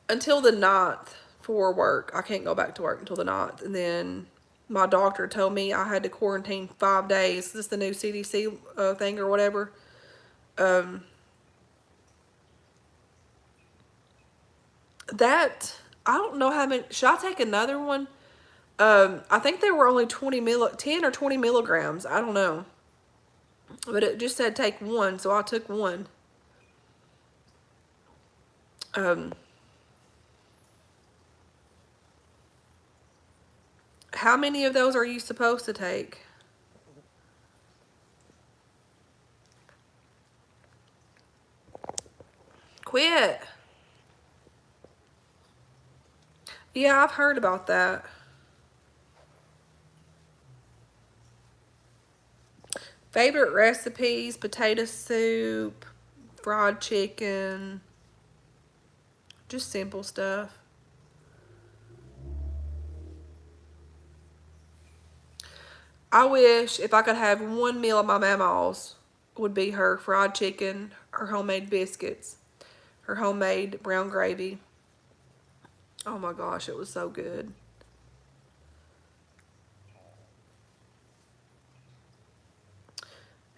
Until the 9th for work. I can't go back to work until the 9th. And then my doctor told me I had to quarantine 5 days. This is the new CDC thing or whatever. That, I don't know how many, should I take another one? I think they were only 10 or 20 milligrams. I don't know. But it just said take one, so I took one. How many of those are you supposed to take? Quit. Yeah, I've heard about that. Favorite recipes: potato soup, fried chicken, just simple stuff. I wish if I could have one meal of my mama's would be her fried chicken, her homemade biscuits, her homemade brown gravy. Oh my gosh, it was so good.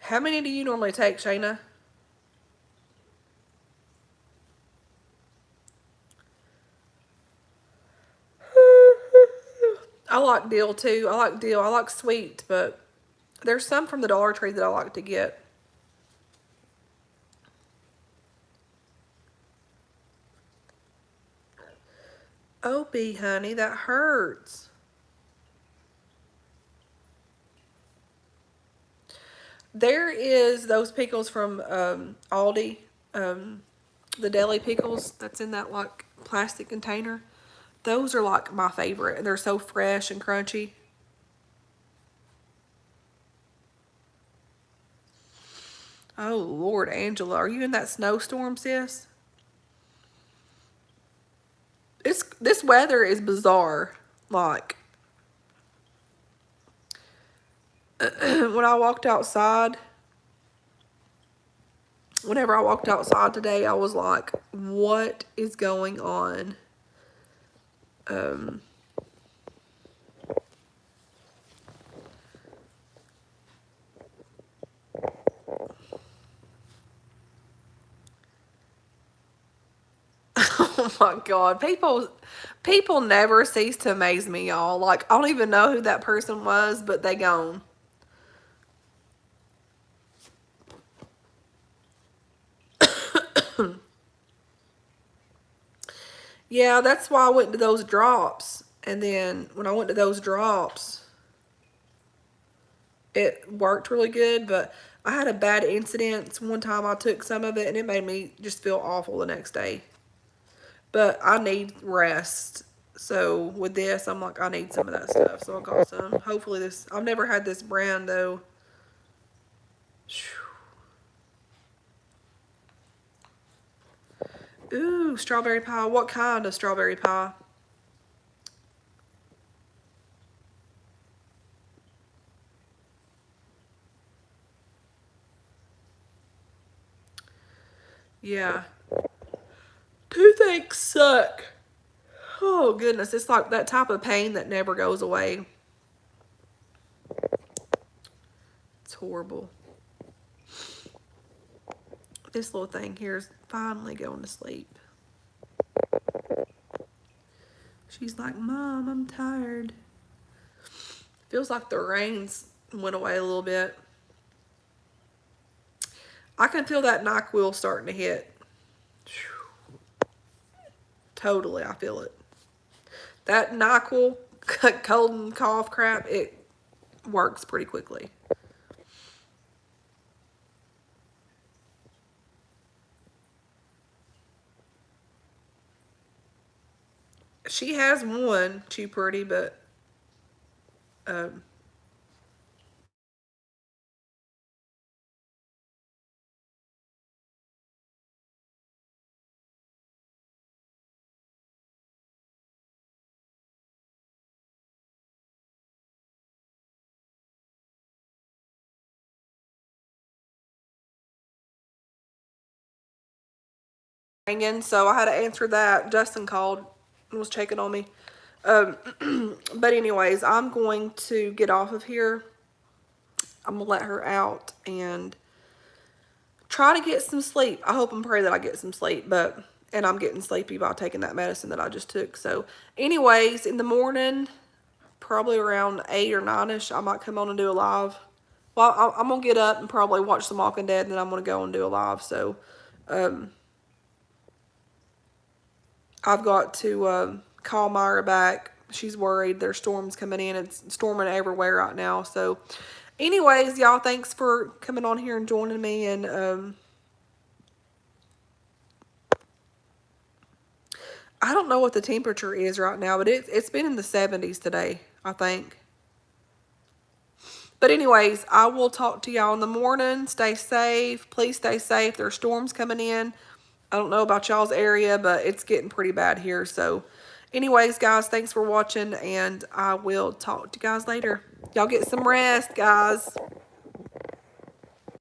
How many do you normally take, Shayna? I like dill too. I like dill. I like sweet, but there's some from the Dollar Tree that I like to get. Oh, bee honey, that hurts. There is those pickles from Aldi, the deli pickles that's in that like plastic container. Those are like my favorite, and they're so fresh and crunchy. Oh Lord, Angela, are you in that snowstorm, sis? This weather is bizarre. Like when I walked outside, whenever I walked outside today, I was like, what is going on? Um, oh my God, people never cease to amaze me, y'all. Like, I don't even know who that person was, but they gone. Yeah, that's why I went to those drops. And then when I went to those drops, it worked really good, but I had a bad incident. One time I took some of it and it made me just feel awful the next day. But I need rest. So with this, I'm like, I need some of that stuff. So I got some. Hopefully this, I've never had this brand though. Ooh, strawberry pie. What kind of strawberry pie? Yeah. Toothaches suck. Oh goodness, it's like that type of pain that never goes away. It's horrible. This little thing here is finally going to sleep. She's like, Mom, I'm tired. Feels like the rains went away a little bit. I can feel that NyQuil starting to hit. Totally, I feel it. That NyQuil cold and cough crap, it works pretty quickly. She has one, Too Pretty, but um, ringing, so I had to answer that. Justin called and was checking on me. But anyways, I'm going to get off of here. I'm gonna let her out and try to get some sleep. I hope and pray that I get some sleep, and I'm getting sleepy by taking that medicine that I just took. So anyways, in the morning, probably around 8 or 9ish, I might come on and do a live. Well, I'm gonna get up and probably watch The Walking Dead, and then I'm gonna go and do a live. So I've got to call Myra back. She's worried. There's storms coming in. It's storming everywhere right now. So anyways, y'all, thanks for coming on here and joining me. And I don't know what the temperature is right now, but it's been in the 70s today, I think. But anyways, I will talk to y'all in the morning. Stay safe. Please stay safe. There's storms coming in. I don't know about y'all's area, but it's getting pretty bad here. So anyways, guys, thanks for watching, and I will talk to you guys later. Y'all get some rest, guys.